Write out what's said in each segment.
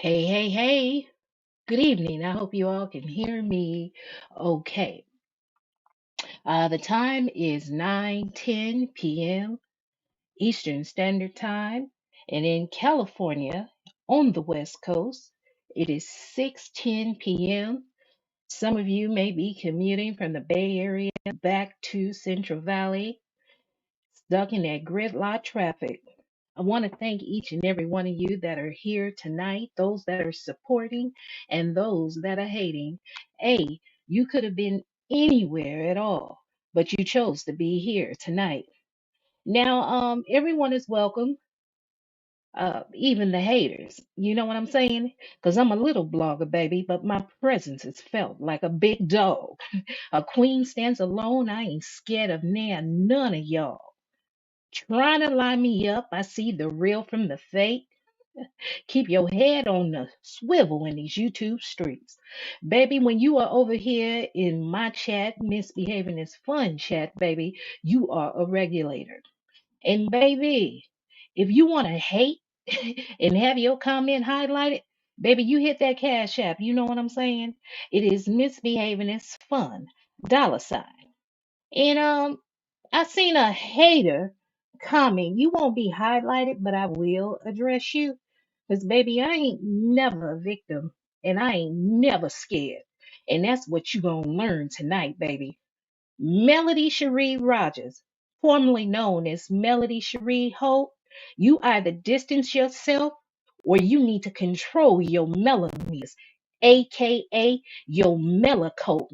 Hey, hey, hey. Good evening. I hope you all can hear me okay. The time is 9:10 p.m. Eastern Standard Time, and in California, on the West Coast, it is 6:10 p.m. Some of you may be commuting from the Bay Area back to Central Valley, stuck in that gridlock traffic. I want to thank each and every one of you that are here tonight, those that are supporting and those that are hating. Hey, you could have been anywhere at all, but you chose to be here tonight. Now, everyone is welcome, even the haters. You know what I'm saying? Because I'm a little blogger, baby, but my presence is felt like a big dog. A queen stands alone. I ain't scared of none of y'all. Trying to line me up, I see the real from the fake. Keep your head on the swivel in these YouTube streets. Baby, when you are over here in my chat, misbehaving as fun chat, baby, you are a regulator. And baby, if you want to hate and have your comment highlighted, baby, you hit that cash app. You know what I'm saying? It is misbehaving as fun. Dollar sign. And I seen a hater comment. You won't be highlighted, but I will address you. Because, baby, I ain't never a victim and I ain't never scared. And that's what you going to learn tonight, baby. Melody Cherie Rodgers, formerly known as Melody Cherie Hope, you either distance yourself or you need to control your melodies, aka your MELOCULT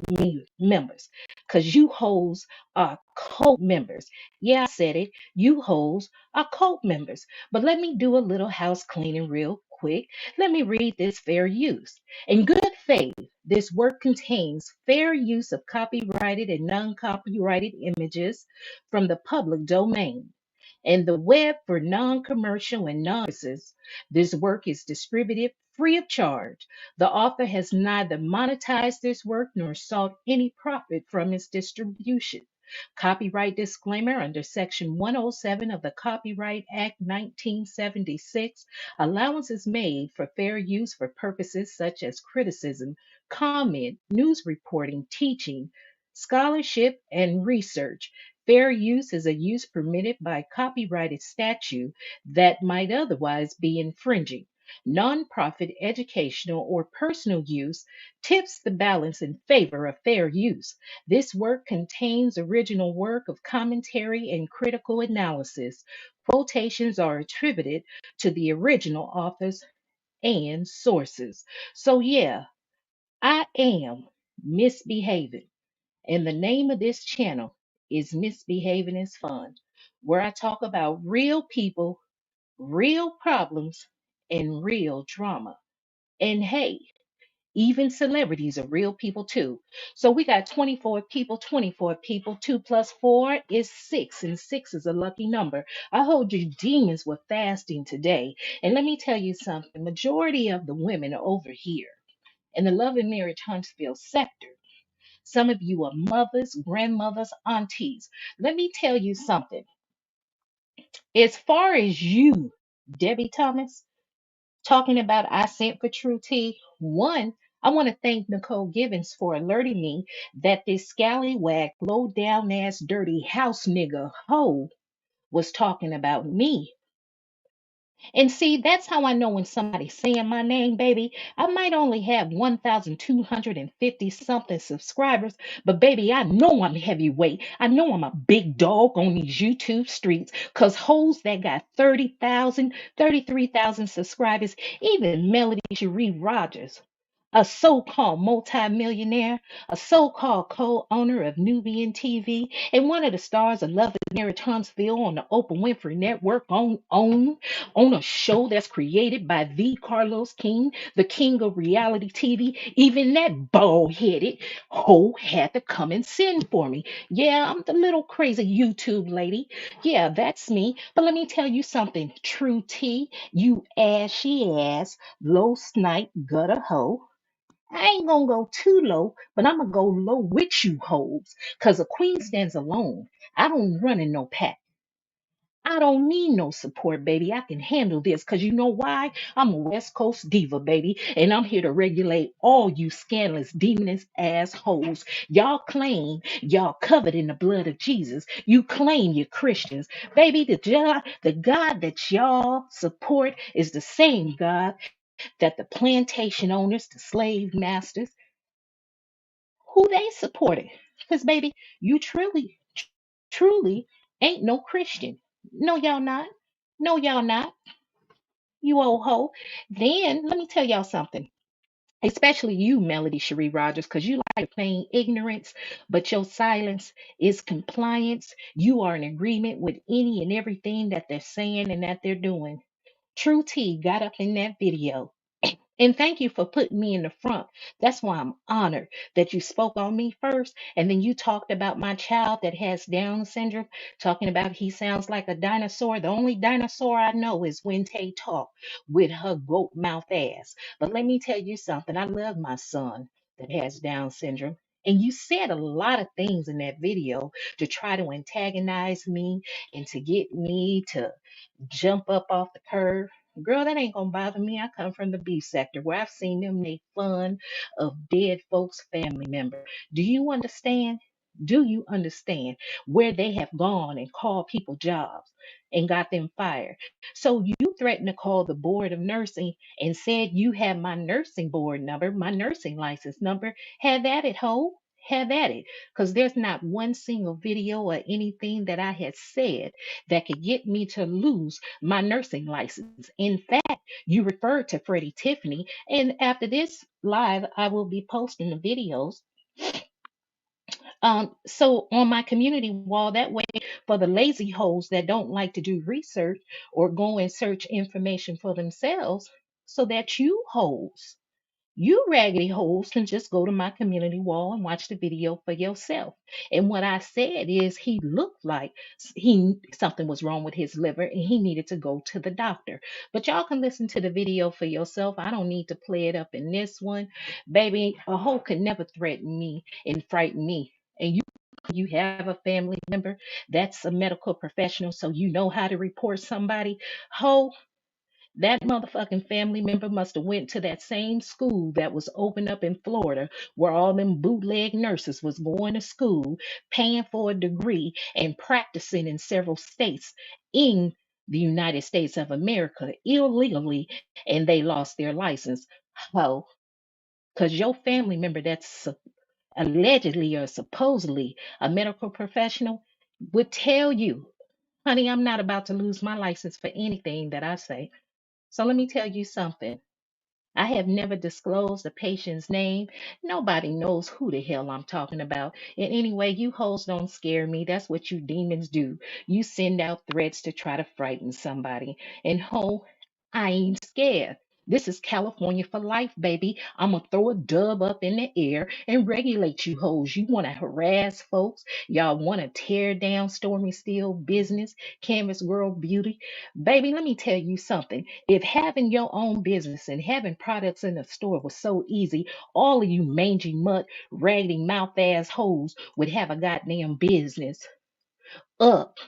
members, because you hoes are cult members. Yeah, I said it. You hoes are cult members. But let me do a little house cleaning real quick. Let me read this fair use. In good faith, this work contains fair use of copyrighted and non copyrighted images from the public domain and the web for non commercial and non services. This work is distributed free of charge. The author has neither monetized this work nor sought any profit from its distribution. Copyright disclaimer under Section 107 of the Copyright Act 1976. Allowance is made for fair use for purposes such as criticism, comment, news reporting, teaching, scholarship, and research. Fair use is a use permitted by copyrighted statute that might otherwise be infringing. Nonprofit, educational, or personal use tips the balance in favor of fair use. This work contains original work of commentary and critical analysis. Quotations are attributed to the original authors and sources. So, yeah, I am misbehaving. And the name of this channel is Misbehaving is Fun, where I talk about real people, real problems, and real drama. And hey, even celebrities are real people too. So we got 24 people, 24 people. 2 plus 4 is 6, and 6 is a lucky number. I heard you demons were fasting today. And let me tell you something majority of the women are over here in the Love and Marriage Huntsville sector. Some of you are mothers, grandmothers, aunties. Let me tell you something. As far as you, Debbie Thomas, talking about I sent for True Tea, one, I want to thank Nicole Givens for alerting me that this scallywag, low down ass, dirty house nigga hoe was talking about me. And see, that's how I know when somebody's saying my name, baby. I might only have 1,250 something subscribers, but baby, I know I'm heavyweight. I know I'm a big dog on these YouTube streets because hoes that got 30,000, 33,000 subscribers, even Melody Cherie Rogers, a so-called multimillionaire, a so-called co-owner of Nubian TV, and one of the stars of Love and Marriage Huntsville on the Oprah Winfrey Network on a show that's created by the Carlos King, the king of reality TV. Even that bald-headed hoe had to come and send for me. Yeah, I'm the little crazy YouTube lady. Yeah, that's me. But let me tell you something, True T, you ashy ass, low snipe gutter hoe. I ain't gonna go too low, but I'm gonna go low with you hoes. Cause a queen stands alone. I don't run in no pack. I don't need no support, baby. I can handle this because you know why? I'm a West Coast diva, baby, and I'm here to regulate all you scandalous, demonous assholes. Y'all claim y'all covered in the blood of Jesus. You claim you're Christians. Baby, the God that y'all support is the same God that the plantation owners, the slave masters, who they supported. Because, baby, you truly ain't no Christian. No, y'all not. No, y'all not. You old hoe. Then let me tell y'all something. Especially you, Melody Cherie Rogers, because you like plain ignorance, but your silence is compliance. You are in agreement with any and everything that they're saying and that they're doing. True T got up in that video. And thank you for putting me in the front. That's why I'm honored that you spoke on me first. And then you talked about my child that has Down syndrome, talking about he sounds like a dinosaur. The only dinosaur I know is when Tay talk with her goat mouth ass. But let me tell you something. I love my son that has Down syndrome. And you said a lot of things in that video to try to antagonize me and to get me to jump up off the curb. Girl, that ain't gonna bother me. I come from the B sector where I've seen them make fun of dead folks' family member. Do you understand? Do you understand where they have gone and called people jobs and got them fired? So you threatened to call the board of nursing and said you have my nursing board number, my nursing license number. Have at it, ho. Have at it. Because there's not one single video or anything that I had said that could get me to lose my nursing license. In fact, you referred to Freddie Tiffany, and after this live, I will be posting the videos. So on my community wall, that way for the lazy hoes that don't like to do research or go and search information for themselves, so that you hoes you raggedy hoes can just go to my community wall and watch the video for yourself. And what I said is he looked like he something was wrong with his liver and he needed to go to the doctor. But y'all can listen to the video for yourself. I don't need to play it up in this one. Baby, a hoe could never threaten me and frighten me. And you have a family member that's a medical professional, so you know how to report somebody. Ho, that motherfucking family member must have went to that same school that was opened up in Florida where all them bootleg nurses was going to school, paying for a degree and practicing in several states in the United States of America illegally, and they lost their license. How? Because your family member that's allegedly or supposedly a medical professional would tell you, honey, I'm not about to lose my license for anything that I say. So let me tell you something. I have never disclosed a patient's name. Nobody knows who the hell I'm talking about. And anyway, you hoes don't scare me. That's what you demons do. You send out threats to try to frighten somebody. And ho, I ain't scared. This is California for life, baby. I'm going to throw a dub up in the air and regulate you hoes. You want to harass folks. Y'all want to tear down Stormy Steele business, Canvas Girl Beauty. Baby, let me tell you something. If having your own business and having products in the store was so easy, all of you mangy mutt, raggedy mouth ass hoes would have a goddamn business up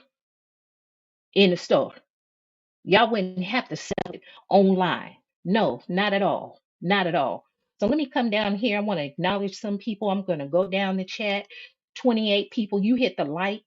in the store. Y'all wouldn't have to sell it online. No, not at all. Not at all. So let me come down here. I want to acknowledge some people. I'm going to go down the chat. 28 people. You hit the like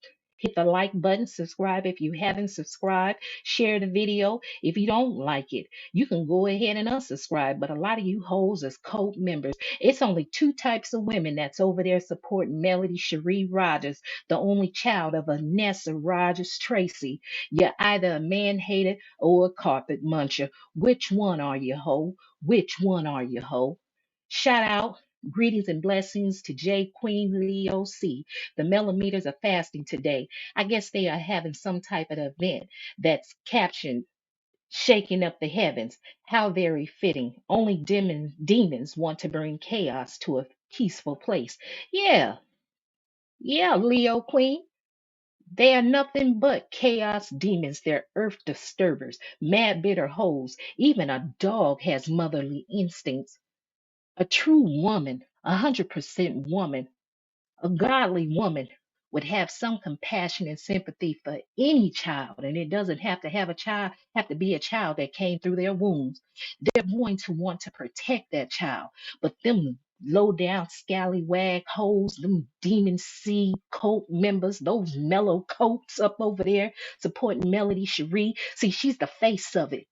button, subscribe if you haven't subscribed, share the video. If you don't like it, you can go ahead and unsubscribe. But a lot of you hoes as cult members. It's only two types of women that's over there supporting Melody Cherie Rogers, the only child of Vanessa Rogers Tracy. You're either a man hater or a carpet muncher. Which one are you, ho? Which one are you, ho? Shout out, greetings and blessings to J Queen Leo C. The Melometers are fasting today. I guess they are having some type of event that's captioned shaking up the heavens. How very fitting. Only demons want to bring chaos to a peaceful place. Yeah, yeah, Leo Queen. They are nothing but chaos demons. They're earth disturbers, mad bitter hoes. Even a dog has motherly instincts. A true woman, 100% woman, a godly woman would have some compassion and sympathy for any child, and it doesn't have to have to be a child that came through their wombs, they're going to want to protect that child. But them low down scallywag hoes, them demon seed cult members, those mellow cults up over there supporting Melody Cherie. See, she's the face of it.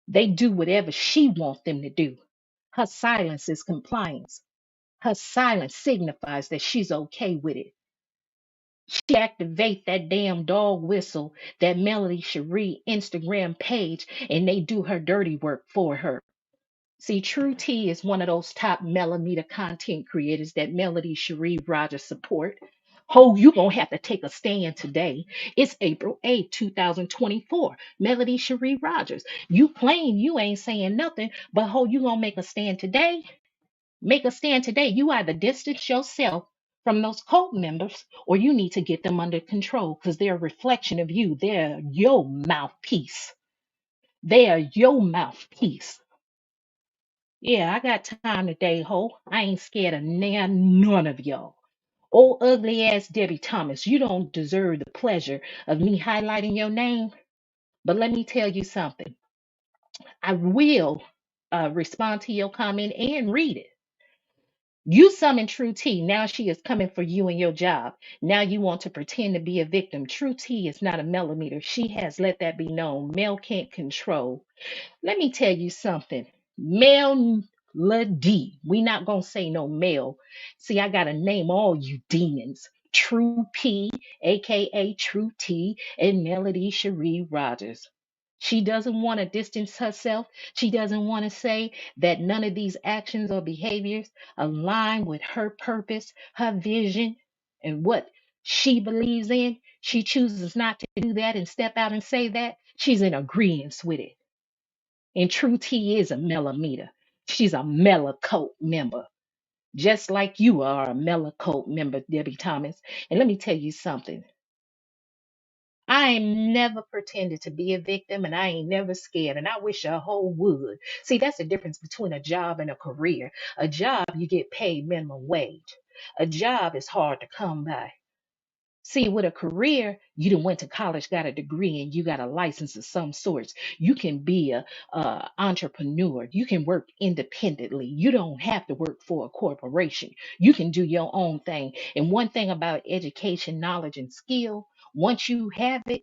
They do whatever she wants them to do. Her silence is compliance. Her silence signifies that she's okay with it. She activate that damn dog whistle, that Melody Cherie Instagram page, and they do her dirty work for her. See, True T is one of those top millimeter content creators that Melody Cherie Rodgers support. Ho, you gonna have to take a stand today. It's April 8th, 2024. Melody Cherie Rodgers. You claim you ain't saying nothing, but ho, you gonna make a stand today? Make a stand today. You either distance yourself from those cult members or you need to get them under control because they're a reflection of you. They're your mouthpiece. They are your mouthpiece. Yeah, I got time today, ho. I ain't scared of none of y'all. Old ugly ass Debbie Thomas, you don't deserve the pleasure of me highlighting your name. But let me tell you something. I will respond to your comment and read it. You summoned True T. Now she is coming for you and your job. Now you want to pretend to be a victim. True T is not a millimeter. She has let that be known. Mel can't control. Let me tell you something. Melody. We not gonna say no male. See, I gotta name all you demons. True P, aka True T, and Melody Cherie Rogers. She doesn't want to distance herself. She doesn't want to say that none of these actions or behaviors align with her purpose, her vision, and what she believes in. She chooses not to do that and step out and say that. She's in agreement with it. And True T is a millimeter. She's a MELOCULT member, just like you are a MELOCULT member, Debbie Thomas. And let me tell you something. I ain't never pretended to be a victim and I ain't never scared. And I wish a whole would. See, that's the difference between a job and a career. A job, you get paid minimum wage. A job is hard to come by. See, with a career, you done went to college, got a degree, and you got a license of some sorts. You can be a entrepreneur. You can work independently. You don't have to work for a corporation. You can do your own thing. And one thing about education, knowledge, and skill, once you have it,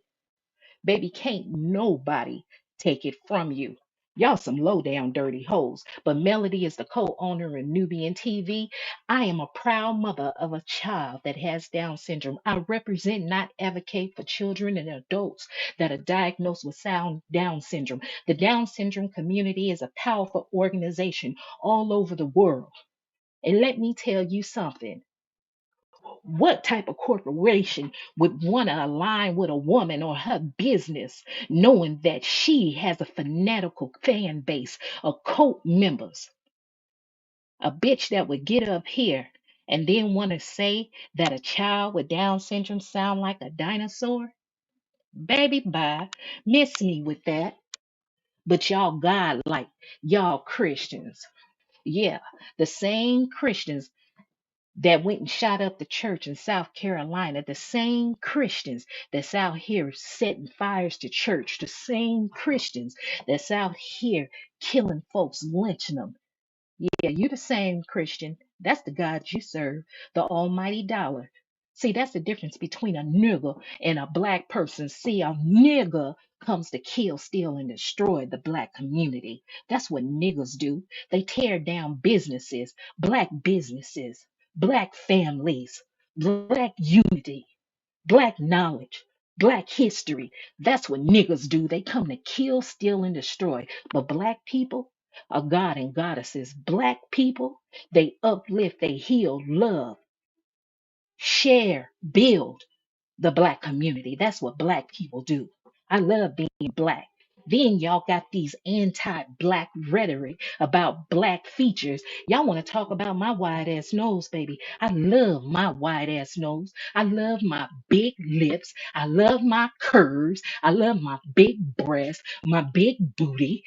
baby, can't nobody take it from you. Y'all some low down dirty hoes. But Melody is the co-owner of Nubian TV. I am a proud mother of a child that has Down syndrome. I represent, not advocate for children and adults that are diagnosed with sound Down syndrome. The Down syndrome community is a powerful organization all over the world. And let me tell you something. What type of corporation would want to align with a woman or her business, knowing that she has a fanatical fan base of cult members? A bitch that would get up here and then want to say that a child with Down syndrome sound like a dinosaur? Baby, bye. Miss me with that. But y'all godlike, y'all Christians. Yeah, the same Christians that went and shot up the church in South Carolina, the same Christians that's out here setting fires to church, the same Christians that's out here killing folks, lynching them. Yeah, you the same Christian. That's the God you serve, the almighty dollar. See, that's the difference between a nigger and a black person. See, a nigger comes to kill, steal, and destroy the black community. That's what niggers do. They tear down businesses, black families, black unity, black knowledge, black history. That's what niggas do. They come to kill, steal, and destroy. But black people are God and goddesses. Black people, they uplift, they heal, love, share, build the black community. That's what black people do. I love being black. Then y'all got these anti-black rhetoric about black features. Y'all want to talk about my wide ass nose, baby. I love my wide ass nose. I love my big lips. I love my curves. I love my big breasts, my big booty.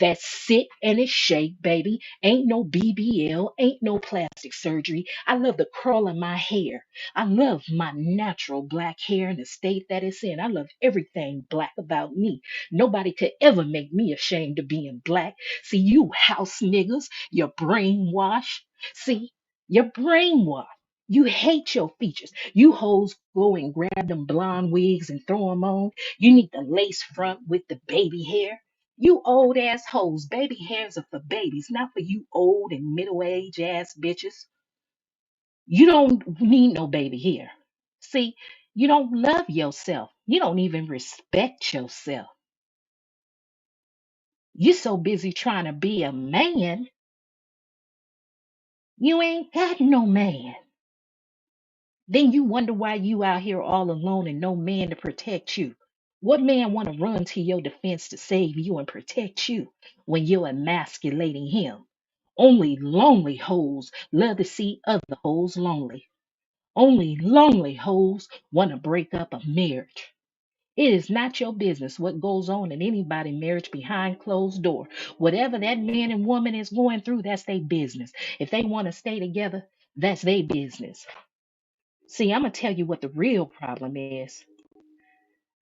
That's sit and it's shake, baby. Ain't no BBL, ain't no plastic surgery. I love the curl of my hair. I love my natural black hair in the state that it's in. I love everything black about me. Nobody could ever make me ashamed of being black. See, you house niggas, you're brainwashed. See, you're brainwashed. You hate your features. You hoes go and grab them blonde wigs and throw them on. You need the lace front with the baby hair. You old ass hoes. Baby hairs are for babies, not for you old and middle aged ass bitches. You don't need no baby hair. See, you don't love yourself. You don't even respect yourself. You so busy trying to be a man, you ain't got no man. Then you wonder why you out here all alone and no man to protect you. What man want to run to your defense to save you and protect you when you're emasculating him? Only lonely hoes love to see other hoes lonely. Only lonely hoes want to break up a marriage. It is not your business what goes on in anybody's marriage behind closed door. Whatever that man and woman is going through, that's their business. If they want to stay together, that's their business. See, I'm going to tell you what the real problem is.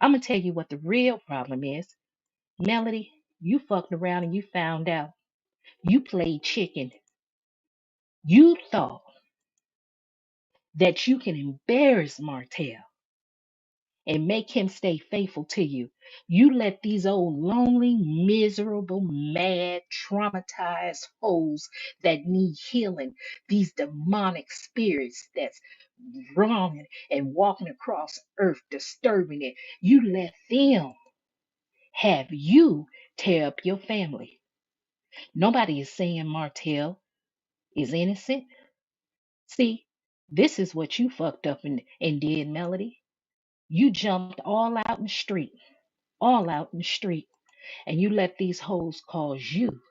I'm going to tell you what the real problem is. Melody, you fucked around and you found out. You played chicken. You thought that you can embarrass Martell and make him stay faithful to you. You let these old lonely, miserable, mad, traumatized hoes that need healing, these demonic spirits that's wrong and walking across earth, disturbing it. You let them have you tear up your family. Nobody is saying Martell is innocent. See, this is what you fucked up and did, Melody. You jumped all out in the street, all out in the street, and you let these hoes cause you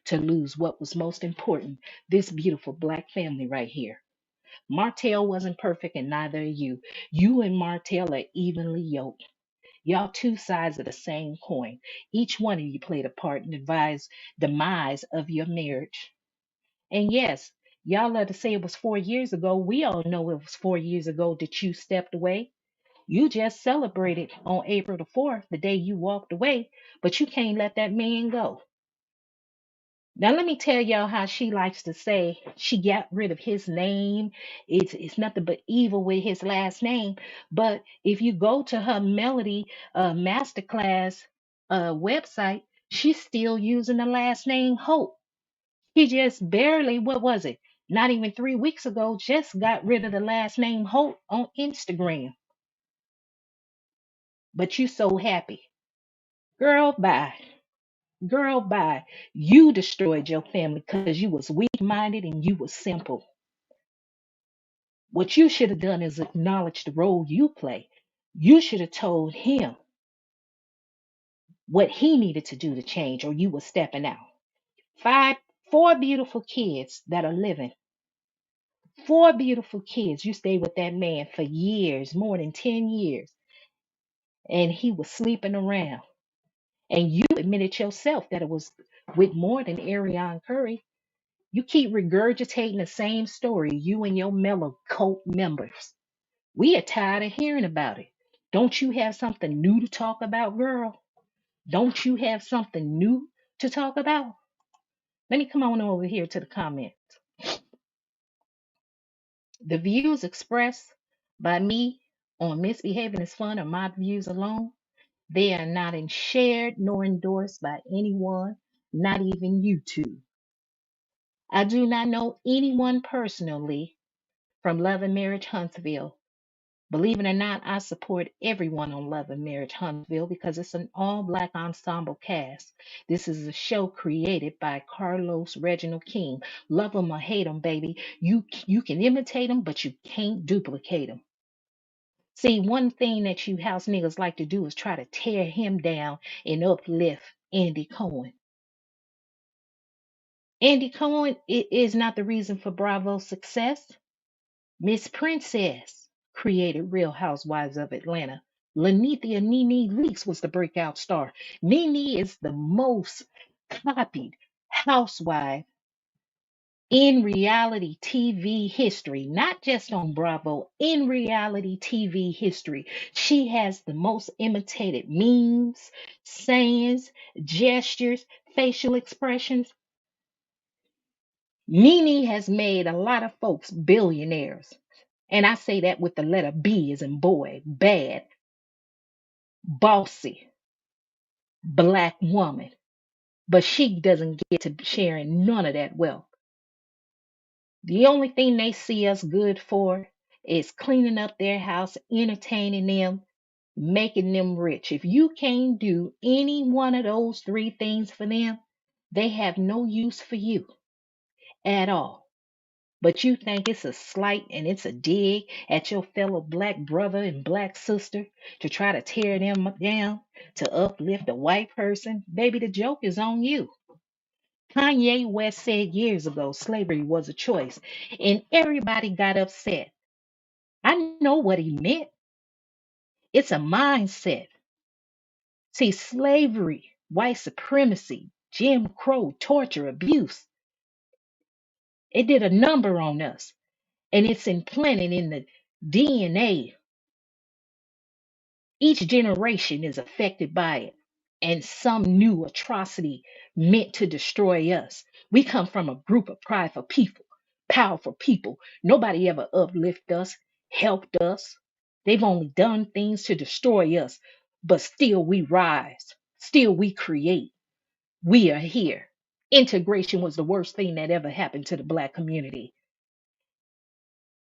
to lose what was most important, this beautiful black family right here. Martell wasn't perfect, and neither are you. You and Martell are evenly yoked. Y'all two sides of the same coin. Each one of you played a part in the demise of your marriage. And yes, y'all love to say it was 4 years ago. We all know it was 4 years ago that you stepped away. You just celebrated on April the 4th, the day you walked away, but you can't let that man go. Now, let me tell y'all how she likes to say she got rid of his name. It's nothing but evil with his last name. But if you go to her Melody Masterclass website, she's still using the last name Hope. He just barely, what was it? Not even 3 weeks ago, just got rid of the last name Hope on Instagram. But you so happy. Girl, bye. Girl, bye. You destroyed your family because you was weak-minded and you was simple. What you should have done is acknowledge the role you play. You should have told him what he needed to do to change, or you were stepping out. Five, four beautiful kids that are living. Four beautiful kids. You stayed with that man for years, more than 10 years, and he was sleeping around. And you admitted yourself that it was with more than Ariane Curry. You keep regurgitating the same story, you and your MELOCULT members. We are tired of hearing about it. Don't you have something new to talk about, girl? Don't you have something new to talk about? Let me come on over here to the comments. The views expressed by me on misbehaving is fun are my views alone. They are not shared nor endorsed by anyone, not even you two. I do not know anyone personally from Love and Marriage Huntsville. Believe it or not, I support everyone on Love and Marriage Huntsville because it's an all black ensemble cast. This is a show created by Carlos Reginald King. Love him or hate him, baby. You can imitate him, but you can't duplicate him. See, one thing that you house niggas like to do is try to tear him down and uplift Andy Cohen. Andy Cohen is not the reason for Bravo's success. Miss Princess created Real Housewives of Atlanta. Lanithia Nene Leakes was the breakout star. Nene is the most copied housewife in reality TV history, not just on Bravo, in reality TV history. She has the most imitated memes, sayings, gestures, facial expressions. Nene has made a lot of folks billionaires. And I say that with the letter B as in boy, bad, bossy, black woman. But she doesn't get to sharing none of that wealth. The only thing they see us good for is cleaning up their house, entertaining them, making them rich. If you can't do any one of those three things for them, they have no use for you at all. But you think it's a slight and it's a dig at your fellow black brother and black sister to try to tear them down, to uplift a white person? Baby, the joke is on you. Kanye West said years ago slavery was a choice, and everybody got upset. I know what he meant. It's a mindset. See, slavery, white supremacy, Jim Crow, torture, abuse, it did a number on us, and it's implanted in the DNA. Each generation is affected by it, and some new atrocity meant to destroy us. We come from a group of prideful people, powerful people. Nobody ever uplifted us, helped us. They've only done things to destroy us, but still we rise, still we create. We are here. Integration was the worst thing that ever happened to the black community.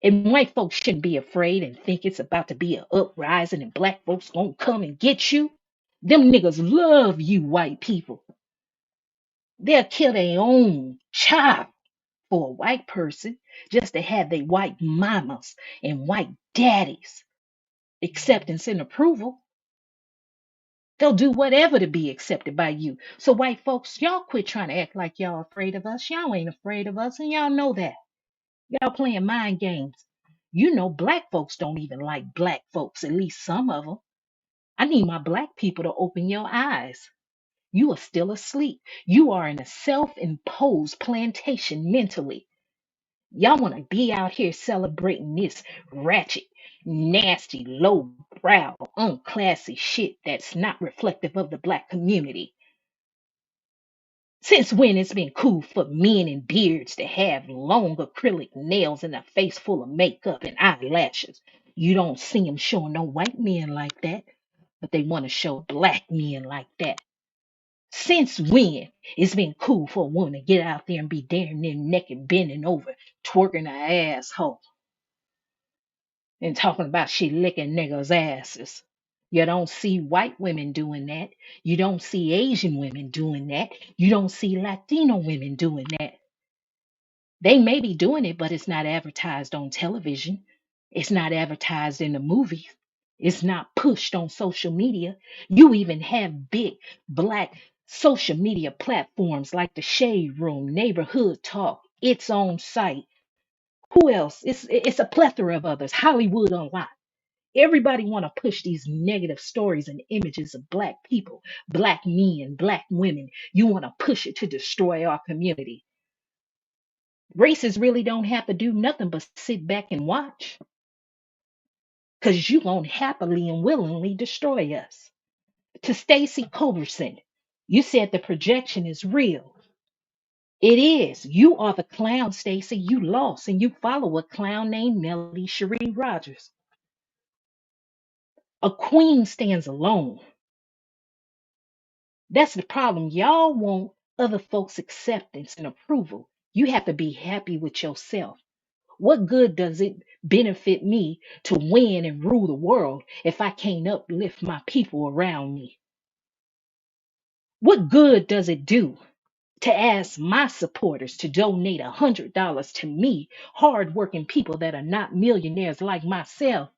And white folks shouldn't be afraid and think it's about to be an uprising and black folks gonna come and get you. Them niggas love you, white people. They'll kill their own child for a white person just to have their white mamas and white daddies acceptance and approval. They'll do whatever to be accepted by you. So, white folks, y'all quit trying to act like y'all afraid of us. Y'all ain't afraid of us, and y'all know that. Y'all playing mind games. You know, black folks don't even like black folks, at least some of them. I need my black people to open your eyes. You are still asleep. You are in a self imposed plantation mentally. Y'all want to be out here celebrating this ratchet, nasty, low brow, unclassy shit that's not reflective of the black community. Since when it's been cool for men in beards to have long acrylic nails and a face full of makeup and eyelashes? You don't see them showing no white men like that, but they want to show black men like that. Since when it's been cool for a woman to get out there and be damn near naked, bending over, twerking her asshole, and talking about she licking niggas' asses? You don't see white women doing that. You don't see Asian women doing that. You don't see Latino women doing that. They may be doing it, but it's not advertised on television. It's not advertised in the movies. It's not pushed on social media. You even have big black social media platforms like the Shade Room, Neighborhood Talk, its own site. Who else? It's a plethora of others. Hollywood Unlocked. Everybody want to push these negative stories and images of black people, black men, black women. You want to push it to destroy our community. Racists really don't have to do nothing but sit back and watch, because you won't happily and willingly destroy us. To Stacy Culberson, you said the projection is real. It is. You are the clown, Stacy. You lost, and you follow a clown named Melody Shari Rodgers. A queen stands alone. That's the problem. Y'all want other folks' acceptance and approval. You have to be happy with yourself. What good does it benefit me to win and rule the world if I can't uplift my people around me? What good does it do to ask my supporters to donate $100 to me, hardworking people that are not millionaires like myself,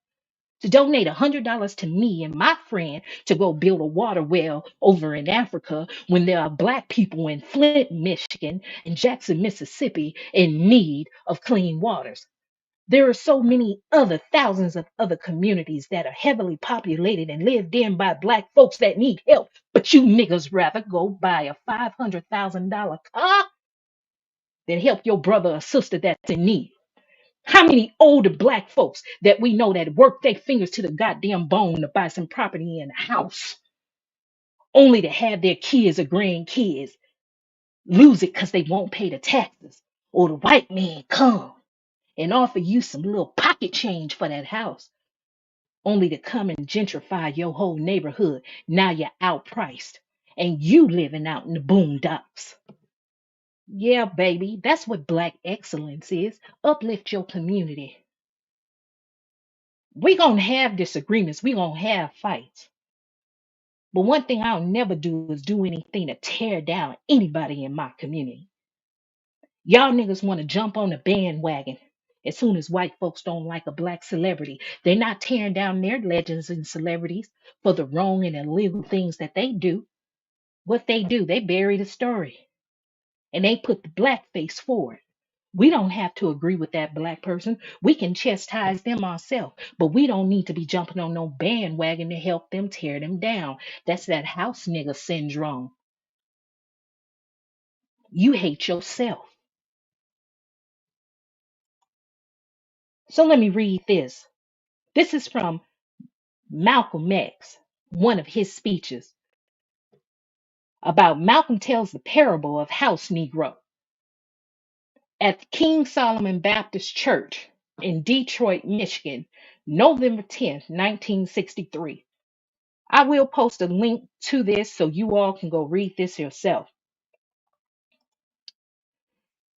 to donate $100 to me and my friend to go build a water well over in Africa when there are black people in Flint, Michigan and Jackson, Mississippi in need of clean waters? There are so many other thousands of other communities that are heavily populated and lived in by black folks that need help, but you niggas rather go buy a $500,000 car than help your brother or sister that's in need. How many older black folks that we know that work their fingers to the goddamn bone to buy some property and a house, only to have their kids or grandkids lose it because they won't pay the taxes, or the white man come and offer you some little pocket change for that house, only to come and gentrify your whole neighborhood. Now you're outpriced and you living out in the boondocks. Yeah, baby, that's what black excellence is. Uplift your community. We gonna have disagreements, we gonna have fights. But one thing I'll never do is do anything to tear down anybody in my community. Y'all niggas want to jump on the bandwagon as soon as white folks don't like a black celebrity. They're not tearing down their legends and celebrities for the wrong and illegal things that they do. What they do, they bury the story and they put the black face forward. We don't have to agree with that black person. We can chastise them ourselves, but we don't need to be jumping on no bandwagon to help them tear them down. That's that house nigga syndrome. You hate yourself. So let me read this. This is from Malcolm X, one of his speeches about Malcolm tells the parable of house Negro at King Solomon Baptist Church in Detroit, Michigan, November 10th, 1963. I will post a link to this so you all can go read this yourself.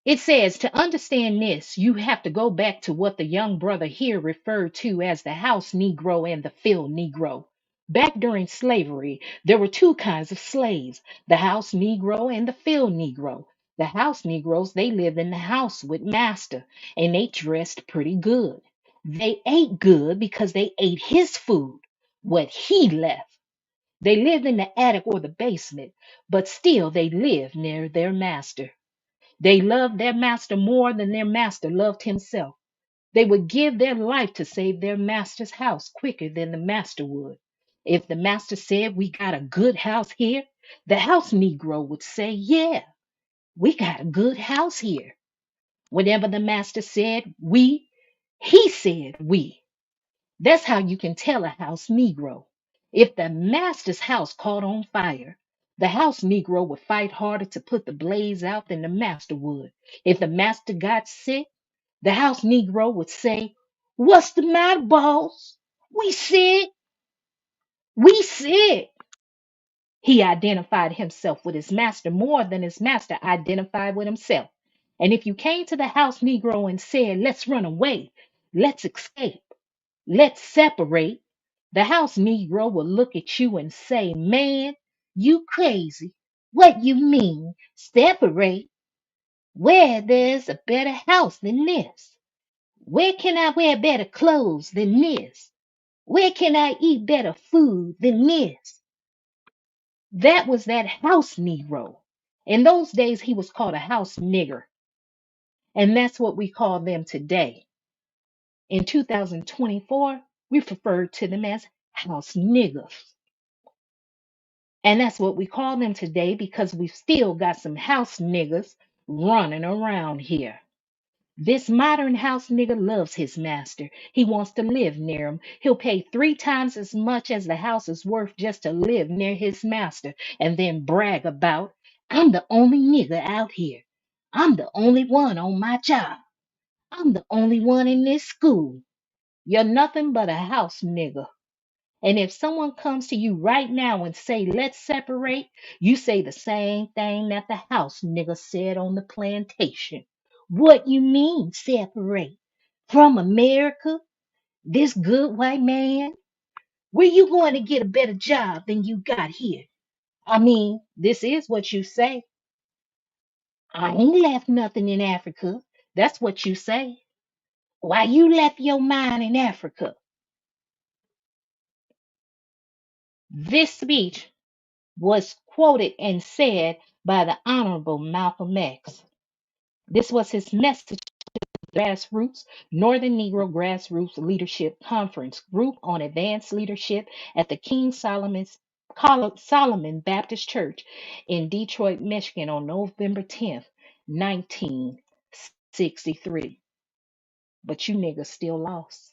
It says to understand this, you have to go back to what the young brother here referred to as the house Negro and the field Negro. Back during slavery, there were two kinds of slaves, the house Negro and the field Negro. The house Negroes, they lived in the house with master and they dressed pretty good. They ate good because they ate his food, what he left. They lived in the attic or the basement, but still they lived near their master. They loved their master more than their master loved himself. They would give their life to save their master's house quicker than the master would. If the master said, "We got a good house here," the house Negro would say, "Yeah, we got a good house here." Whenever the master said, "We," he said, "We." That's how you can tell a house Negro. If the master's house caught on fire, the house Negro would fight harder to put the blaze out than the master would. If the master got sick, the house Negro would say, "What's the matter, boss? We sick. We sick." He identified himself with his master more than his master identified with himself. And if you came to the house Negro and said, "Let's run away, let's escape, let's separate," the house Negro will look at you and say, "Man, you crazy. What you mean, separate? Where there's a better house than this? Where can I wear better clothes than this? Where can I eat better food than this?" That was that house Negro. In those days, he was called a house nigger. And that's what we call them today. In 2024, we refer to them as house niggers. And that's what we call them today because we've still got some house niggas running around here. This modern house nigga loves his master. He wants to live near him. He'll pay 3 times as much as the house is worth just to live near his master and then brag about, "I'm the only nigga out here. I'm the only one on my job. I'm the only one in this school." You're nothing but a house nigga. And if someone comes to you right now and say, "Let's separate," you say the same thing that the house nigga said on the plantation. "What you mean separate? From America? This good white man? Where you going to get a better job than you got here?" I mean, this is what you say. "I ain't left nothing in Africa." That's what you say. "Why you left your mind in Africa?" This speech was quoted and said by the Honorable Malcolm X. This was his message to Grassroots, Northern Negro Grassroots Leadership Conference Group on Advanced Leadership at the Solomon Baptist Church in Detroit, Michigan on November 10th, 1963. But you niggas still lost.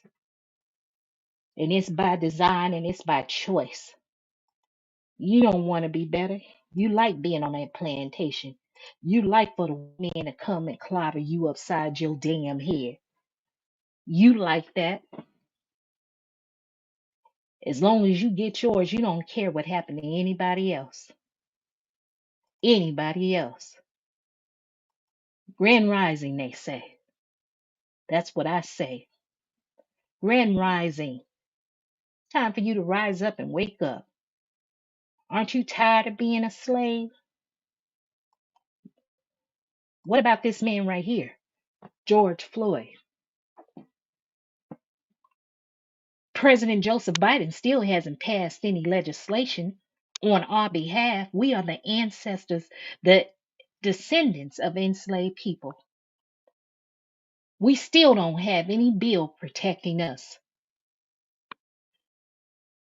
And it's by design and it's by choice. You don't want to be better. You like being on that plantation. You like for the men to come and clobber you upside your damn head. You like that. As long as you get yours, you don't care what happened to anybody else. Anybody else. Grand Rising, they say. That's what I say. Grand Rising. Time for you to rise up and wake up. Aren't you tired of being a slave? What about this man right here, George Floyd? President Joseph Biden still hasn't passed any legislation on our behalf. We are the ancestors, the descendants of enslaved people. We still don't have any bill protecting us.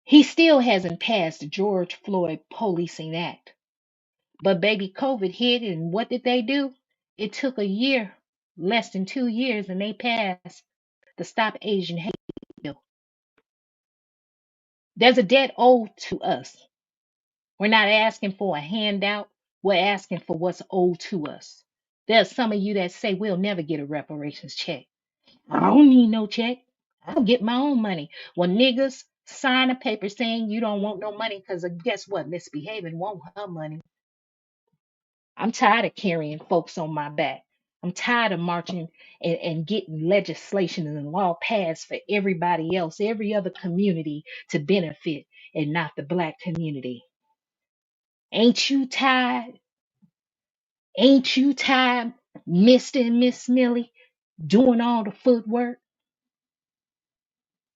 He still hasn't passed the George Floyd Policing Act. But baby, COVID hit, and what did they do? It took a year, less than 2 years, and they passed the Stop Asian Hate bill. There's a debt owed to us. We're not asking for a handout. We're asking for what's owed to us. There's some of you that say we'll never get a reparations check. I don't need no check. I'll get my own money. Well, niggas, sign a paper saying you don't want no money because guess what? Misbehaving want her money. I'm tired of carrying folks on my back. I'm tired of marching and getting legislation and law passed for everybody else, every other community to benefit and not the black community. Ain't you tired? Ain't you tired, Mr. and Miss Millie, doing all the footwork?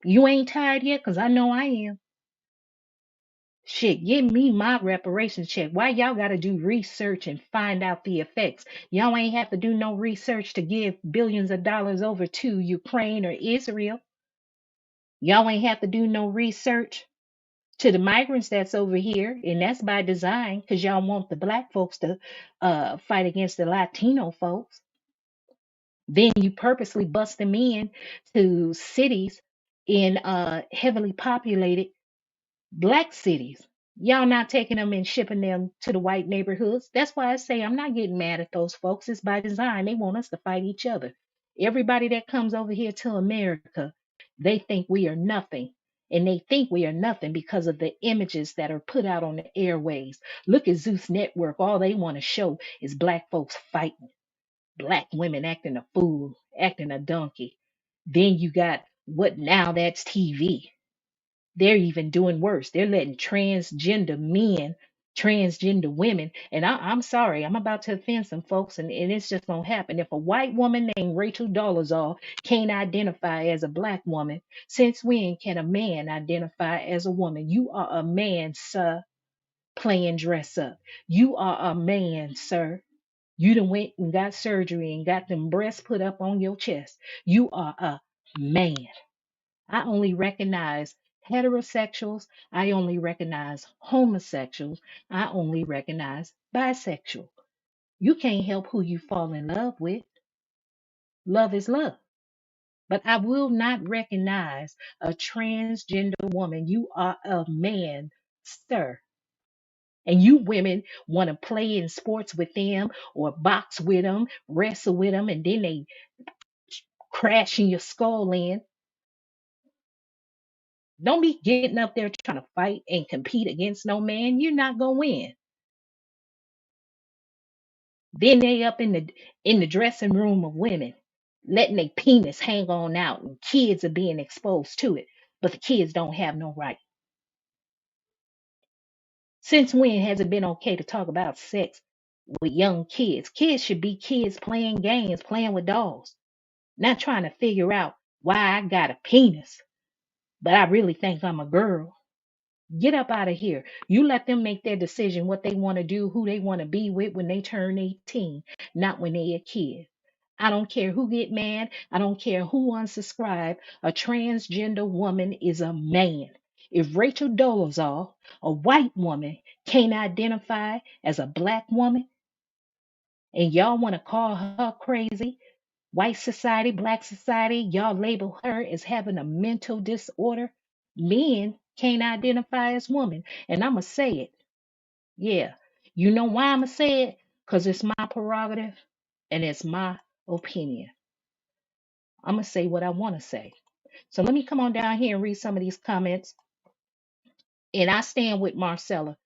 You ain't tired yet? Because I know I am. Shit, give me my reparations check. Why y'all gotta do research and find out the effects? Y'all ain't have to do no research to give billions of dollars over to Ukraine or Israel. Y'all ain't have to do no research to the migrants that's over here, and that's by design, because y'all want the black folks to fight against the Latino folks. Then you purposely bust them in to cities in heavily populated black cities. Y'all not taking them and shipping them to the white neighborhoods. That's why I say I'm not getting mad at those folks. It's by design. They want us to fight each other. Everybody that comes over here to America, they think we are nothing. And they think we are nothing because of the images that are put out on the airways. Look at Zeus Network. All they want to show is black folks fighting, black women acting a fool, acting a donkey. Then you got what now that's TV. They're even doing worse. They're letting transgender men, transgender women, and I'm sorry, I'm about to offend some folks, and it's just gonna happen. If a white woman named Rachel Dolezal can't identify as a black woman, since when can a man identify as a woman? You are a man, sir, playing dress up. You are a man, sir. You done went and got surgery and got them breasts put up on your chest. You are a man. I only recognize heterosexuals. I only recognize homosexuals. I only recognize bisexual. You can't help who you fall in love with. Love is love. But I will not recognize a transgender woman. You are a man, sir. And you women want to play in sports with them or box with them, wrestle with them, and then they crashing your skull in. Don't be getting up there trying to fight and compete against no man. You're not gonna win. Then they up in the dressing room of women, letting their penis hang on out, and kids are being exposed to it. But the kids don't have no right. Since when has it been okay to talk about sex with young kids? Kids should be kids playing games, playing with dolls, not trying to figure out why I got a penis, but I really think I'm a girl. Get up out of here. You let them make their decision what they want to do, who they want to be with when they turn 18, not when they're a kid. I don't care who get mad. I don't care who unsubscribe. A transgender woman is a man. If Rachel Dolezal, a white woman, can't identify as a black woman, and y'all want to call her crazy, white society, black society, y'all label her as having a mental disorder, men can't identify as women. And I'ma say it. Yeah. You know why I'ma say it? Because it's my prerogative and it's my opinion. I'm going to say what I want to say. So let me come on down here and read some of these comments. And I stand with Marcella.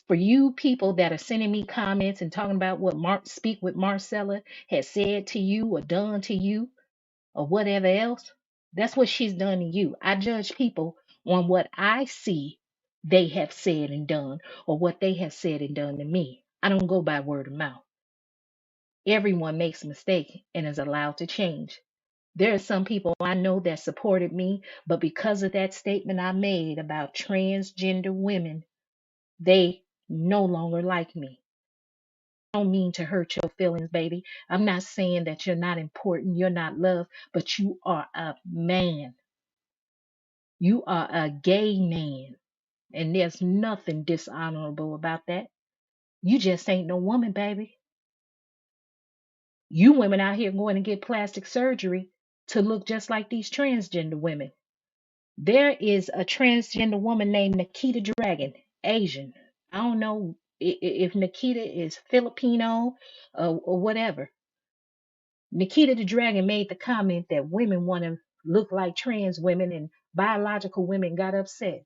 For you people that are sending me comments and talking about what Speak with Marcella has said to you or done to you or whatever else, that's what she's done to you. I judge people on what I see they have said and done or what they have said and done to me. I don't go by word of mouth. Everyone makes a mistake and is allowed to change. There are some people I know that supported me, but because of that statement I made about transgender women, they no longer like me. I don't mean to hurt your feelings, baby. I'm not saying that you're not important, you're not loved, but you are a man. You are a gay man. And there's nothing dishonorable about that. You just ain't no woman, baby. You women out here going to get plastic surgery to look just like these transgender women. There is a transgender woman named Nikita Dragon, Asian. I don't know if Nikita is Filipino or whatever. Nikita the Dragon made the comment that women want to look like trans women and biological women got upset.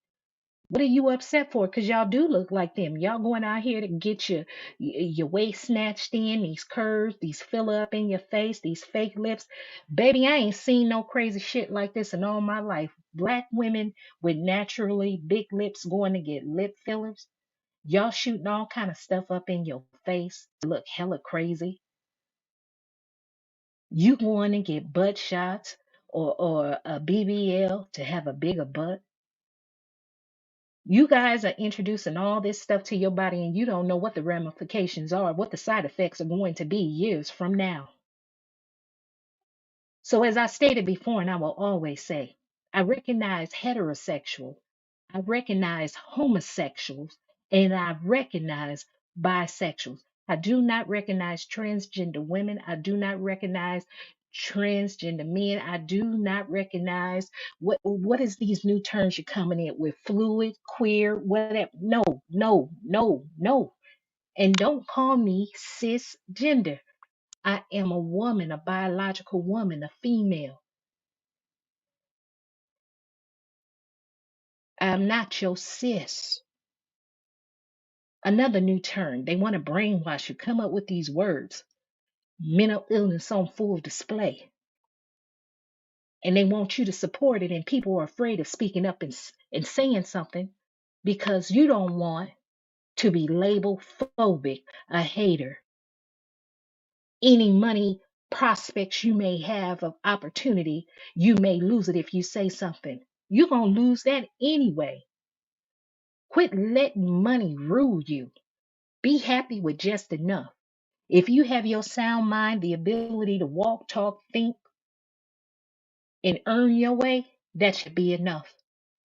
What are you upset for? Because y'all do look like them. Y'all going out here to get your waist snatched in, these curves, these filler up in your face, these fake lips. Baby, I ain't seen no crazy shit like this in all my life. Black women with naturally big lips going to get lip fillers. Y'all shooting all kind of stuff up in your face to look hella crazy. You going to get butt shots or a BBL to have a bigger butt. You guys are introducing all this stuff to your body and you don't know what the ramifications are, what the side effects are going to be years from now. So, as I stated before, and I will always say, I recognize heterosexual, I recognize homosexuals, and I recognize bisexuals. I do not recognize transgender women. I do not recognize transgender men. I do not recognize what is these new terms you're coming in with, fluid, queer, whatever. No, no, no, no. And don't call me cisgender. I am a woman, a biological woman, a female. I'm not your sis. Another new term. They want to brainwash you, come up with these words. Mental illness on full display. And they want you to support it, and people are afraid of speaking up and saying something because you don't want to be labeled phobic, a hater. Any money prospects you may have of opportunity, you may lose it if you say something. You're going to lose that anyway. Quit letting money rule you. Be happy with just enough. If you have your sound mind, the ability to walk, talk, think, and earn your way, that should be enough.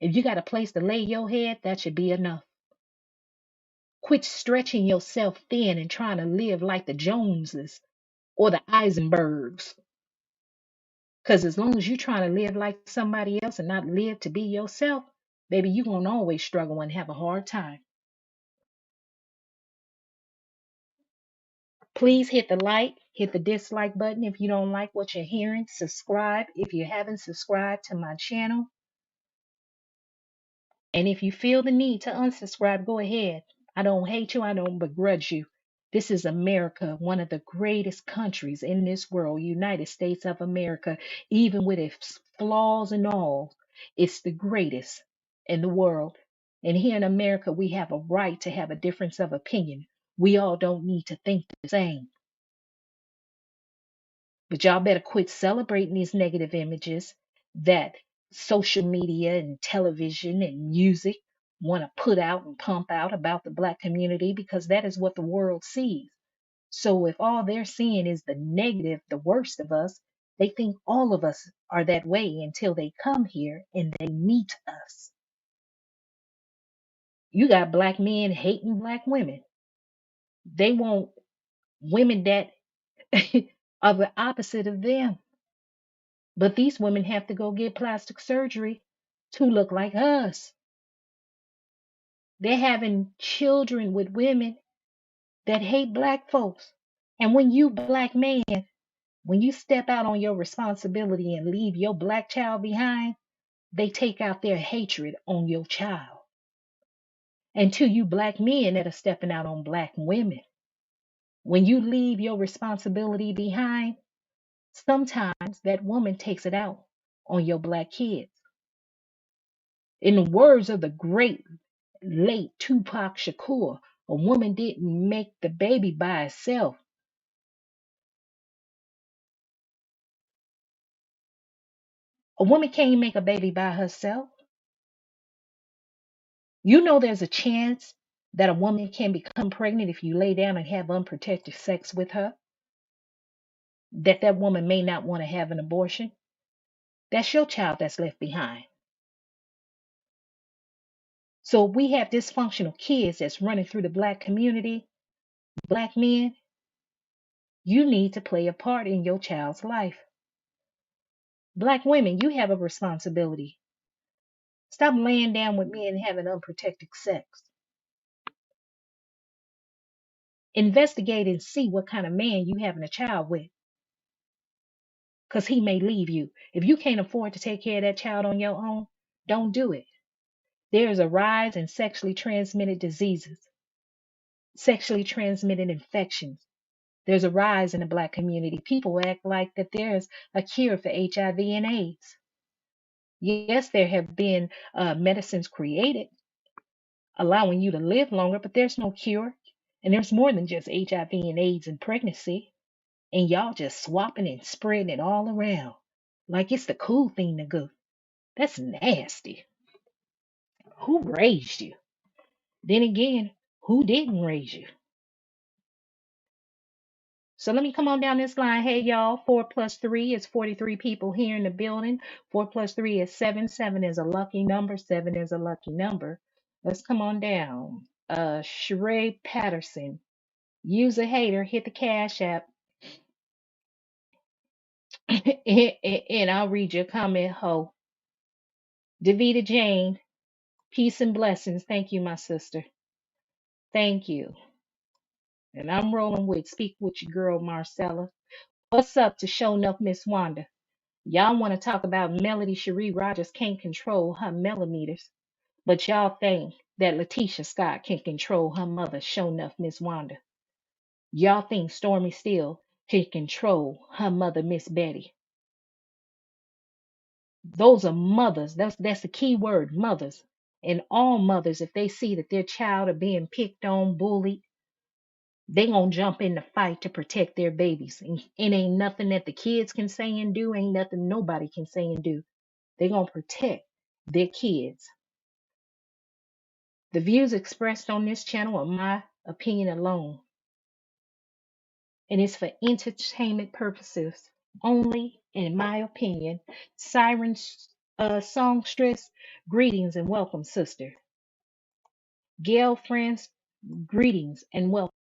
If you got a place to lay your head, that should be enough. Quit stretching yourself thin and trying to live like the Joneses or the Eisenbergs. Because as long as you're trying to live like somebody else and not live to be yourself, baby, you're going to always struggle and have a hard time. Please hit the like, hit the dislike button if you don't like what you're hearing. Subscribe if you haven't subscribed to my channel. And if you feel the need to unsubscribe, go ahead. I don't hate you, I don't begrudge you. This is America, one of the greatest countries in this world, United States of America. Even with its flaws and all, it's the greatest in the world. And here in America, we have a right to have a difference of opinion. We all don't need to think the same. But y'all better quit celebrating these negative images that social media and television and music want to put out and pump out about the Black community, because that is what the world sees. So if all they're seeing is the negative, the worst of us, they think all of us are that way until they come here and they meet us. You got black men hating black women. They want women that are the opposite of them. But these women have to go get plastic surgery to look like us. They're having children with women that hate black folks. And when you black man, when you step out on your responsibility and leave your black child behind, they take out their hatred on your child. And to you black men that are stepping out on black women, when you leave your responsibility behind, sometimes that woman takes it out on your black kids. In the words of the great late Tupac Shakur, a woman didn't make the baby by herself. A woman can't make a baby by herself. You know there's a chance that a woman can become pregnant if you lay down and have unprotected sex with her, that woman may not want to have an abortion. That's your child that's left behind. So we have dysfunctional kids that's running through the black community. Black men, you need to play a part in your child's life. Black women, you have a responsibility. Stop laying down with men and having unprotected sex. Investigate and see what kind of man you having a child with, because he may leave you. If you can't afford to take care of that child on your own, don't do it. There is a rise in sexually transmitted diseases, sexually transmitted infections. There's a rise in the black community. People act like that there's a cure for HIV and AIDS. Yes, there have been medicines created allowing you to live longer, but there's no cure. And there's more than just HIV and AIDS and pregnancy. And y'all just swapping and spreading it all around like it's the cool thing to go. That's nasty. Who raised you? Then again, who didn't raise you? So let me come on down this line. Hey, y'all, 4 plus 3 is 43 people here in the building. 4 plus 3 is 7. 7 is a lucky number. 7 is a lucky number. Let's come on down. Sheree Patterson. Use a hater. Hit the cash app. And I'll read your comment, ho. Davita Jane. Peace and blessings. Thank you, my sister. Thank you. And I'm rolling with Speak with your girl, Marcella. What's up to show enough, Miss Wanda? Y'all want to talk about Melody Cherie Rodgers can't control her millimeters, but y'all think that Letitia Scott can control her mother, show enough, Miss Wanda. Y'all think Stormy Steele can control her mother, Miss Betty. Those are mothers. That's the key word, mothers. And all mothers, if they see that their child are being picked on, bullied, they gonna jump in the fight to protect their babies. And it ain't nothing that the kids can say and do, ain't nothing nobody can say and do. They gonna protect their kids. The views expressed on this channel are my opinion alone, and it's for entertainment purposes only, in my opinion. Siren songstress, greetings and welcome, sister. Gail friends, greetings and welcome.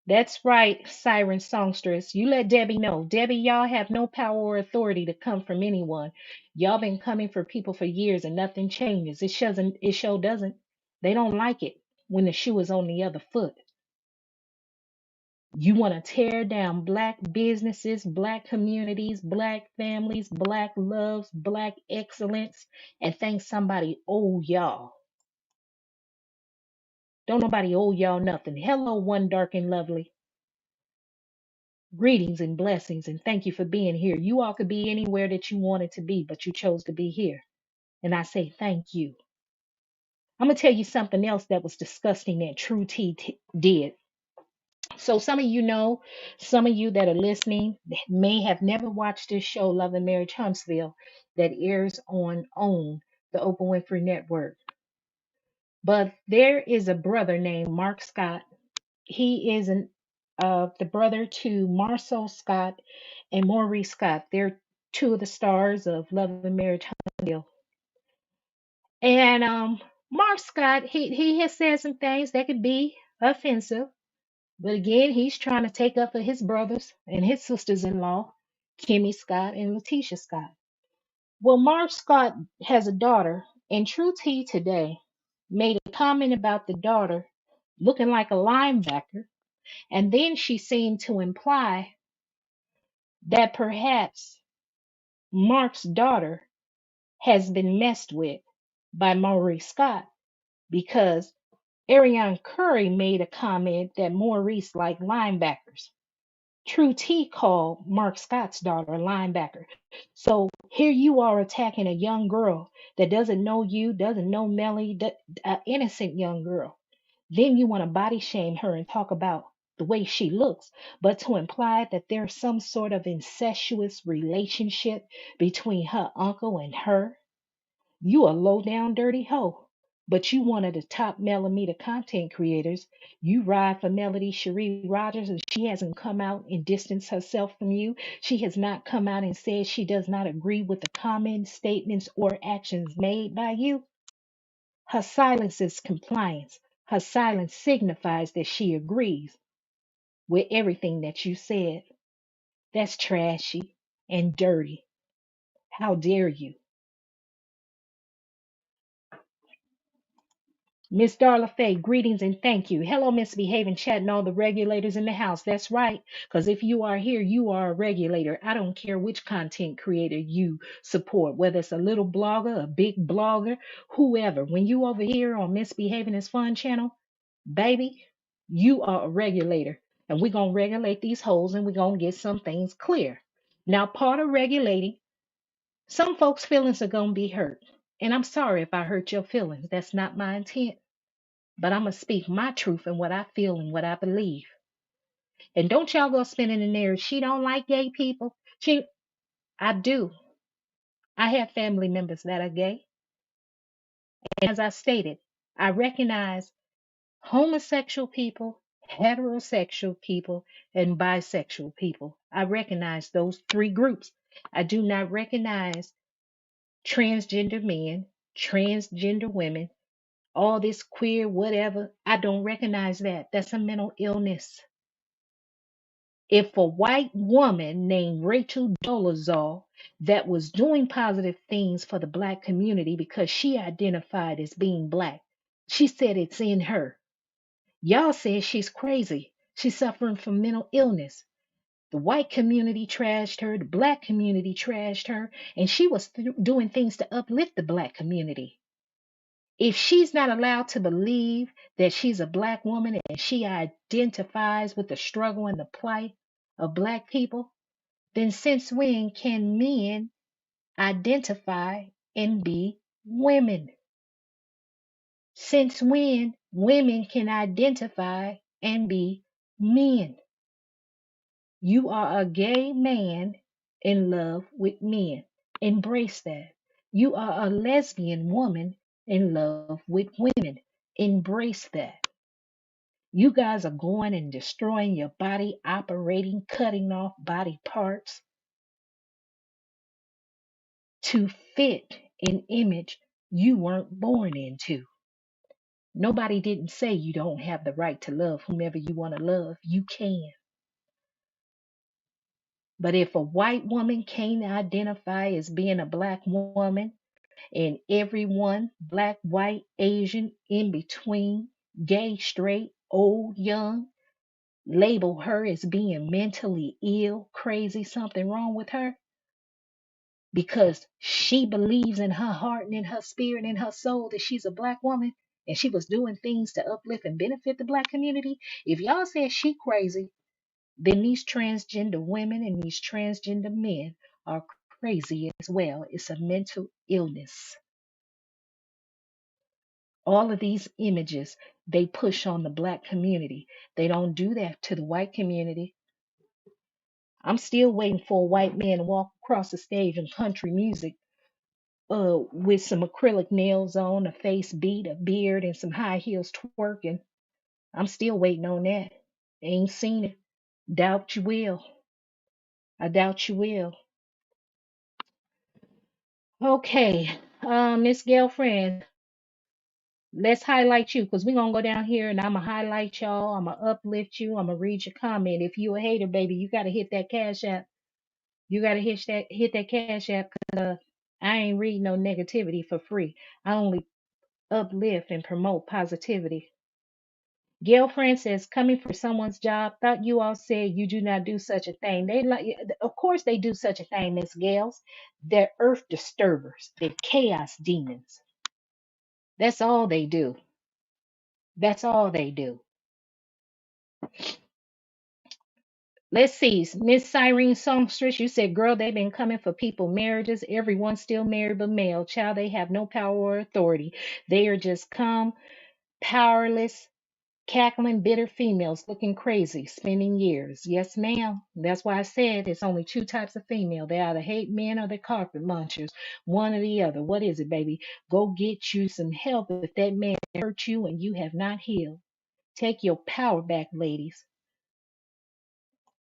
That's right, Siren Songstress. You let Debbie know. Debbie, y'all have no power or authority to come from anyone. Y'all been coming for people for years and nothing changes. It sure doesn't. They don't like it when the shoe is on the other foot. You want to tear down black businesses, black communities, black families, black loves, black excellence, and think somebody owe y'all. Don't nobody owe y'all nothing. Hello, one dark and lovely. Greetings and blessings, and thank you for being here. You all could be anywhere that you wanted to be, but you chose to be here. And I say thank you. I'm going to tell you something else that was disgusting that True did. So, some of you know, some of you that are listening may have never watched this show, Love and Marriage Huntsville, that airs on OWN, the Oprah Winfrey Network. But there is a brother named Mark Scott. He is the brother to Marcel Scott and Maurice Scott. They're two of the stars of Love and Marriage Huntsville. And Mark Scott, he has said some things that could be offensive. But again, he's trying to take up for his brothers and his sisters-in-law, Kimmy Scott and Letitia Scott. Well, Mark Scott has a daughter, and True T today made a comment about the daughter looking like a linebacker, and then she seemed to imply that perhaps Mark's daughter has been messed with by Maurice Scott because Ariane Curry made a comment that Maurice liked linebackers. True T called Mark Scott's daughter a linebacker. So here you are attacking a young girl that doesn't know you, doesn't know Melly, an innocent young girl. Then you want to body shame her and talk about the way she looks, but to imply that there's some sort of incestuous relationship between her uncle and her. You a low down dirty hoe. But you one of the top Melometer content creators. You ride for Melody Shari Rodgers, and she hasn't come out and distanced herself from you. She has not come out and said she does not agree with the comments, statements, or actions made by you. Her silence is compliance. Her silence signifies that she agrees with everything that you said. That's trashy and dirty. How dare you? Miss Darla Faye, greetings and thank you. Hello, Misbehaving Chat and all the regulators in the house. That's right, because if you are here, you are a regulator. I don't care which content creator you support, whether it's a little blogger, a big blogger, whoever. When you over here on Misbehaving is Fun channel, baby, you are a regulator. And we're going to regulate these holes and we're going to get some things clear. Now, part of regulating, some folks' feelings are going to be hurt. And I'm sorry if I hurt your feelings. That's not my intent, but I'm gonna speak my truth and what I feel and what I believe. And don't y'all go spinning in there. She don't like gay people. I do. I have family members that are gay. And as I stated, I recognize homosexual people, heterosexual people, and bisexual people. I recognize those three groups. I do not recognize transgender men, transgender women, all this queer, whatever. I don't recognize that. That's a mental illness. If a white woman named Rachel Dolezal that was doing positive things for the black community because she identified as being black, she said it's in her. Y'all said she's crazy. She's suffering from mental illness. The white community trashed her, the black community trashed her, and she was doing things to uplift the black community. If she's not allowed to believe that she's a black woman and she identifies with the struggle and the plight of black people, then since when can men identify and be women? Since when women can identify and be men? You are a gay man in love with men. Embrace that. You are a lesbian woman in love with women. Embrace that. You guys are going and destroying your body, operating, cutting off body parts to fit an image you weren't born into. Nobody didn't say you don't have the right to love whomever you want to love. You can. But if a white woman can't identify as being a black woman, and everyone, black, white, Asian, in between, gay, straight, old, young, label her as being mentally ill, crazy, something wrong with her, because she believes in her heart and in her spirit and her soul that she's a black woman and she was doing things to uplift and benefit the black community. If y'all say she crazy, then these transgender women and these transgender men are crazy as well. It's a mental illness. All of these images they push on the black community. They don't do that to the white community. I'm still waiting for a white man to walk across the stage in country music with some acrylic nails on, a face beat, a beard, and some high heels twerking. I'm still waiting on that. Ain't seen it. Doubt you will. I doubt you will. Okay, Miss Girlfriend, let's highlight you because we're gonna go down here and I'm gonna highlight y'all. I'm gonna uplift you. I'm gonna read your comment. If you a hater, baby, you gotta hit that cash app. You gotta hit that cash app because I ain't reading no negativity for free. I only uplift and promote positivity. Girlfriend says, coming for someone's job. Thought you all said you do not do such a thing. They like, of course, they do such a thing, Miss Gales. They're earth disturbers. They're chaos demons. That's all they do. That's all they do. Let's see, Miss Cyrene Songstress, you said, girl, they've been coming for people marriages. Everyone's still married but male. Child, they have no power or authority. They are just calm, powerless, cackling, bitter females looking crazy, spending years. Yes, ma'am. That's why I said it's only two types of female. They either hate men or they're carpet munchers. One or the other. What is it, baby? Go get you some help if that man hurt you and you have not healed. Take your power back, ladies.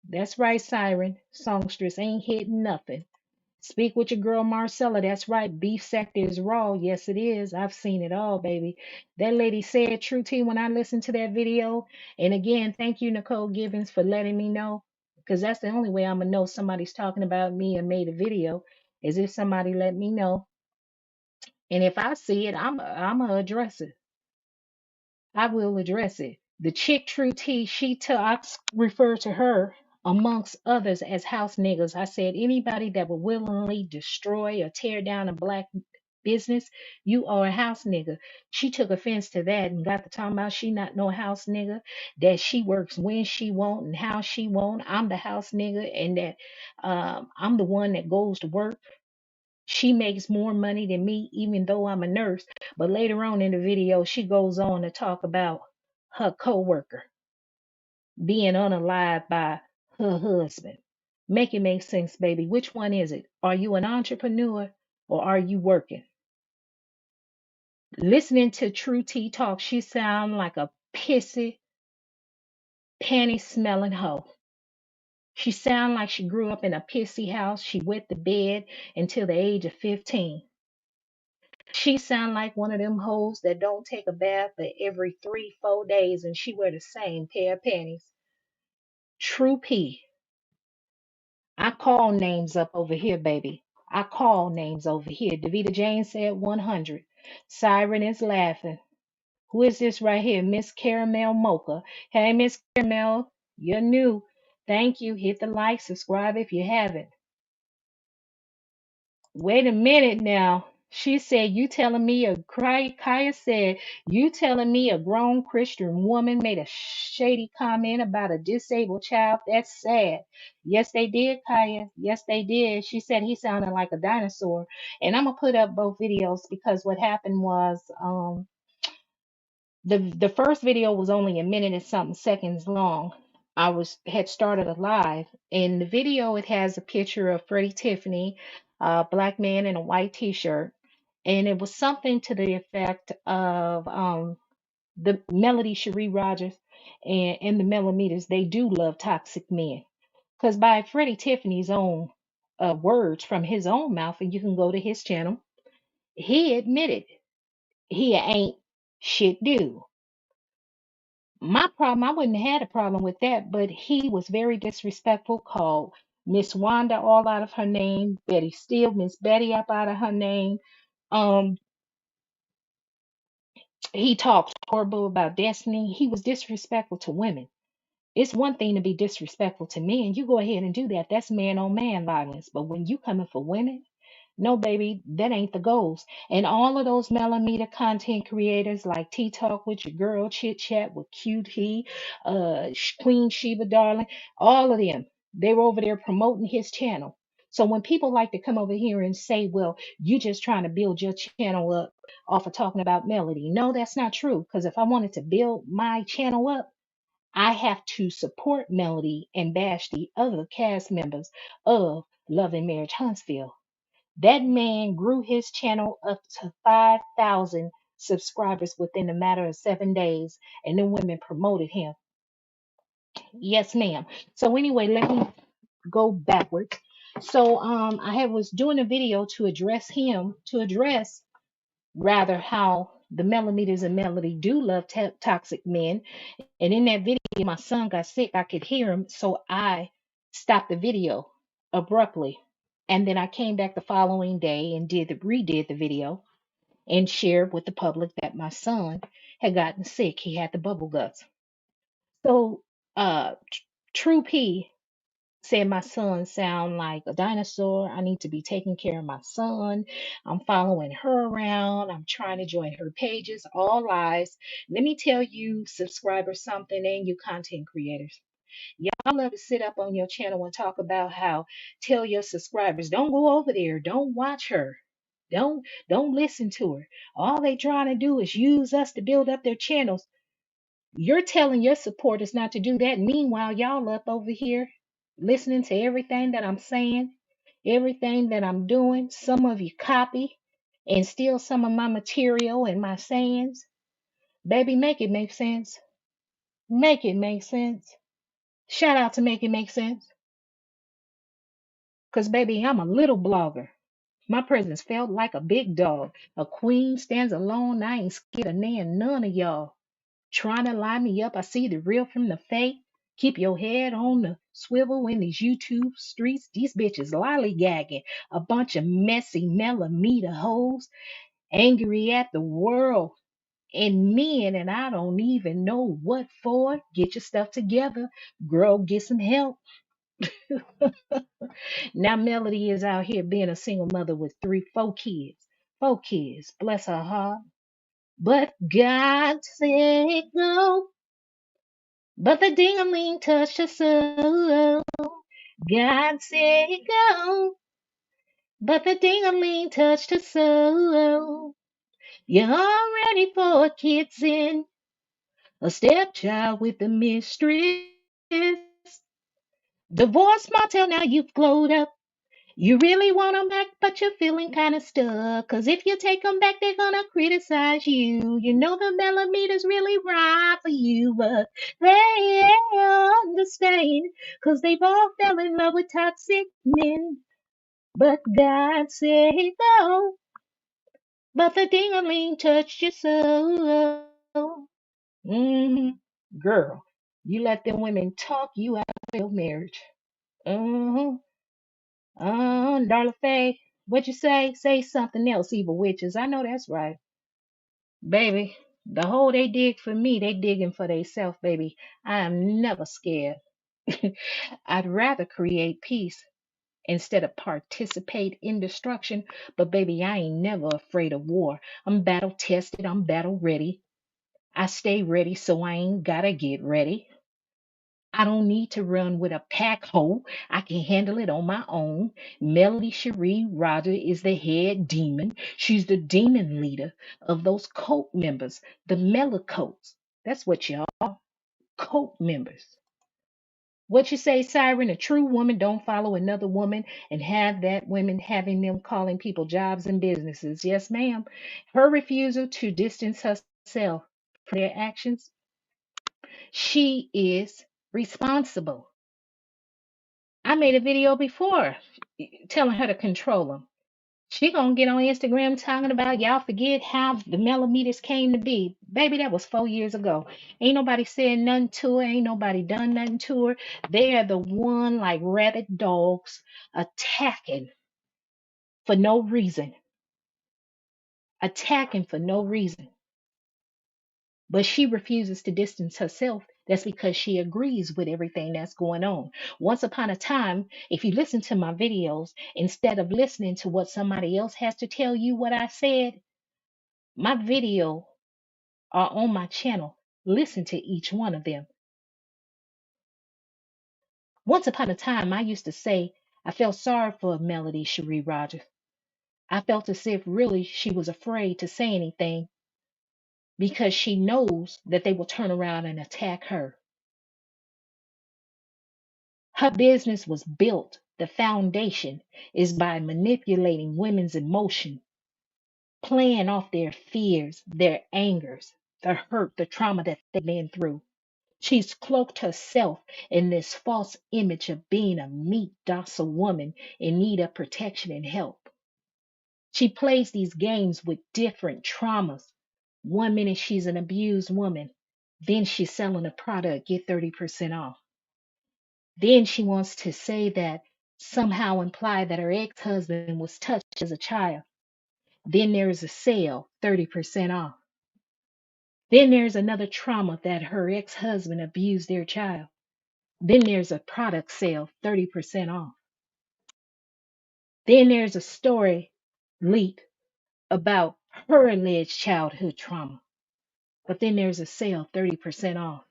That's right, Siren. Songstress ain't hitting nothing. Speak with your girl Marcella. That's right. Beef sector is raw. Yes, it is. I've seen it all, baby. That lady said true tea when I listened to that video. And again, thank you, Nicole Gibbons, for letting me know. Because that's the only way I'm going to know somebody's talking about me and made a video is if somebody let me know. And if I see it, I'm going to address it. I will address it. The chick True T, I refer to her amongst others as house niggas. I said anybody that will willingly destroy or tear down a black business, you are a house nigga. She took offense to that and got to talking about she not no house nigga, that she works when she want and how she want. I'm the house nigga and that I'm the one that goes to work. She makes more money than me, even though I'm a nurse. But later on in the video, she goes on to talk about her coworker being unalived by her husband. Make it make sense, baby. Which one is it? Are you an entrepreneur or are you working? Listening to True Tea talk, she sound like a pissy, panty smelling hoe. She sound like she grew up in a pissy house. She wet the bed until the age of 15. She sound like one of them hoes that don't take a bath but every 3, 4 days and she wear the same pair of panties. True P. I call names up over here, baby. I call names over here. Davita Jane said 100. Siren is laughing. Who is this right here? Miss Caramel Mocha. Hey, Miss Caramel, you're new. Thank you. Hit the like, subscribe if you haven't. Wait a minute now. She said, you telling me Kaya said, you telling me a grown Christian woman made a shady comment about a disabled child? That's sad. Yes, they did, Kaya. Yes, they did. She said he sounded like a dinosaur. And I'm going to put up both videos because what happened was, the first video was only a minute and something seconds long. Had started a live. In the video, it has a picture of Freddie Tiffany, a black man in a white T-shirt, and it was something to the effect of the Melody Cherie Rodgers and the Melometers. They do love toxic men, because by Freddie Tiffany's own words from his own mouth, and you can go to his channel, he admitted he ain't shit dude. My problem, I wouldn't have had a problem with that, but he was very disrespectful, called Miss Wanda all out of her name, Betty Steele, Miss Betty up out of her name. Um, he talked horrible about Destiny. He was disrespectful to women. It's one thing to be disrespectful to men. You go ahead and do that. That's man on man violence. But when you coming for women, no, baby, that ain't the goals. And all of those millimeter content creators like Tea Talk with your girl, Chit Chat with QT, Queen Sheba Darling, all of them, they were over there promoting his channel. So when people like to come over here and say, well, you just trying to build your channel up off of talking about Melody. No, that's not true. Because if I wanted to build my channel up, I have to support Melody and bash the other cast members of Love and Marriage Huntsville. That man grew his channel up to 5,000 subscribers within a matter of 7 days, and then women promoted him. Yes, ma'am. So anyway, let me go backwards. So I had was doing a video to address rather how the millimeters and melody do love toxic men. And in that video, my son got sick. I could hear him, so I stopped the video abruptly. And then I came back the following day and redid the video and shared with the public that my son had gotten sick. He had the bubble guts. So True P said my son sound like a dinosaur. I need to be taking care of my son. I'm following her around. I'm trying to join her pages. All lies. Let me tell you, subscribers, something, and you content creators. Y'all love to sit up on your channel and talk about how tell your subscribers, don't go over there, don't watch her. Don't listen to her. All they trying to do is use us to build up their channels. You're telling your supporters not to do that. Meanwhile, y'all up over here listening to everything that I'm saying, everything that I'm doing. Some of you copy and steal some of my material and my sayings. Baby, make it make sense. Make it make sense. Shout out to Make It Make Sense. Because, baby, I'm a little blogger. My presence felt like a big dog. A queen stands alone. I ain't scared of none of y'all. Trying to line me up. I see the real from the fake. Keep your head on the swivel in these YouTube streets. These bitches lollygagging. A bunch of messy millimeter hoes. Angry at the world and men, and I don't even know what for. Get your stuff together. Girl, get some help. Now Melody is out here being a single mother with four kids. Four kids. Bless her heart. But God said go. But the ding-a-ling touched her soul. God said go. But the ding-a-ling touched her soul. You're all ready for kids in a stepchild with a mistress. Divorce Martell, now you've glowed up. You really want them back, but you're feeling kind of stuck. Cause if you take them back, they're gonna criticize you. You know the millimeters really ride for you, but they understand. Cause they've all fell in love with toxic men. But God said no. But the ding-a-ling touched your soul. hmm Girl, you let them women talk you out of your marriage. Uh-huh. Darla Faye, what you say? Say something else, evil witches. I know that's right. Baby, the hole they dig for me, they digging for theyself, baby. I am never scared. I'd rather create peace instead of participate in destruction. But baby, I ain't never afraid of war. I'm battle tested, I'm battle ready. I stay ready, so I ain't gotta get ready. I don't need to run with a pack hoe. I can handle it on my own. Melody Shari Rodgers is the head demon. She's the demon leader of those cult members, the MELOCULTs. That's what y'all are, cult members. What you say, Siren? A true woman don't follow another woman and have that women having them calling people jobs and businesses. Yes, ma'am. Her refusal to distance herself from their actions, she is responsible. I made a video before telling her to control them. She gonna get on Instagram talking about y'all forget how the millimeters came to be. Baby, that was 4 years ago. Ain't nobody said nothing to her. Ain't nobody done nothing to her. They are the one like rabid dogs attacking for no reason. Attacking for no reason. But she refuses to distance herself. That's because she agrees with everything that's going on. Once upon a time, if you listen to my videos, instead of listening to what somebody else has to tell you what I said, my video are on my channel. Listen to each one of them. Once upon a time, I used to say I felt sorry for Melody Cherie Rogers. I felt as if really she was afraid to say anything because she knows that they will turn around and attack her. Her business was built The foundation is by manipulating women's emotion, playing off their fears, their angers, the hurt, the trauma that they've been through. She's cloaked herself in this false image of being a meek, docile woman in need of protection and help. She plays these games with different traumas. One minute she's an abused woman, then she's selling a product, get 30% off. Then she wants to say that somehow imply that her ex-husband was touched as a child. Then there's a sale, 30% off. Then there's another trauma that her ex-husband abused their child. Then there's a product sale, 30% off. Then there's a story leak about her alleged childhood trauma. But then there's a sale, 30% off.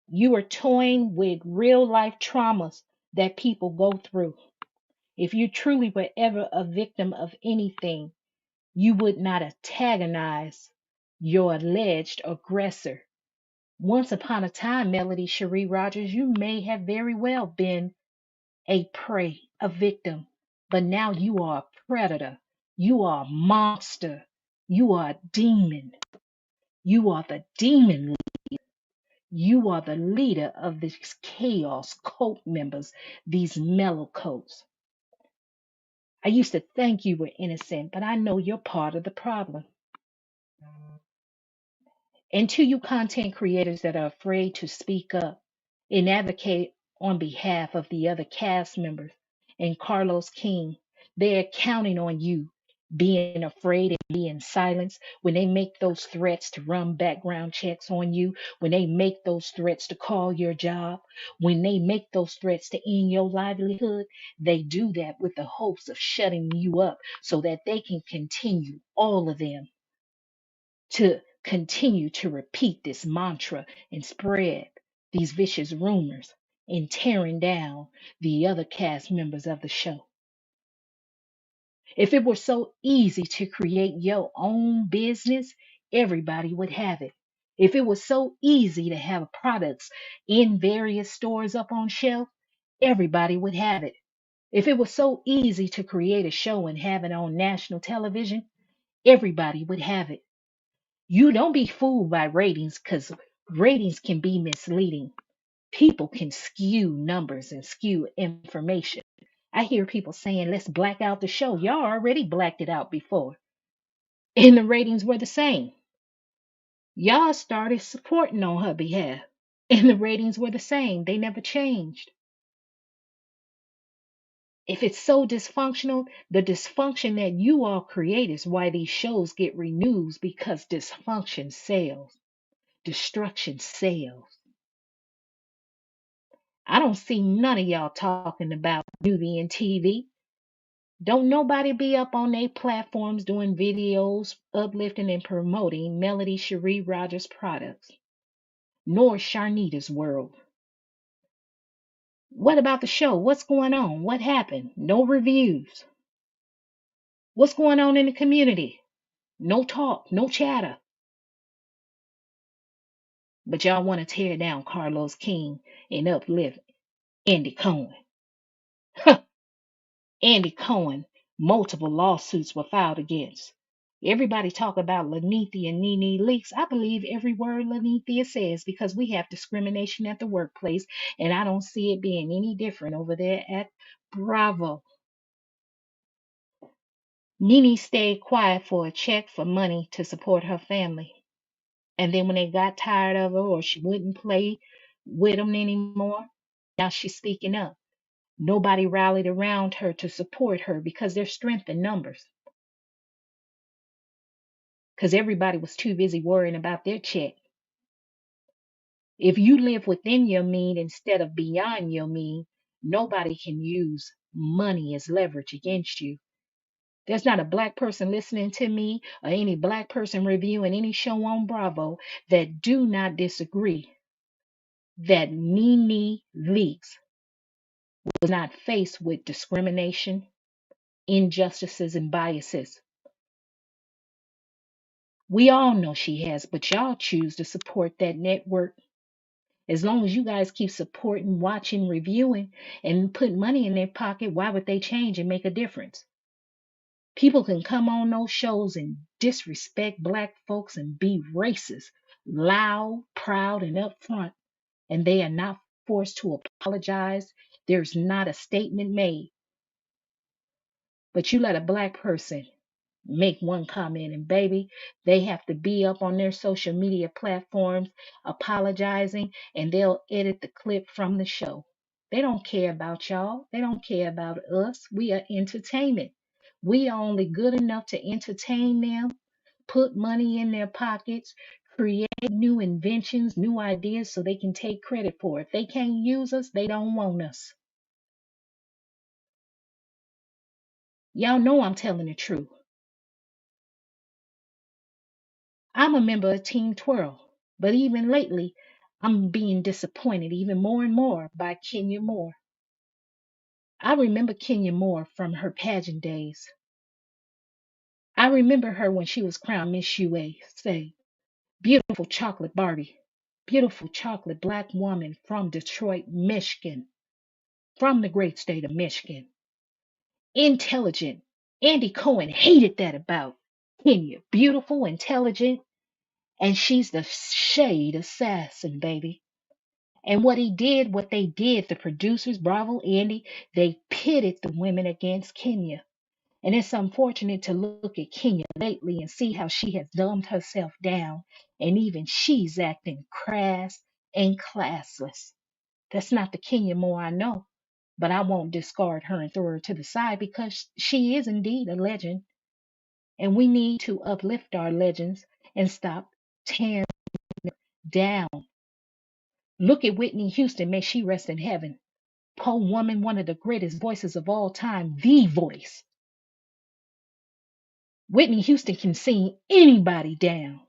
You are toying with real life traumas that people go through. If you truly were ever a victim of anything, you would not antagonize your alleged aggressor. Once upon a time, Melody Shari Rodgers, you may have very well been a prey, a victim, but now you are a predator. You are a monster. You are a demon. You are the demon. You are the leader of these chaos cult members, these melocults. I used to think you were innocent, but I know you're part of the problem. And to you content creators that are afraid to speak up and advocate on behalf of the other cast members and Carlos King, they're counting on you being afraid and being silenced when they make those threats to run background checks on you, when they make those threats to call your job, when they make those threats to end your livelihood. They do that with the hopes of shutting you up so that they can continue, all of them, to continue to repeat this mantra and spread these vicious rumors and tearing down the other cast members of the show. If it were so easy to create your own business, everybody would have it. If it was so easy to have products in various stores up on shelf, everybody would have it. If it was so easy to create a show and have it on national television, everybody would have it. You don't be fooled by ratings because ratings can be misleading. People can skew numbers and skew information. I hear people saying, let's black out the show. Y'all already blacked it out before, and the ratings were the same. Y'all started supporting on her behalf, and the ratings were the same. They never changed. If it's so dysfunctional, the dysfunction that you all create is why these shows get renewed because dysfunction sells, destruction sells. I don't see none of y'all talking about movie and TV. Don't nobody be up on their platforms doing videos, uplifting and promoting Melody Cherie Rogers products, nor Sharnita's World. What about the show? What's going on? What happened? No reviews. What's going on in the community? No talk, no chatter. But y'all want to tear down Carlos King and uplift Andy Cohen. Andy Cohen, multiple lawsuits were filed against. Everybody talk about Lanithia and Nene Leaks. I believe every word Lanithia says because we have discrimination at the workplace, and I don't see it being any different over there at Bravo. Nene stayed quiet for a check for money to support her family. And then when they got tired of her or she wouldn't play with them anymore, now she's speaking up. Nobody rallied around her to support her because there's strength in numbers. Because everybody was too busy worrying about their check. If you live within your mean instead of beyond your mean, nobody can use money as leverage against you. There's not a black person listening to me or any black person reviewing any show on Bravo that do not disagree that Nene Leakes was not faced with discrimination, injustices, and biases. We all know she has, but y'all choose to support that network. As long as you guys keep supporting, watching, reviewing, and putting money in their pocket, why would they change and make a difference? People can come on those shows and disrespect black folks and be racist, loud, proud, and upfront, and they are not forced to apologize. There's not a statement made. But you let a black person make one comment, and baby, they have to be up on their social media platforms apologizing, and they'll edit the clip from the show. They don't care about y'all. They don't care about us. We are entertainment. We are only good enough to entertain them, put money in their pockets, create new inventions, new ideas so they can take credit for it. If they can't use us, they don't want us. Y'all know I'm telling the truth. I'm a member of Team Twirl, but even lately, I'm being disappointed even more and more by Kenya Moore. I remember Kenya Moore from her pageant days. I remember her when she was crowned Miss USA. Beautiful chocolate Barbie. Beautiful chocolate black woman from Detroit, Michigan. From the great state of Michigan. Intelligent. Andy Cohen hated that about Kenya. Beautiful, intelligent, and she's the shade assassin, baby. And what they did, the producers, Bravo, Andy, they pitted the women against Kenya. And it's unfortunate to look at Kenya lately and see how she has dumbed herself down. And even she's acting crass and classless. That's not the Kenya Moore I know. But I won't discard her and throw her to the side because she is indeed a legend. And we need to uplift our legends and stop tearing down. Look at Whitney Houston, may she rest in heaven. Poor woman, one of the greatest voices of all time, the voice. Whitney Houston can sing anybody down.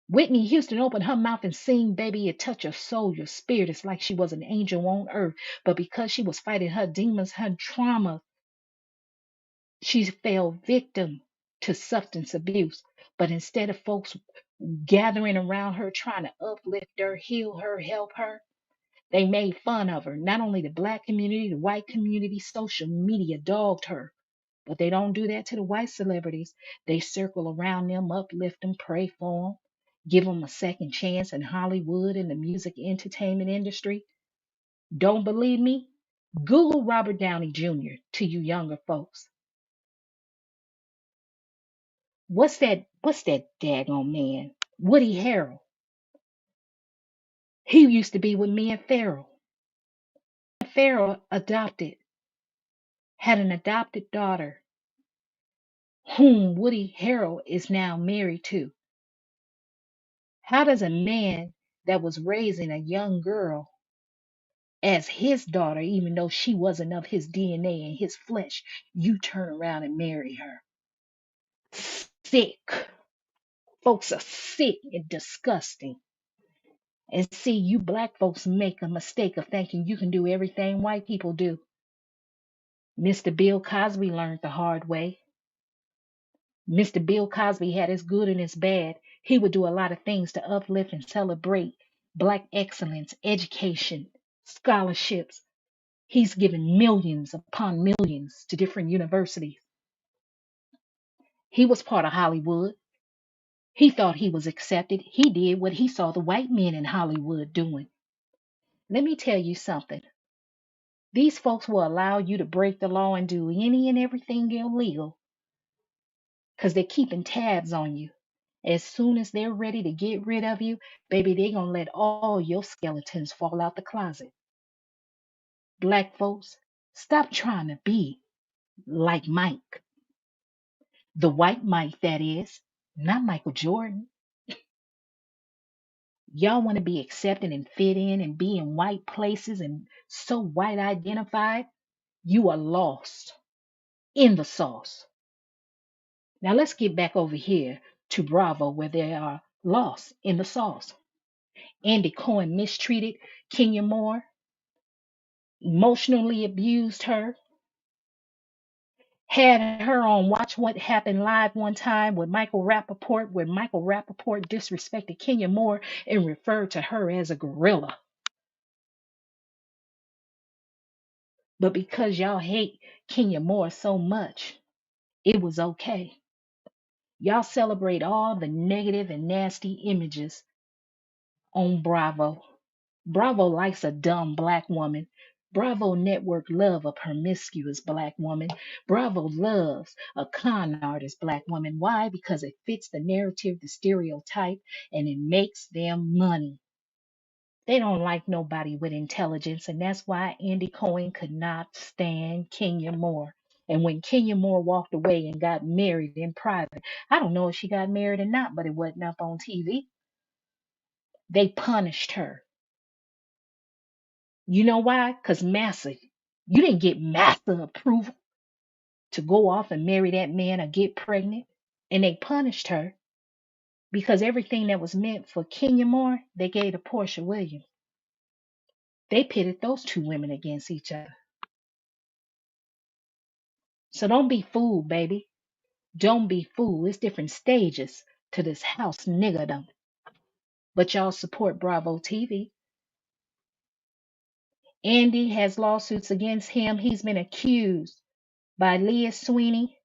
Whitney Houston opened her mouth and sing, baby, it touch your soul, your spirit. It's like she was an angel on earth. But because she was fighting her demons, her trauma, she fell victim to substance abuse. But instead of folks gathering around her, trying to uplift her, heal her, help her, they made fun of her. Not only the black community, the white community, social media dogged her. But they don't do that to the white celebrities. They circle around them, uplift them, pray for them, give them a second chance in Hollywood and the music entertainment industry. Don't believe me? Google Robert Downey Jr. to you younger folks. What's that daggone man? Woody Harrell. He used to be with Mia Farrow. Farrow had an adopted daughter whom Woody Harrell is now married to. How does a man that was raising a young girl as his daughter, even though she wasn't of his DNA and his flesh, you turn around and marry her? Sick. Folks are sick and disgusting. And see, you black folks make a mistake of thinking you can do everything white people do. Mr. Bill Cosby learned the hard way. Mr. Bill Cosby had his good and his bad. He would do a lot of things to uplift and celebrate black excellence, education, scholarships. He's given millions upon millions to different universities. He was part of Hollywood. He thought he was accepted. He did what he saw the white men in Hollywood doing. Let me tell you something. These folks will allow you to break the law and do any and everything illegal because they're keeping tabs on you. As soon as they're ready to get rid of you, baby, they're going to let all your skeletons fall out the closet. Black folks, stop trying to be like Mike. The white Mike, that is, not Michael Jordan. Y'all want to be accepted and fit in and be in white places and so white identified? You are lost in the sauce. Now let's get back over here to Bravo where they are lost in the sauce. Andy Cohen mistreated Kenya Moore, emotionally abused her, had her on Watch What Happened Live one time with Michael Rappaport, where Michael Rappaport disrespected Kenya Moore and referred to her as a gorilla. But because y'all hate Kenya Moore so much, it was okay. Y'all celebrate all the negative and nasty images on Bravo. Bravo likes a dumb black woman. Bravo network love a promiscuous black woman. Bravo loves a con artist black woman. Why? Because it fits the narrative, the stereotype, and it makes them money. They don't like nobody with intelligence, and that's why Andy Cohen could not stand Kenya Moore. And when Kenya Moore walked away and got married in private, I don't know if she got married or not, but it wasn't up on TV. They punished her. You know why? Because Massa, you didn't get Massa approval to go off and marry that man or get pregnant. And they punished her because everything that was meant for Kenya Moore, they gave to Portia Williams. They pitted those two women against each other. So don't be fooled, baby. Don't be fooled. It's different stages to this house niggerdom. But y'all support Bravo TV. Andy has lawsuits against him. He's been accused by Leah Sweeney.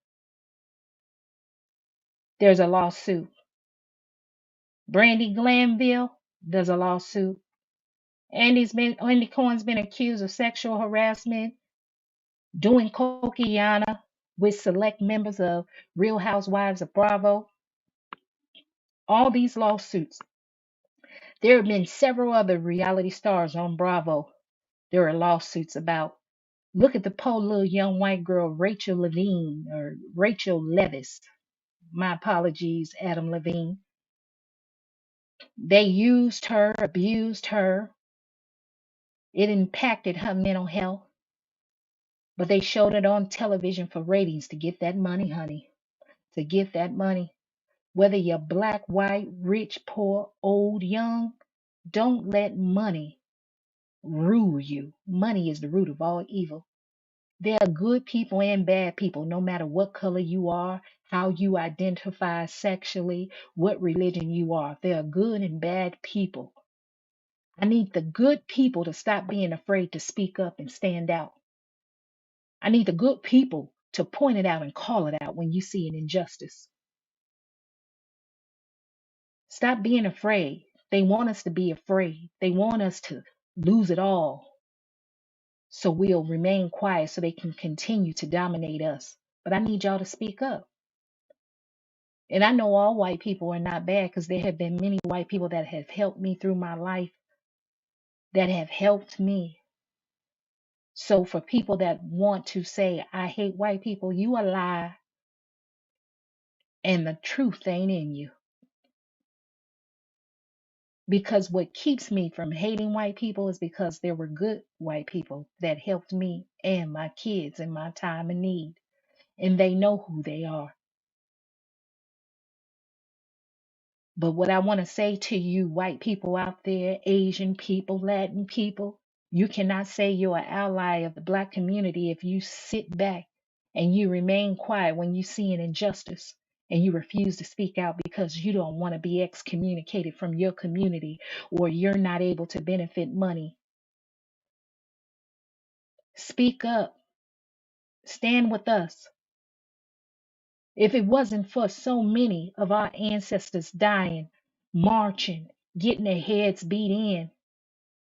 There's a lawsuit. Brandy Glanville, there's a lawsuit. Andy Cohen's been accused of sexual harassment, doing cokiana with select members of Real Housewives of Bravo. All these lawsuits. There have been several other reality stars on Bravo. There are lawsuits about. Look at the poor little young white girl, Rachel Levine, or Rachel Levis. My apologies, Adam Levine. They used her, abused her. It impacted her mental health. But they showed it on television for ratings to get that money, honey. To get that money. Whether you're black, white, rich, poor, old, young, don't let money rule you. Money is the root of all evil. There are good people and bad people, no matter what color you are, how you identify sexually, what religion you are. There are good and bad people. I need the good people to stop being afraid to speak up and stand out. I need the good people to point it out and call it out when you see an injustice. Stop being afraid. They want us to be afraid. They want us to lose it all. So we'll remain quiet so they can continue to dominate us. But I need y'all to speak up. And I know all white people are not bad because there have been many white people that have helped me through my life, that have helped me. So for people that want to say, I hate white people, you a lie and the truth ain't in you. Because what keeps me from hating white people is because there were good white people that helped me and my kids in my time of need. And they know who they are. But what I want to say to you, white people out there, Asian people, Latin people, you cannot say you're an ally of the black community if you sit back and you remain quiet when you see an injustice and you refuse to speak out because you don't want to be excommunicated from your community or you're not able to benefit money. Speak up. Stand with us. If it wasn't for so many of our ancestors dying, marching, getting their heads beat in,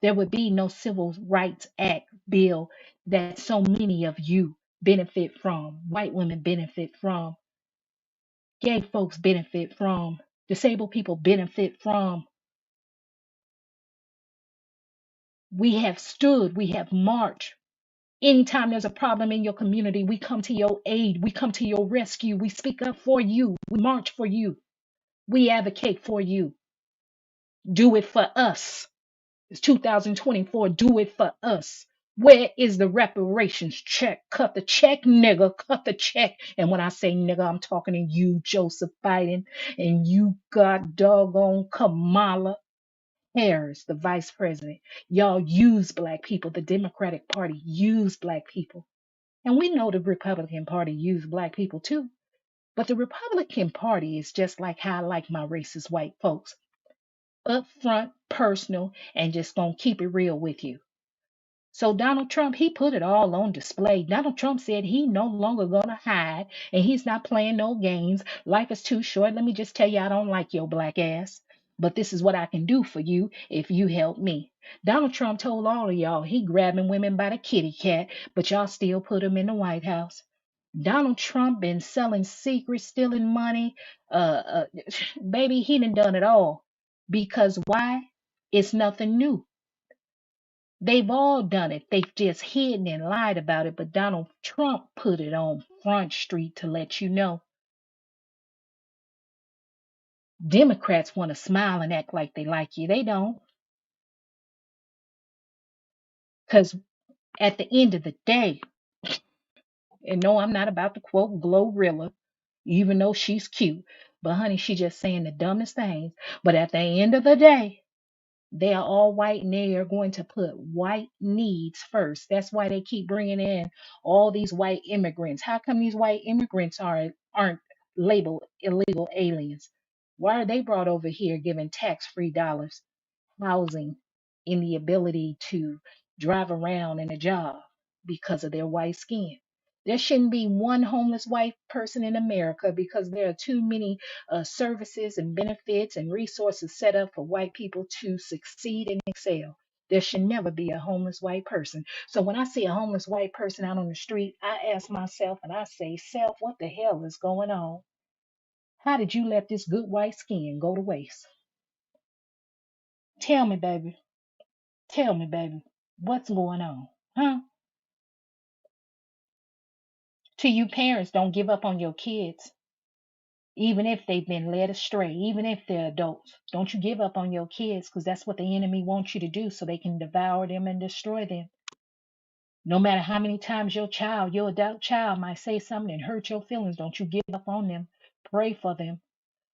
there would be no Civil Rights Act bill that so many of you benefit from, white women benefit from, gay folks benefit from, disabled people benefit from. We have stood, we have marched. Anytime there's a problem in your community, we come to your aid, we come to your rescue, we speak up for you, we march for you, we advocate for you. Do it for us. It's 2024. Do it for us. Where is the reparations check? Cut the check, nigga. Cut the check. And when I say nigga, I'm talking to you, Joseph Biden, and you got doggone Kamala Harris, the vice president. Y'all use black people. The Democratic Party use black people. And we know the Republican Party use black people too. But the Republican Party is just like how I like my racist white folks. Upfront, personal, and just gonna keep it real with you. So Donald Trump, he put it all on display. Donald Trump said he no longer gonna hide and he's not playing no games. Life is too short. Let me just tell you, I don't like your black ass. But this is what I can do for you if you help me. Donald Trump told all of y'all he grabbing women by the kitty cat, but y'all still put him in the White House. Donald Trump been selling secrets, stealing money. Baby, he done it all. Because why? It's nothing new. They've all done it. They've just hidden and lied about it. But Donald Trump put it on Front Street to let you know. Democrats want to smile and act like they like you. They don't. Because at the end of the day, and no, I'm not about to quote Glorilla, even though she's cute. But honey, she just saying the dumbest things. But at the end of the day, they are all white and they are going to put white needs first. That's why they keep bringing in all these white immigrants. How come these white immigrants aren't labeled illegal aliens? Why are they brought over here giving tax-free dollars, housing, and the ability to drive around in a job because of their white skin? There shouldn't be one homeless white person in America because there are too many services and benefits and resources set up for white people to succeed and excel. There should never be a homeless white person. So when I see a homeless white person out on the street, I ask myself and I say, Self, what the hell is going on? How did you let this good white skin go to waste? Tell me, baby. Tell me, baby. What's going on? Huh? To you parents, don't give up on your kids. Even if they've been led astray, even if they're adults, don't you give up on your kids because that's what the enemy wants you to do so they can devour them and destroy them. No matter how many times your adult child might say something and hurt your feelings, don't you give up on them. Pray for them,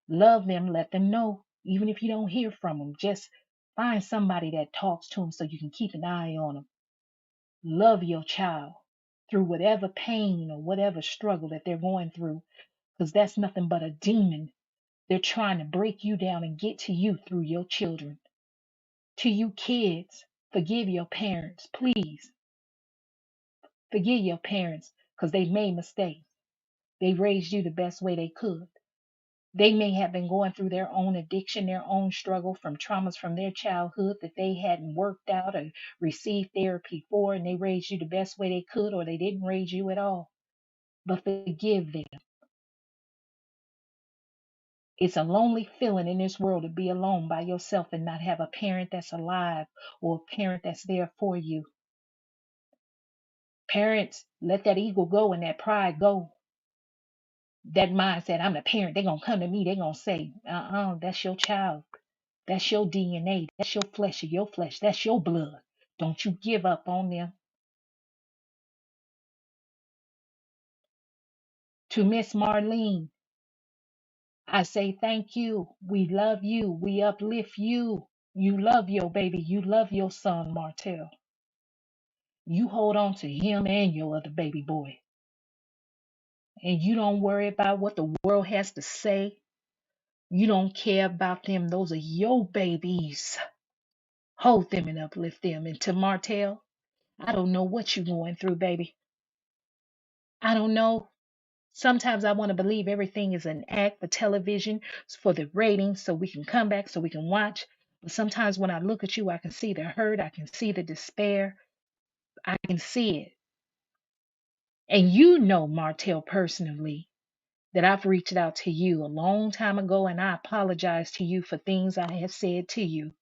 love them, let them know. Even if you don't hear from them, just find somebody that talks to them so you can keep an eye on them. Love your child through whatever pain or whatever struggle that they're going through because that's nothing but a demon. They're trying to break you down and get to you through your children. To you kids, forgive your parents. Please forgive your parents because they made mistakes. They raised you the best way they could. They may have been going through their own addiction, their own struggle from traumas from their childhood that they hadn't worked out or received therapy for, and they raised you the best way they could, or they didn't raise you at all. But forgive them. It's a lonely feeling in this world to be alone by yourself and not have a parent that's alive or a parent that's there for you. Parents, let that ego go and that pride go. That mindset, I'm the parent, they're going to come to me, they're going to say, that's your child. That's your DNA. That's your flesh of your flesh. That's your blood. Don't you give up on them. To Miss Marlene, I say thank you. We love you. We uplift you. You love your baby. You love your son, Martell. You hold on to him and your other baby boy. And you don't worry about what the world has to say. You don't care about them. Those are your babies. Hold them and uplift them. And to Martell, I don't know what you're going through, baby. I don't know. Sometimes I want to believe everything is an act for television, for the ratings, so we can come back, so we can watch. But sometimes when I look at you, I can see the hurt, I can see the despair, I can see it. And you know, Martell, personally, that I've reached out to you a long time ago and I apologize to you for things I have said to you.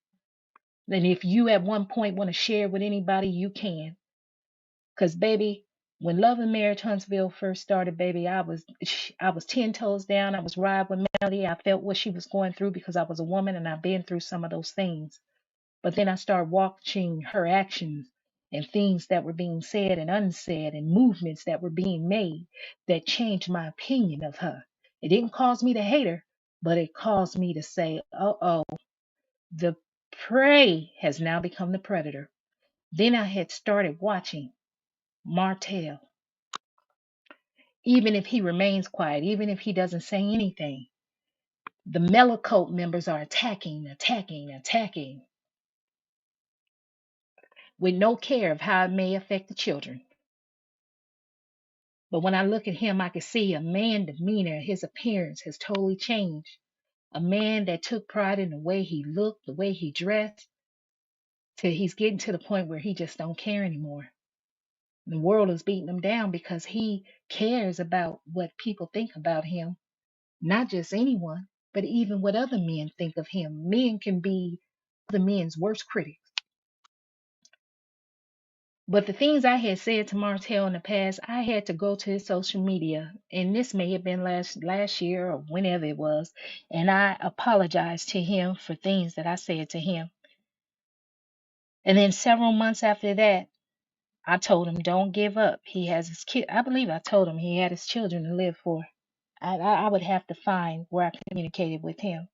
And if you at one point want to share with anybody, you can. Because, baby, when Love and Marriage Huntsville first started, baby, I was 10 toes down. I was riding with Melody. I felt what she was going through because I was a woman and I've been through some of those things. But then I started watching her actions and things that were being said and unsaid and movements that were being made that changed my opinion of her. It didn't cause me to hate her, but it caused me to say, oh, the prey has now become the predator. Then I had started watching Martell. Even if he remains quiet, even if he doesn't say anything, the MELOCULT members are attacking. with no care of how it may affect the children. But when I look at him, I can see a man demeanor, his appearance has totally changed. A man that took pride in the way he looked, the way he dressed, till he's getting to the point where he just don't care anymore. The world is beating him down because he cares about what people think about him, not just anyone, but even what other men think of him. Men can be other men's worst critics. But the things I had said to Martell in the past, I had to go to his social media, and this may have been last year or whenever it was, and I apologized to him for things that I said to him. And then several months after that, I told him, don't give up. He has his kid. I believe I told him he had his children to live for. I would have to find where I communicated with him.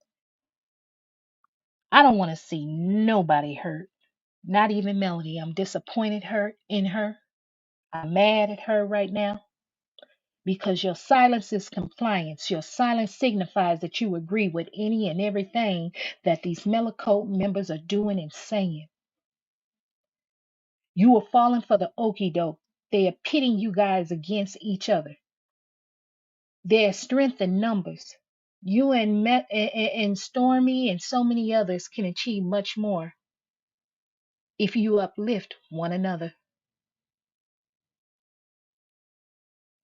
I don't want to see nobody hurt, not even Melody. I'm disappointed in her. I'm mad at her right now because your silence is compliance. Your silence signifies that you agree with any and everything that these MELOCULT members are doing and saying. You are falling for the okie doke. They are pitting you guys against each other. There's strength in numbers. You and Stormy and so many others can achieve much more if you uplift one another.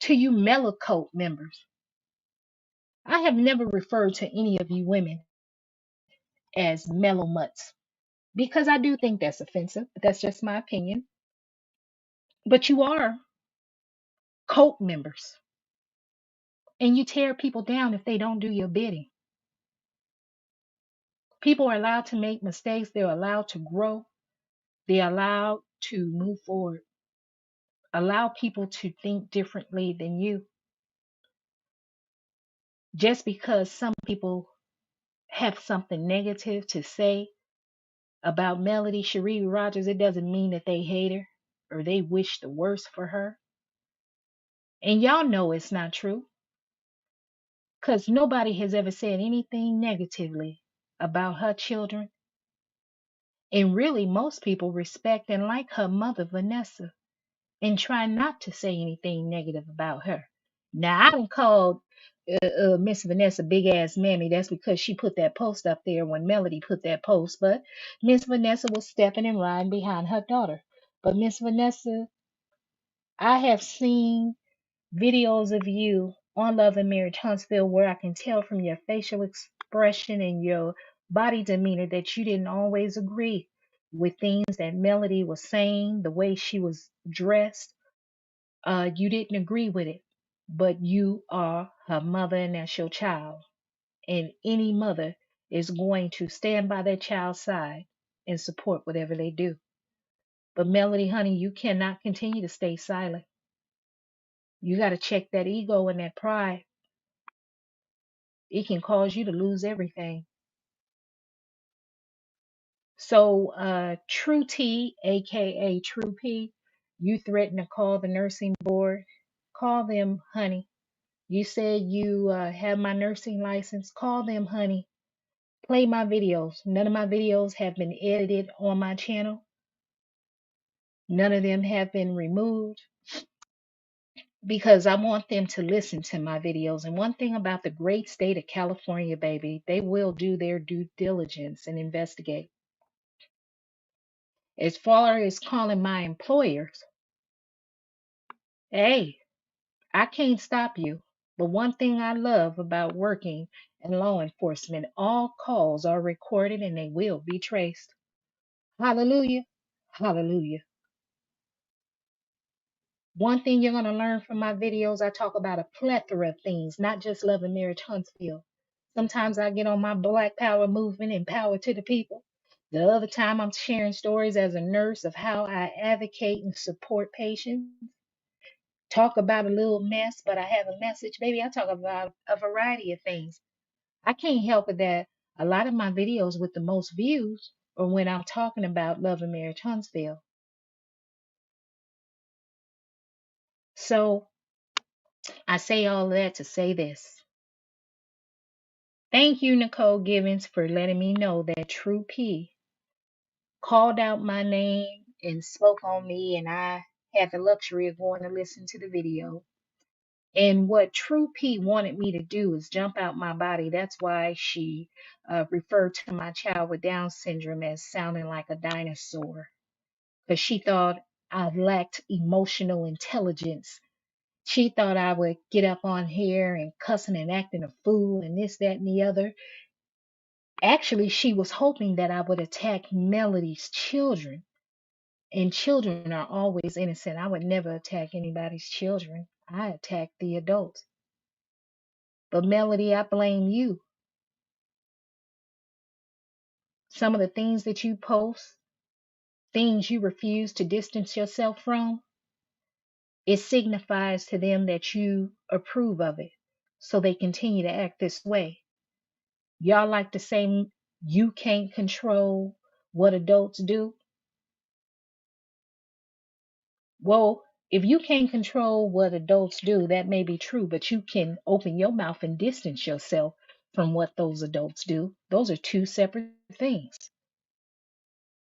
To you MELOCULT members, I have never referred to any of you women as melomutts because I do think that's offensive, but that's just my opinion. But you are cult members, and you tear people down if they don't do your bidding. People are allowed to make mistakes, they're allowed to grow, they're allowed to move forward. Allow people to think differently than you. Just because some people have something negative to say about Melody Shari Rodgers, it doesn't mean that they hate her or they wish the worst for her. And y'all know it's not true because nobody has ever said anything negatively about her children. And really, most people respect and like her mother, Vanessa, and try not to say anything negative about her. Now, I don't call Miss Vanessa big ass mammy. That's because she put that post up there when Melody put that post. But Miss Vanessa was stepping and riding behind her daughter. But Miss Vanessa, I have seen videos of you on Love and Marriage Huntsville where I can tell from your facial expression and your body demeanor that you didn't always agree with things that Melody was saying, the way she was dressed. You didn't agree with it, but you are her mother and that's your child. And any mother is going to stand by their child's side and support whatever they do. But Melody, honey, you cannot continue to stay silent. You got to check that ego and that pride. It can cause you to lose everything. So, True T, aka True P, you threatened to call the nursing board. Call them, honey. You said you have my nursing license. Call them, honey. Play my videos. None of my videos have been edited on my channel. None of them have been removed because I want them to listen to my videos. And one thing about the great state of California, baby, they will do their due diligence and investigate. As far as calling my employers, hey, I can't stop you. But one thing I love about working in law enforcement, all calls are recorded and they will be traced. Hallelujah. Hallelujah. One thing you're going to learn from my videos, I talk about a plethora of things, not just Love and Marriage Huntsville. Sometimes I get on my Black Power movement and power to the people. The other time I'm sharing stories as a nurse of how I advocate and support patients. Talk about a little mess, but I have a message. Baby, I talk about a variety of things. I can't help it that a lot of my videos with the most views are when I'm talking about Love and Marriage Huntsville. So I say all that to say this. Thank you, Nicole Givens, for letting me know that True P called out my name and spoke on me, and I had the luxury of going to listen to the video. And what True P wanted me to do is jump out my body. That's why she referred to my child with Down syndrome as sounding like a dinosaur, because she thought I lacked emotional intelligence. She thought I would get up on here and cussing and acting a fool and this, that, and the other. Actually, she was hoping that I would attack Melody's children. And children are always innocent. I would never attack anybody's children. I attack the adults. But Melody, I blame you. Some of the things that you post, things you refuse to distance yourself from, it signifies to them that you approve of it. So they continue to act this way. Y'all like to say you can't control what adults do. Well, if you can't control what adults do, that may be true, but you can open your mouth and distance yourself from what those adults do. Those are two separate things.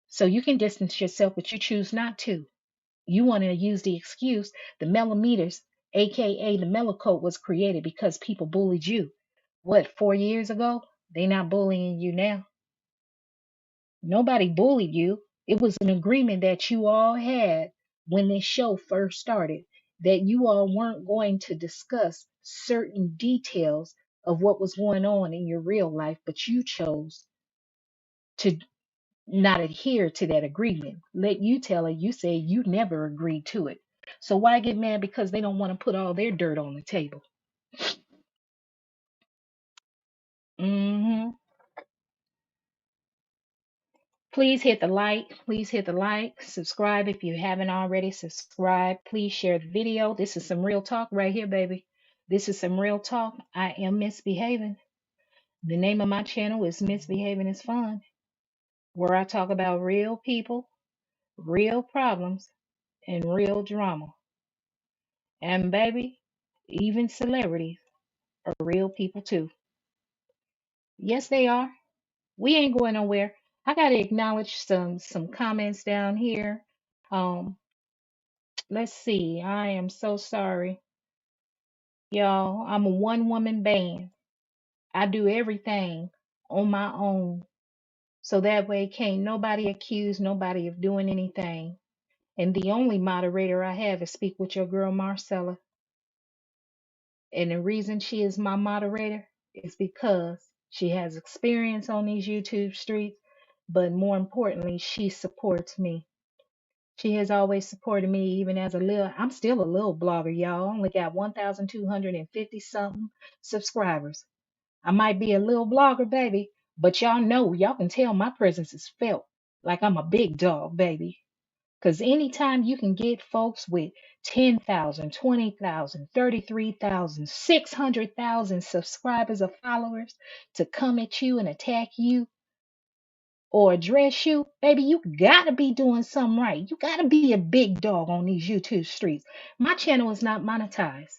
So you can distance yourself, but you choose not to. You want to use the excuse the MELOMETERS, aka the MELOCULT, was created because people bullied you. What, 4 years ago? They not bullying you now. Nobody bullied you. It was an agreement that you all had when this show first started, that you all weren't going to discuss certain details of what was going on in your real life, but you chose to not adhere to that agreement. Let you tell her you said you never agreed to it. So why get mad because they don't want to put all their dirt on the table? hmm Please hit the like. Please hit the like. Subscribe if you haven't already subscribed. Please share the video. This is some real talk right here, baby. This is some real talk. I am misbehaving. The name of my channel is Misbehaving is Fun, where I talk about real people, real problems, and real drama. And baby, even celebrities are real people too. Yes, they are. We ain't going nowhere. I gotta acknowledge some comments down here. Um, let's see. I am so sorry, y'all. I'm a one woman band. I do everything on my own. So that way can't nobody accuse nobody of doing anything. And the only moderator I have is Speak with Your Girl Marcella. And the reason she is my moderator is because she has experience on these YouTube streets, but more importantly, she supports me. She has always supported me, even as a little, I'm still a little blogger, y'all. I only got 1,250 something subscribers. I might be a little blogger, baby, but y'all know, y'all can tell my presence is felt like I'm a big dog, baby. Because anytime you can get folks with 10,000, 20,000, 33,000, 600,000 subscribers or followers to come at you and attack you or address you, baby, you gotta be doing something right. You gotta be a big dog on these YouTube streets. My channel is not monetized.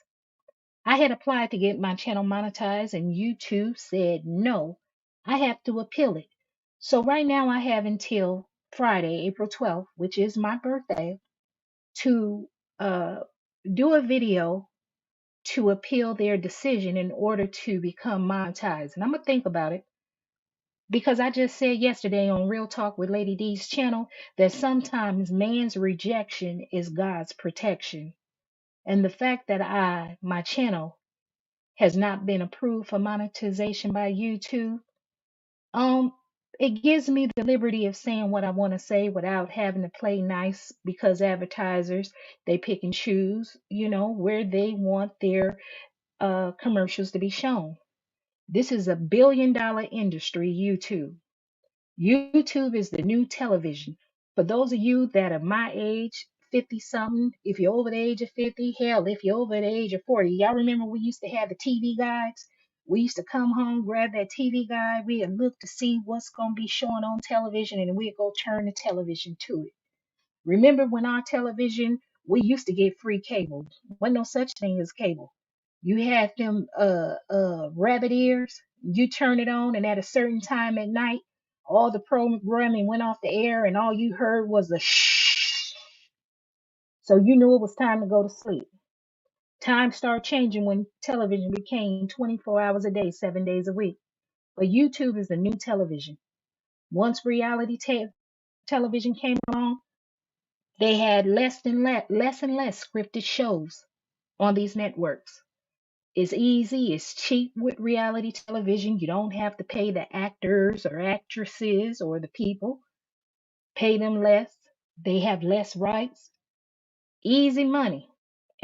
I had applied to get my channel monetized and YouTube said no. I have to appeal it. So right now I have until Friday, April 12th, which is my birthday, to uh, do a video to appeal their decision in order to become monetized. And I'm going to think about it because I just said yesterday on Real Talk with Lady D's channel that sometimes man's rejection is God's protection. And the fact that my channel has not been approved for monetization by YouTube, um, it gives me the liberty of saying what I want to say without having to play nice because advertisers, they pick and choose, where they want their commercials to be shown. This is a billion-dollar industry, YouTube. YouTube is the new television. For those of you that are my age, 50 something, if you're over the age of 50, hell, if you're over the age of 40, y'all remember we used to have the TV guides? We used to come home, grab that TV guide, we'd look to see what's going to be showing on television, and we'd go turn the television to it. Remember when our television, we used to get free cable. Wasn't no such thing as cable. You had them rabbit ears, you turn it on, and at a certain time at night, All the programming went off the air, and all you heard was a shh. So you knew it was time to go to sleep. Time started changing when television became 24 hours a day, 7 days a week. But YouTube is the new television. Once reality television came along, they had less and less scripted shows on these networks. It's easy, it's cheap with reality television. You don't have to pay the actors or actresses or the people. Pay them less. They have less rights. Easy money.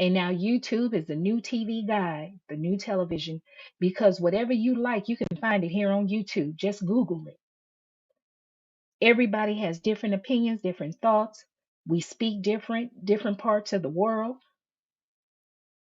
And now YouTube is the new TV guide, the new television, because whatever you like, you can find it here on YouTube. Just Google it. Everybody has different opinions, different thoughts. We speak different parts of the world.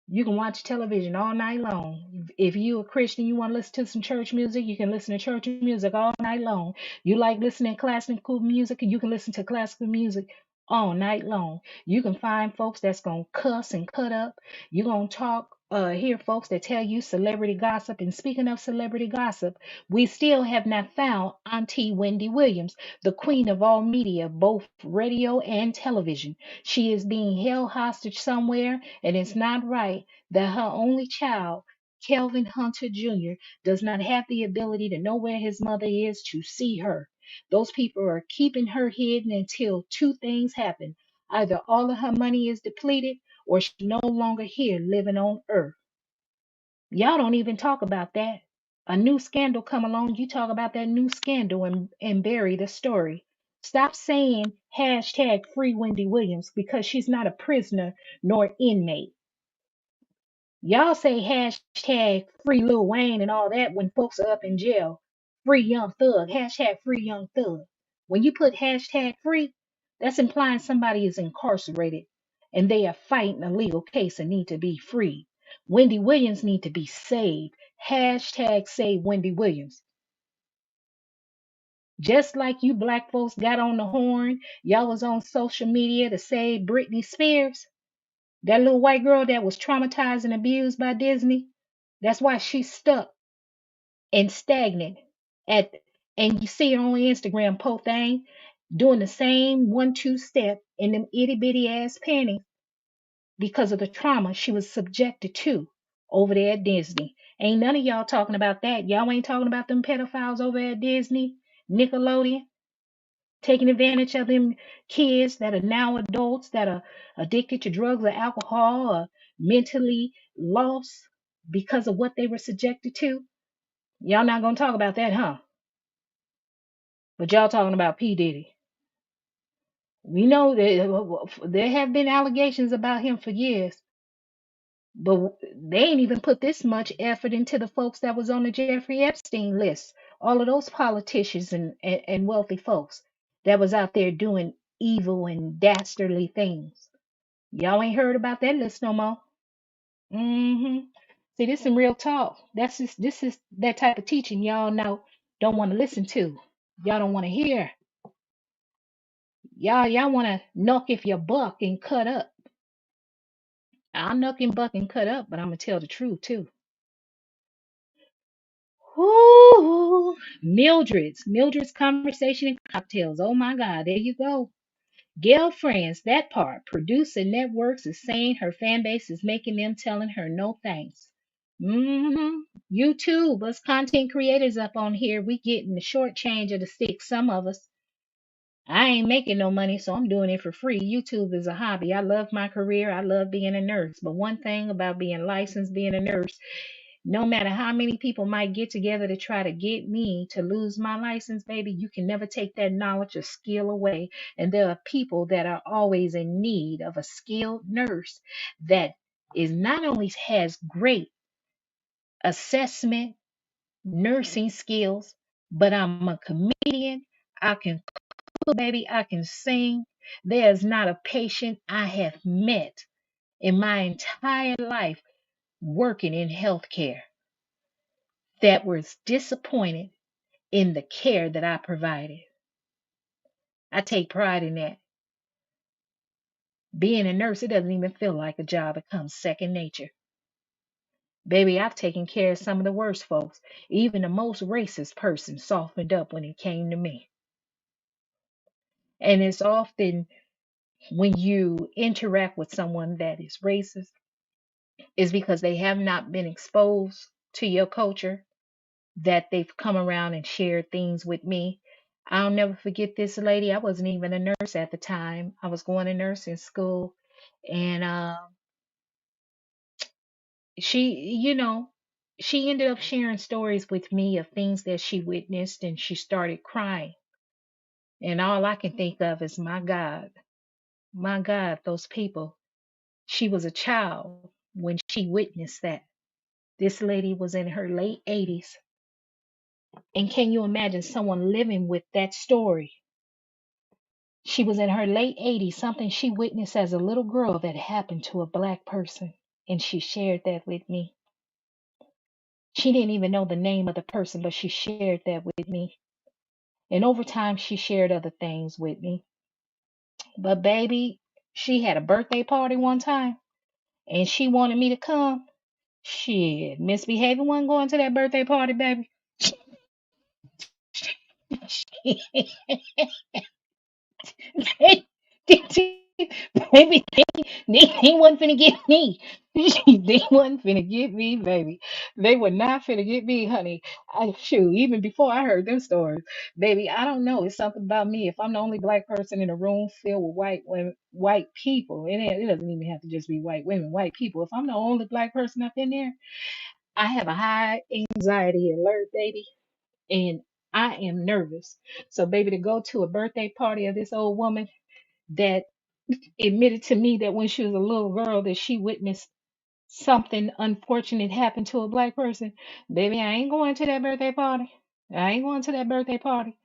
You can watch television all night long. If you a Christian, you want to listen to some church music, you can listen to church music all night long. You like listening to classical music, and you can listen to classical music all night long. You can find folks that's gonna cuss and cut up. You're gonna hear folks that tell you celebrity gossip. And speaking of celebrity gossip, we still have not found Auntie Wendy Williams, the queen of all media, both radio and television. She is being held hostage somewhere, and it's not right that her only child, Kelvin Hunter Jr., does not have the ability to know where his mother is to see her. Those people are keeping her hidden until two things happen. Either all of her money is depleted or she's no longer here living on earth. Y'all don't even talk about that. A new scandal come along, you talk about that new scandal and bury the story. Stop saying hashtag free Wendy Williams because she's not a prisoner nor inmate. Y'all say hashtag free Lil Wayne and all that when folks are up in jail. Free Young Thug, hashtag free Young Thug. When you put hashtag free, that's implying somebody is incarcerated and they are fighting a legal case and need to be free. Wendy Williams need to be saved. Hashtag save Wendy Williams. Just like you black folks got on the horn, y'all was on social media to save Britney Spears. That little white girl that was traumatized and abused by Disney, that's why she's stuck and stagnant at and you see her on Instagram post thing doing the same 1-2 step in them itty bitty ass panties because of the trauma she was subjected to over there at Disney. Ain't none of y'all talking about that. Y'all ain't talking about them pedophiles over at Disney, Nickelodeon, taking advantage of them kids that are now adults that are addicted to drugs or alcohol or mentally lost because of what they were subjected to. Y'all not gonna talk about that, huh? But y'all talking about P. Diddy. We know that there have been allegations about him for years, but they ain't even put this much effort into the folks that was on the Jeffrey Epstein list. All of those politicians and wealthy folks that was out there doing evil and dastardly things. Y'all ain't heard about that list no more. Hmm. See, this some real talk. This is that type of teaching y'all now don't want to listen to. Y'all don't want to hear. Y'all want to knock if you buck and cut up. I'll knock and buck and cut up, but I'm gonna tell the truth too. Whoo, Mildred's conversation and cocktails. Oh my God, there you go. Girlfriends, that part. Producer networks is saying her fan base is making them telling her no thanks. Mm-hmm. YouTube, us content creators up on here, we getting the short change of the stick. Some of us. I ain't making no money, so I'm doing it for free. YouTube is a hobby. I love my career. I love being a nurse. But one thing about being licensed, being a nurse, no matter how many people might get together to try to get me to lose my license, baby, you can never take that knowledge or skill away. And there are people that are always in need of a skilled nurse that is not only has great assessment, nursing skills, but I'm a comedian. I can cook, baby, I can sing. There's not a patient I have met in my entire life working in healthcare that was disappointed in the care that I provided. I take pride in that. Being a nurse, it doesn't even feel like a job. It comes second nature. Baby, I've taken care of some of the worst folks. Even the most racist person softened up when it came to me. And it's often when you interact with someone that is racist, is because they have not been exposed to your culture, that they've come around and shared things with me. I'll never forget this lady. I wasn't even a nurse at the time. I was going to nursing school, and she, she ended up sharing stories with me of things that she witnessed, and she started crying. And all I can think of is, my God, those people. She was a child when she witnessed that. This lady was in her late 80s. And can you imagine someone living with that story? She was in her late 80s, something she witnessed as a little girl that happened to a black person. And she shared that with me. She didn't even know the name of the person, but she shared that with me. And over time, she shared other things with me. But baby, she had a birthday party one time and she wanted me to come. Shit, misbehaving wasn't going to that birthday party, baby. Baby, they wasn't finna get me. They wasn't finna get me, baby. They were not finna get me, honey. Shoot, even before I heard them stories, baby, I don't know. It's something about me. If I'm the only black person in a room filled with white women, white people, it doesn't even have to just be white women, white people. If I'm the only black person up in there, I have a high anxiety alert, baby, and I am nervous. So, baby, to go to a birthday party of this old woman that admitted to me that when she was a little girl that she witnessed something unfortunate happen to a black person, baby, I ain't going to that birthday party. I ain't going to that birthday party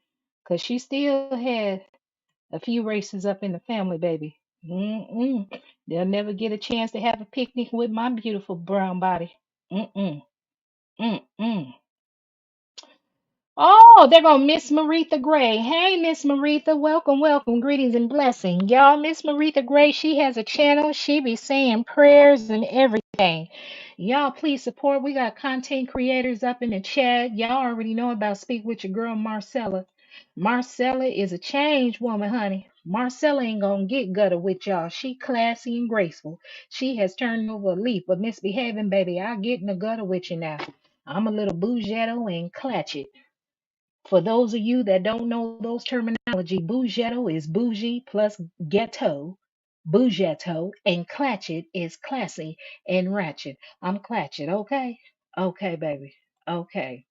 because she still had a few races up in the family, baby. Mm-mm. They'll never get a chance to have a picnic with my beautiful brown body. Mm-mm. Mm-mm. Oh, they're gonna Miss Maretha Gray. Hey, Miss Maretha, welcome, welcome, greetings and blessing. Y'all, Miss Maretha Gray, she has a channel. She be saying prayers and everything. Y'all, please support. We got content creators up in the chat. Y'all already know about Speak with your girl, Marcella. Marcella is a changed woman, honey. Marcella ain't gonna get gutter with y'all. She classy and graceful. She has turned over a leaf, but misbehaving, baby, I get in the gutter with you now. I'm a little bougetto and clutch it. For those of you that don't know those terminology, bougetto is bougie plus ghetto, bougetto, and clatchet is classy and ratchet. I'm clatchet, okay? Okay, baby. Okay.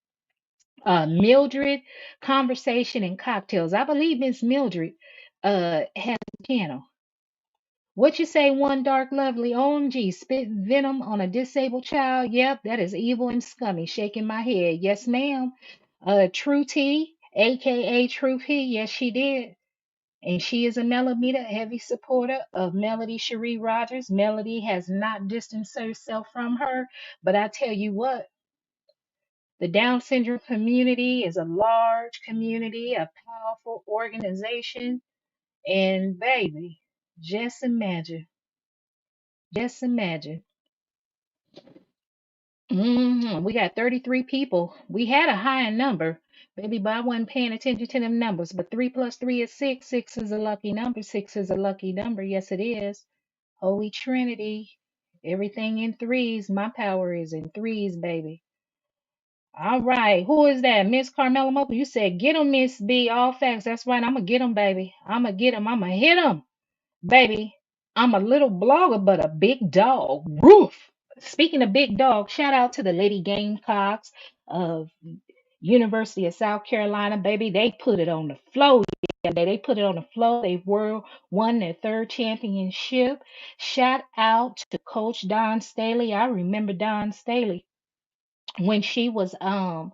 Mildred, conversation and cocktails. I believe Miss Mildred has a channel. What you say, one dark lovely? OMG, spit venom on a disabled child. Yep, that is evil and scummy. Shaking my head. Yes, ma'am. True T, aka True P. Yes, she did. And she is a Melometer heavy supporter of Melody Cherie Rodgers. Melody has not distanced herself from her, but I tell you what, the Down syndrome community is a large community, a powerful organization, and baby, just imagine. Just imagine. We got 33 people. We had a high number, baby, but I wasn't paying attention to them numbers. But 3 plus 3 is 6. 6 is a lucky number. 6 is a lucky number. Yes, it is. Holy Trinity. Everything in threes. My power is in threes, baby. All right. Who is that? Miss Carmela Mople. You said, get them, Miss B. All facts. That's right. I'm going to get them, baby. I'm going to get them. I'm going to hit them. Baby, I'm a little blogger, but a big dog. Roof. Speaking of big dog, shout out to the Lady Gamecocks of University of South Carolina, baby. They put it on the floor yesterday. They put it on the floor. They won their third championship. Shout out to Coach Don Staley. I remember Don Staley when she was a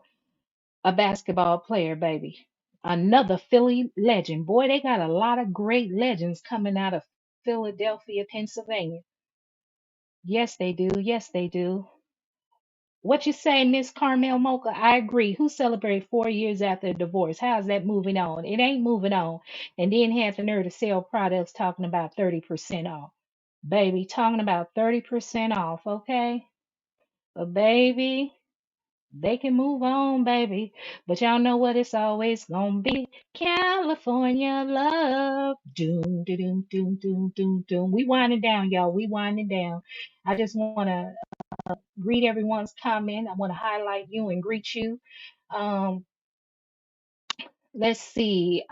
basketball player, baby. Another Philly legend. Boy, they got a lot of great legends coming out of Philadelphia, Pennsylvania. Yes, they do. Yes, they do. What you say, Miss Carmel Mocha? I agree. Who celebrated 4 years after a divorce? How's that moving on? It ain't moving on. And then had the nerve to sell products talking about 30% off. Baby, talking about 30% off, okay? But baby, they can move on, baby. But y'all know what it's always gonna be. California love. Doom, doom, doom, doom, doom, doom, doom. We winding down, y'all. We winding down. I just wanna read everyone's comment. I wanna highlight you and greet you. Um, let's see.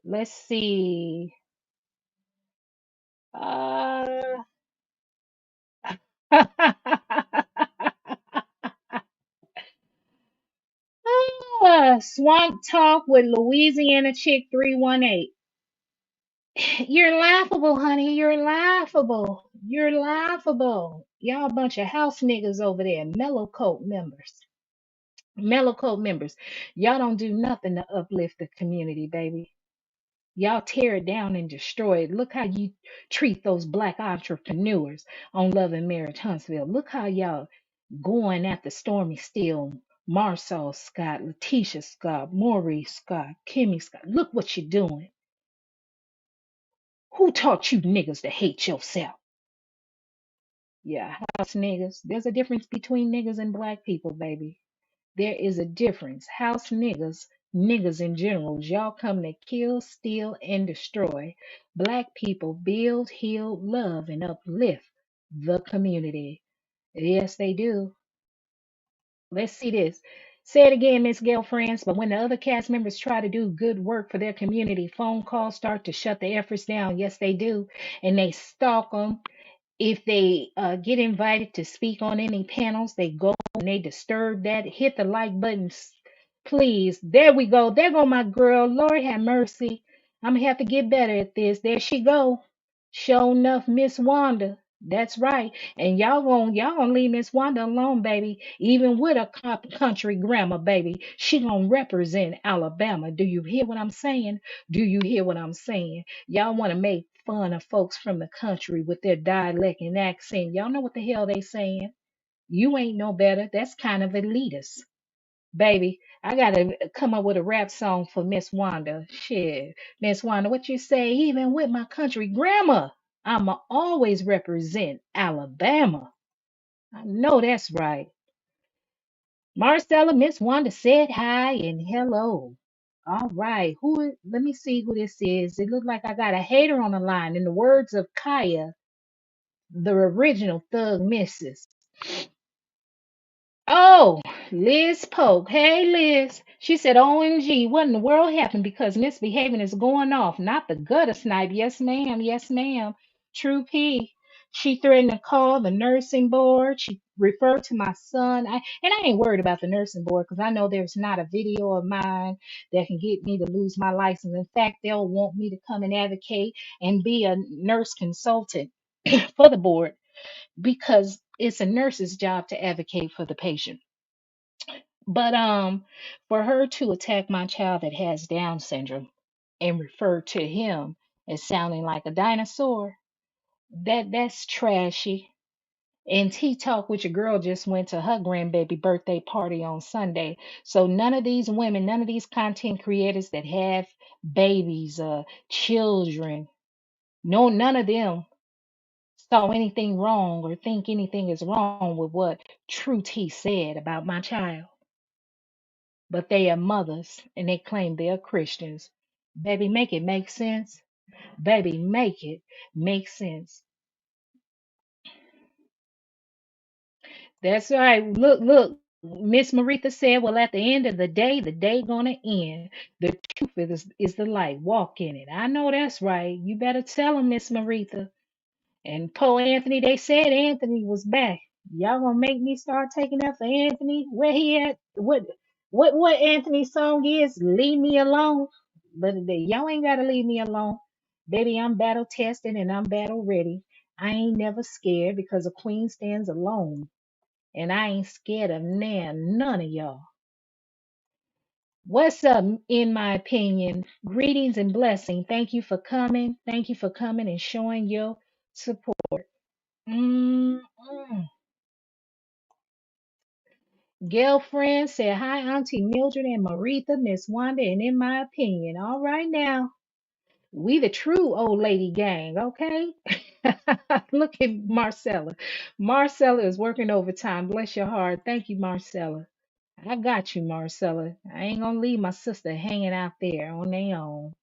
Let's see. Uh, Swamp Talk with Louisiana Chick 318. You're laughable, honey. You're laughable. You're laughable. Y'all a bunch of house niggas over there. MELOCULT members. MELOCULT members. Y'all don't do nothing to uplift the community, baby. Y'all tear it down and destroy it. Look how you treat those black entrepreneurs on Love and Marriage Huntsville. Look how y'all going after Stormy Steele, Marsau Scott, Letitia Scott, Maurice Scott, Kimmy Scott. Look what you're doing. Who taught you niggas to hate yourself? Yeah, house niggas. There's a difference between niggas and black people, baby. There is a difference. House niggas, niggas in general, y'all come to kill, steal, and destroy. Black people build, heal, love, and uplift the community. Yes, they do. Let's see this. Say it again, Miss Girlfriends. But when the other cast members try to do good work for their community, phone calls start to shut the efforts down. Yes, they do. And they stalk them. If they get invited to speak on any panels, they go and they disturb that. Hit the like button, please. There we go. There go my girl. Lord have mercy. I'm gonna have to get better at this. There she go. Show enough, Miss Wanda. That's right. And y'all gonna leave Miss Wanda alone, baby. Even with a country grammar, baby, she gonna represent Alabama. Do you hear what I'm saying? Do you hear what I'm saying? Y'all want to make fun of folks from the country with their dialect and accent. Y'all know what the hell they saying. You ain't no better. That's kind of elitist. Baby, I gotta come up with a rap song for Miss Wanda. Shit. Miss Wanda, what you say? Even with my country grammar, I'ma always represent Alabama. I know that's right. Marcella, Miss Wanda said hi and hello. All right. Let me see who this is. It looked like I got a hater on the line. In the words of Kaya, the original Thug Missus. Oh, Liz Polk. Hey, Liz. She said, OMG, what in the world happened? Because misbehaving is going off, not the gutter snipe. Yes, ma'am. Yes, ma'am. True P. She threatened to call the nursing board. She referred to my son. And I ain't worried about the nursing board because I know there's not a video of mine that can get me to lose my license. In fact, they'll want me to come and advocate and be a nurse consultant for the board because it's a nurse's job to advocate for the patient. But for her to attack my child that has Down syndrome and refer to him as sounding like a dinosaur, that's trashy. And T Talk with your girl just went to her grandbaby birthday party on Sunday. So none of these women, none of these content creators that have babies, children, no, none of them saw anything wrong or think anything is wrong with what True T said about my child. But they are mothers and they claim they are Christians. Baby, make it make sense. Baby, make it make sense. That's right. Look, look. Miss Maritha said, well, at the end of the day gonna end. The truth is the light. Walk in it. I know that's right. You better tell him, Miss Maritha. And Poe Anthony, they said Anthony was back. Y'all gonna make me start taking up for Anthony? Where he at? What Anthony song is? Leave me alone. But y'all ain't gotta leave me alone. Baby, I'm battle tested and I'm battle ready. I ain't never scared because a queen stands alone. And I ain't scared of none of y'all. What's up, in my opinion? Greetings and blessing. Thank you for coming. Thank you for coming and showing your support. Mm-mm. Girlfriend said, hi, Auntie Mildred and Maritha, Miss Wanda, and in my opinion. All right now. We the true old lady gang, okay? Look at Marcella. Marcella is working overtime. Bless your heart. Thank you, Marcella. I got you, Marcella. I ain't gonna leave my sister hanging out there on their own.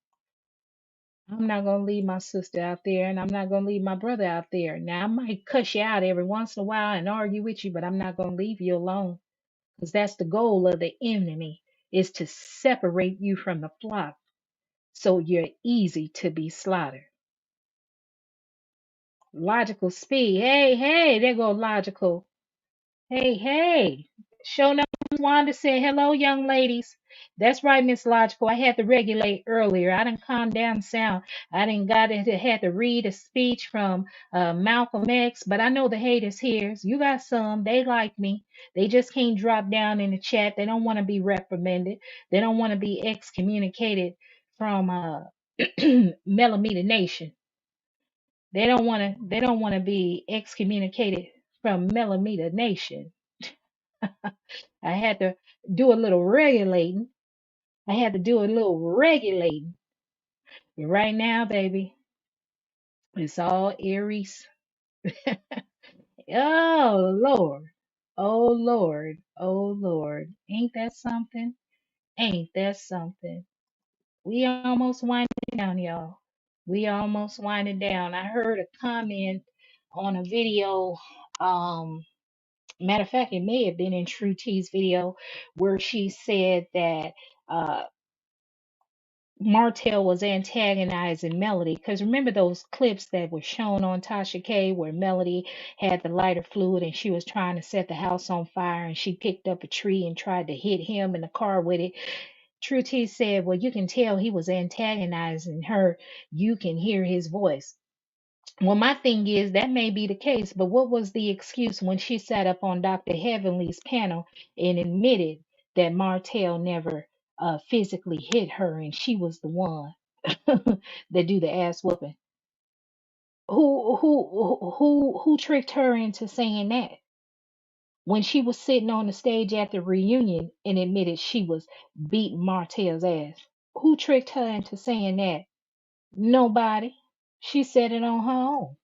I'm not gonna leave my sister out there, and I'm not gonna leave my brother out there. Now I might cuss you out every once in a while and argue with you, but I'm not gonna leave you alone, because that's the goal of the enemy, is to separate you from the flock so you're easy to be slaughtered. Logical speed. Hey, hey, there go logical. Hey, hey. Show no Wanda said, hello, young ladies. That's right, Miss Logical. I had to regulate earlier. I didn't calm down sound. I didn't got it had to read a speech from Malcolm X, but I know the haters here. You got some. They like me. They just can't drop down in the chat. They don't want to be reprimanded. They don't want to be excommunicated from Melometer Nation. They don't want to be excommunicated from Melometer Nation. I had to do a little regulating. I had to do a little regulating. But right now, baby, it's all Aries. Oh Lord. Oh Lord. Oh Lord. Ain't that something? Ain't that something? We almost winding down, y'all. We almost winding down. I heard a comment on a video. Matter of fact, it may have been in True T's video where she said that uh, Martell was antagonizing Melody. Because remember those clips that were shown on Tasha K where Melody had the lighter fluid and she was trying to set the house on fire and she picked up a tree and tried to hit him in the car with it. True T said, well, you can tell he was antagonizing her. You can hear his voice. Well, my thing is that may be the case, but what was the excuse when she sat up on Dr. Heavenly's panel and admitted that Martell never physically hit her and she was the one that do the ass whooping? Who tricked her into saying that when she was sitting on the stage at the reunion and admitted she was beating Martell's ass? Who tricked her into saying that? Nobody. She said it on her own.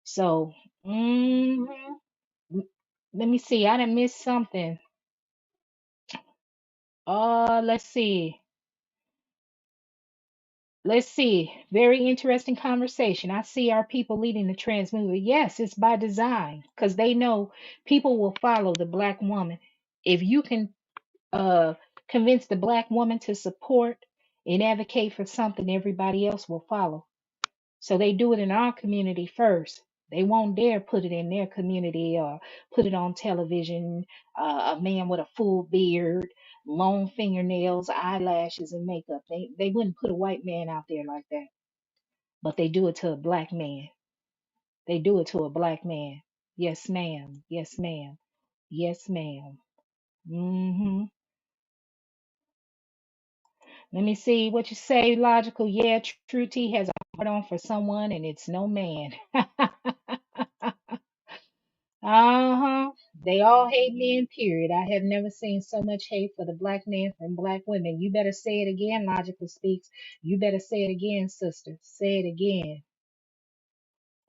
So, mhm. Let me see. I done missed something. Let's see. Let's see. Very interesting conversation. I see our people leading the trans movement. Yes, it's by design because they know people will follow the black woman. If you can uh convince the black woman to support and advocate for something, everybody else will follow. So they do it in our community first. They won't dare put it in their community or put it on television. A man with a full beard, long fingernails, eyelashes, and makeup. They wouldn't put a white man out there like that. But they do it to a black man. They do it to a black man. Yes, ma'am. Yes, ma'am. Yes, ma'am. Let me see what you say. Logical. Yeah, True T has a heart on for someone, and it's no man. Uh-huh. They all hate men, period. I have never seen so much hate for the black man from black women. You better say it again, Logical Speaks. You better say it again, sister. Say it again.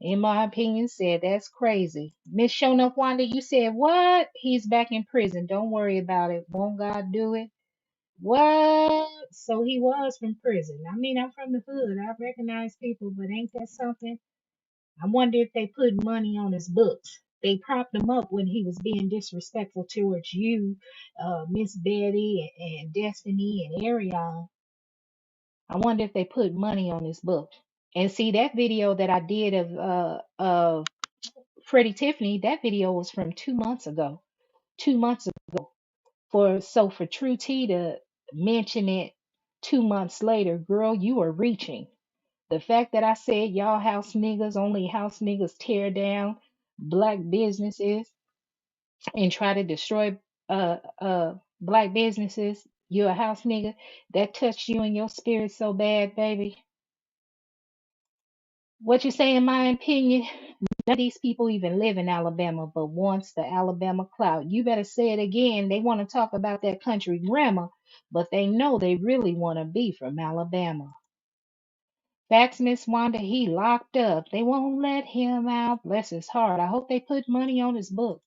In my opinion, said that's crazy. Miss Shonuk Wanda, you said what? He's back in prison. Don't worry about it. Won't God do it? What? So he was from prison. I mean, I'm from the hood. I recognize people, but ain't that something? I wonder if they put money on his books. They propped him up when he was being disrespectful towards you, Miss Betty and Destiny and Ariana. I wonder if they put money on his book. And see that video that I did of Freddie Tiffany, that video was from 2 months ago. 2 months ago. For True T to mention it 2 months later, girl, you are reaching. The fact that I said y'all house niggas, only house niggas tear down black businesses and try to destroy black businesses, you a house nigga, that touched you in your spirit so bad, baby. What you say in my opinion? None of these people even live in Alabama but wants the Alabama clout. You better say it again. They want to talk about that country grammar, but they know they really want to be from Alabama. Facts, Miss Wanda, he locked up. They won't let him out. Bless his heart. I hope they put money on his book.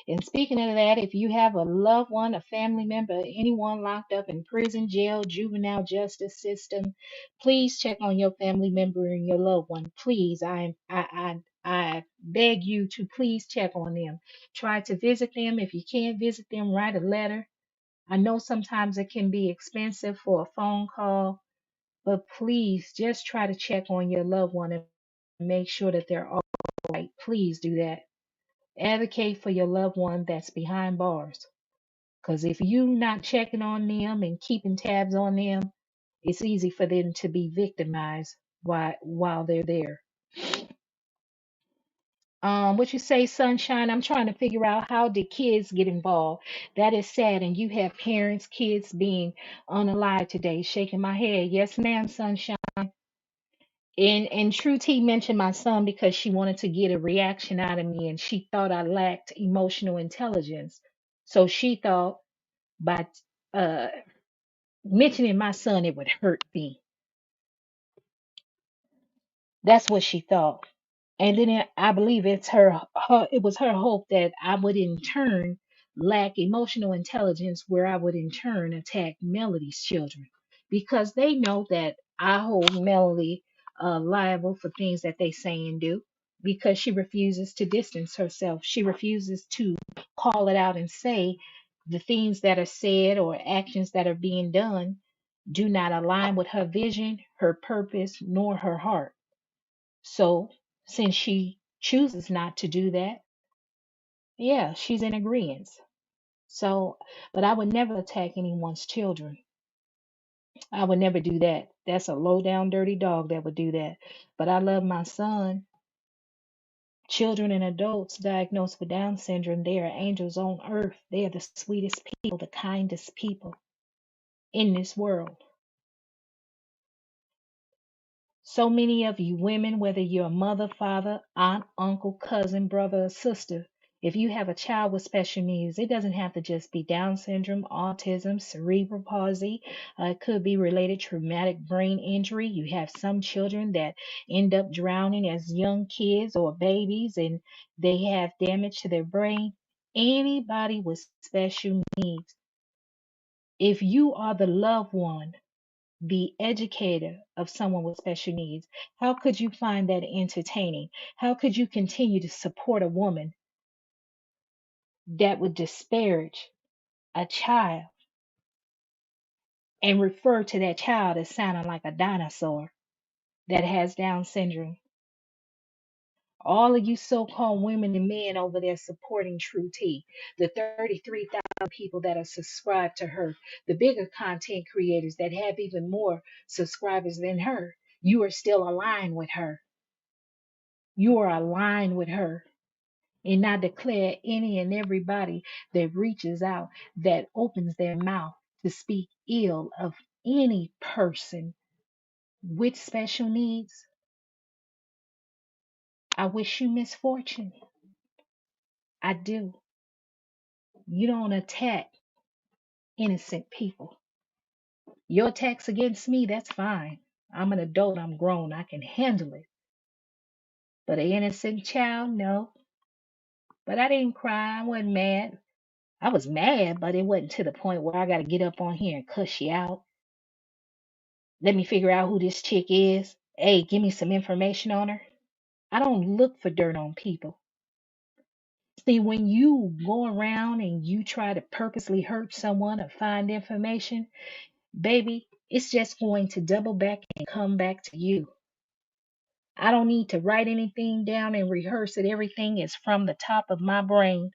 And speaking of that, if you have a loved one, a family member, anyone locked up in prison, jail, juvenile justice system, please check on your family member and your loved one. Please, I beg you to please check on them. Try to visit them. If you can't visit them, write a letter. I know sometimes it can be expensive for a phone call, but please just try to check on your loved one and make sure that they're all right. Please do that. Advocate for your loved one that's behind bars. Because if you're not checking on them and keeping tabs on them, it's easy for them to be victimized while they're there. What you say, sunshine? I'm trying to figure out how did kids get involved. That is sad, and you have parents, kids being unalive today. Shaking my head. Yes, ma'am, sunshine. And True T mentioned my son because she wanted to get a reaction out of me, and she thought I lacked emotional intelligence. So she thought by uh, mentioning my son, it would hurt me. That's what she thought. And then I believe it was her hope that I would in turn lack emotional intelligence, where I would in turn attack Melody's children, because they know that I hold Melody liable for things that they say and do, because she refuses to distance herself. She refuses to call it out and say the things that are said or actions that are being done do not align with her vision, her purpose, nor her heart. So, since she chooses not to do that, yeah, she's in agreement. So, but I would never attack anyone's children. I would never do that. That's a low down, dirty dog that would do that. But I love my son. Children and adults diagnosed with Down syndrome, they are angels on earth. They are the sweetest people, the kindest people in this world. So many of you women, whether you're a mother, father, aunt, uncle, cousin, brother, or sister, if you have a child with special needs, it doesn't have to just be Down syndrome, autism, cerebral palsy. It could be related traumatic brain injury. You have some children that end up drowning as young kids or babies, and they have damage to their brain. Anybody with special needs, if you are the loved one, the educator of someone with special needs, how could you find that entertaining? How could you continue to support a woman that would disparage a child and refer to that child as sounding like a dinosaur that has Down syndrome? All of you so-called women and men over there supporting True T, the 33,000 people that are subscribed to her, the bigger content creators that have even more subscribers than her, you are still aligned with her. You are aligned with her. And I declare any and everybody that reaches out, that opens their mouth to speak ill of any person with special needs, I wish you misfortune. I do. You don't attack innocent people. Your attacks against me, that's fine. I'm an adult, I'm grown, I can handle it. But an innocent child, no. But I didn't cry, I wasn't mad. I was mad, but it wasn't to the point where I got to get up on here and cuss you out. Let me figure out who this chick is. Hey, give me some information on her. I don't look for dirt on people. See, when you go around and you try to purposely hurt someone or find information, baby, it's just going to double back and come back to you. I don't need to write anything down and rehearse it. Everything is from the top of my brain.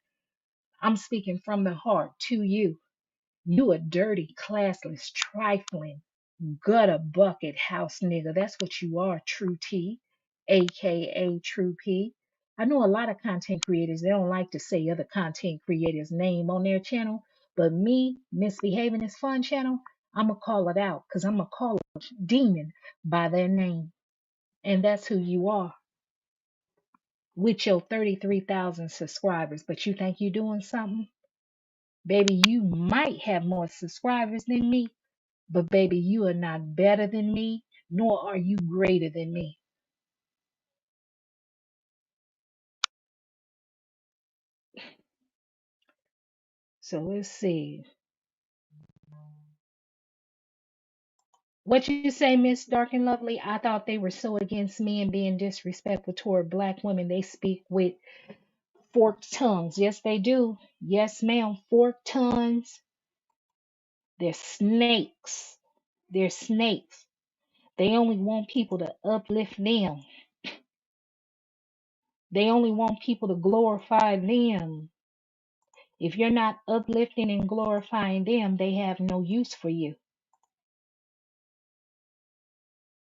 I'm speaking from the heart to you. You a dirty, classless, trifling, gutter bucket house nigga. That's what you are, True T, aka True P. I know a lot of content creators, they don't like to say other content creators' name on their channel, but me, misbehaving this fun channel, I'ma call it out because I'ma call a demon by their name. And that's who you are with your 33,000 subscribers. But you think you're doing something? Baby, you might have more subscribers than me, but baby, you are not better than me, nor are you greater than me. So let's see. What you say, Miss Dark and Lovely? I thought they were so against me and being disrespectful toward black women. They speak with forked tongues. Yes, they do. Yes, ma'am. Forked tongues. They're snakes. They're snakes. They only want people to uplift them. They only want people to glorify them. If you're not uplifting and glorifying them, they have no use for you.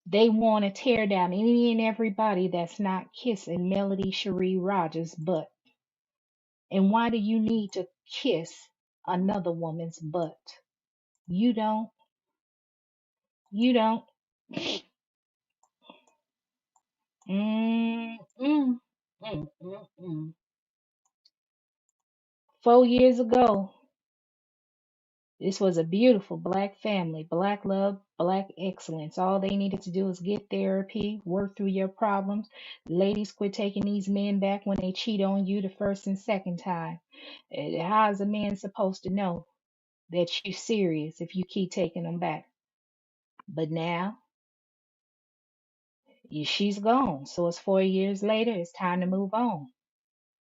They want to tear down any and everybody that's not kissing Melody Cherie Rogers' butt. And why do you need to kiss another woman's butt? You don't. You don't. Mm, mm, mm, mm, mm. 4 years ago, this was a beautiful black family, black love, black excellence. All they needed to do is get therapy, work through your problems. Ladies, quit taking these men back when they cheat on you the first and second time. How is a man supposed to know that you're serious if you keep taking them back? But now, she's gone. So it's 4 years later, it's time to move on.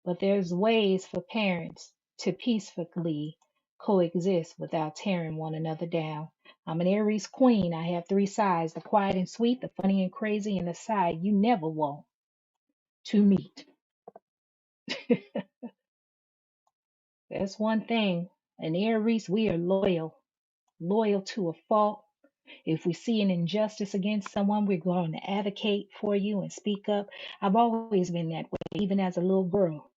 But there's ways for parents to peacefully coexist without tearing one another down. I'm an Aries queen. I have three sides: the quiet and sweet, the funny and crazy, and the side you never want to meet. That's one thing. An Aries, we are loyal, loyal to a fault. If we see an injustice against someone, we're going to advocate for you and speak up. I've always been that way, even as a little girl,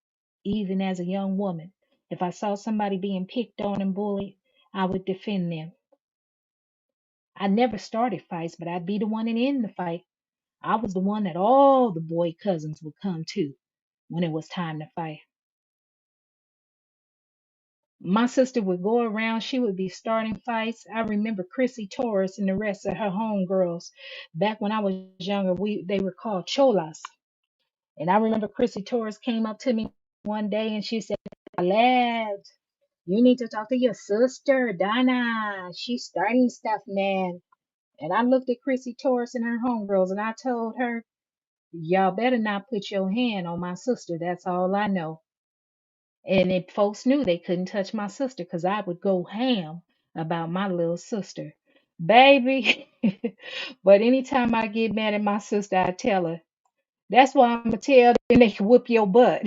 even as a young woman. If I saw somebody being picked on and bullied, I would defend them. I never started fights, but I'd be the one in the fight. I was the one that all the boy cousins would come to when it was time to fight. My sister would go around, she would be starting fights. I remember Chrissy Torres and the rest of her homegirls. Back when I was younger, they were called cholas. And I remember Chrissy Torres came up to me one day and she said, "Lad, you need to talk to your sister, Donna. She's starting stuff, man." And I looked at Chrissy Torres and her homegirls and I told her, "Y'all better not put your hand on my sister. That's all I know." And if folks knew, they couldn't touch my sister because I would go ham about my little sister. Baby. But anytime I get mad at my sister, I tell her, "That's why I'm going to tell them they can whoop your butt."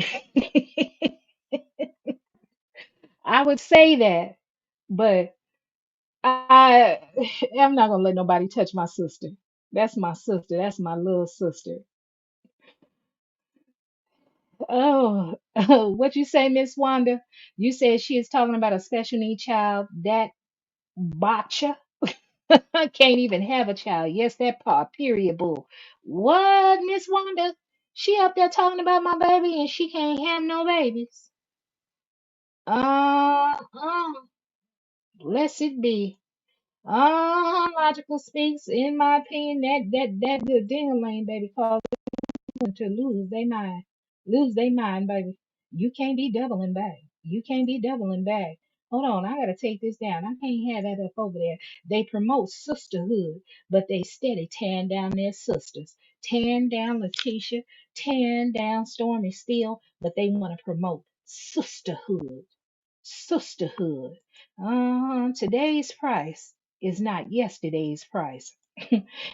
I would say that, but I, I'm not going to let nobody touch my sister. That's my sister. That's my little sister. Oh, what you say, Miss Wanda? You said she is talking about a special need child. That botcha can't even have a child. Yes, that part. Period. Bull. What, Miss Wanda? She up there talking about my baby and she can't have no babies. Blessed be. Logical speaks, in my opinion, that good ding baby, cause them to lose their mind, baby. You can't be doubling back. You can't be doubling back. Hold on, I gotta take this down. I can't have that up over there. They promote sisterhood, but they steady tearing down their sisters, tearing down Letitia, tearing down Stormy Steele, but they want to promote sisterhood. Sisterhood. Today's price is not yesterday's price.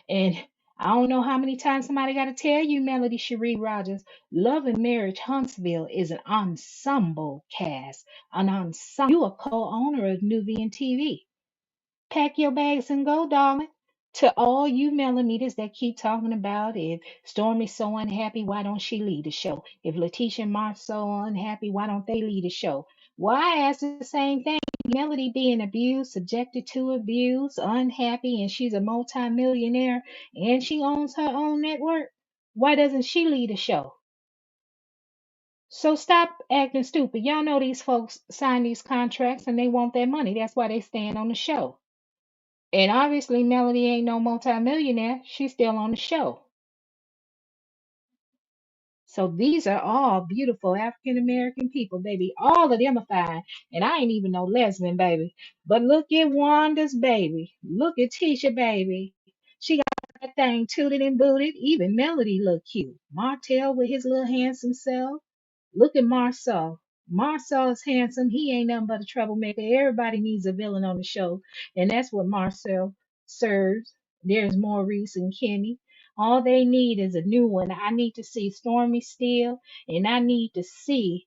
And I don't know how many times somebody got to tell you, Melody Cherie Rogers, Love and Marriage Huntsville is an ensemble cast. An ensemble. You a co-owner of Nubian TV. Pack your bags and go, darling. To all you millimeters that keep talking about if Stormy's so unhappy, why don't she lead the show? If Letitia and Mark's so unhappy, why don't they lead the show? Well, I ask the same thing. Melody being abused, subjected to abuse, unhappy, and she's a multimillionaire and she owns her own network. Why doesn't she lead the show? So stop acting stupid. Y'all know these folks sign these contracts and they want their money. That's why they stand on the show. And obviously, Melody ain't no multimillionaire. She's still on the show. So these are all beautiful African American people, baby. All of them are fine. And I ain't even no lesbian, baby. But look at Wanda's baby. Look at Tisha, baby. She got that thing tooted and booted. Even Melody look cute. Martell with his little handsome self. Look at Marcel. Marcel is handsome. He ain't nothing but a troublemaker. Everybody needs a villain on the show. And that's what Marcel serves. There's Maurice and Kenny. All they need is a new one. I need to see Stormy Steele, and I need to see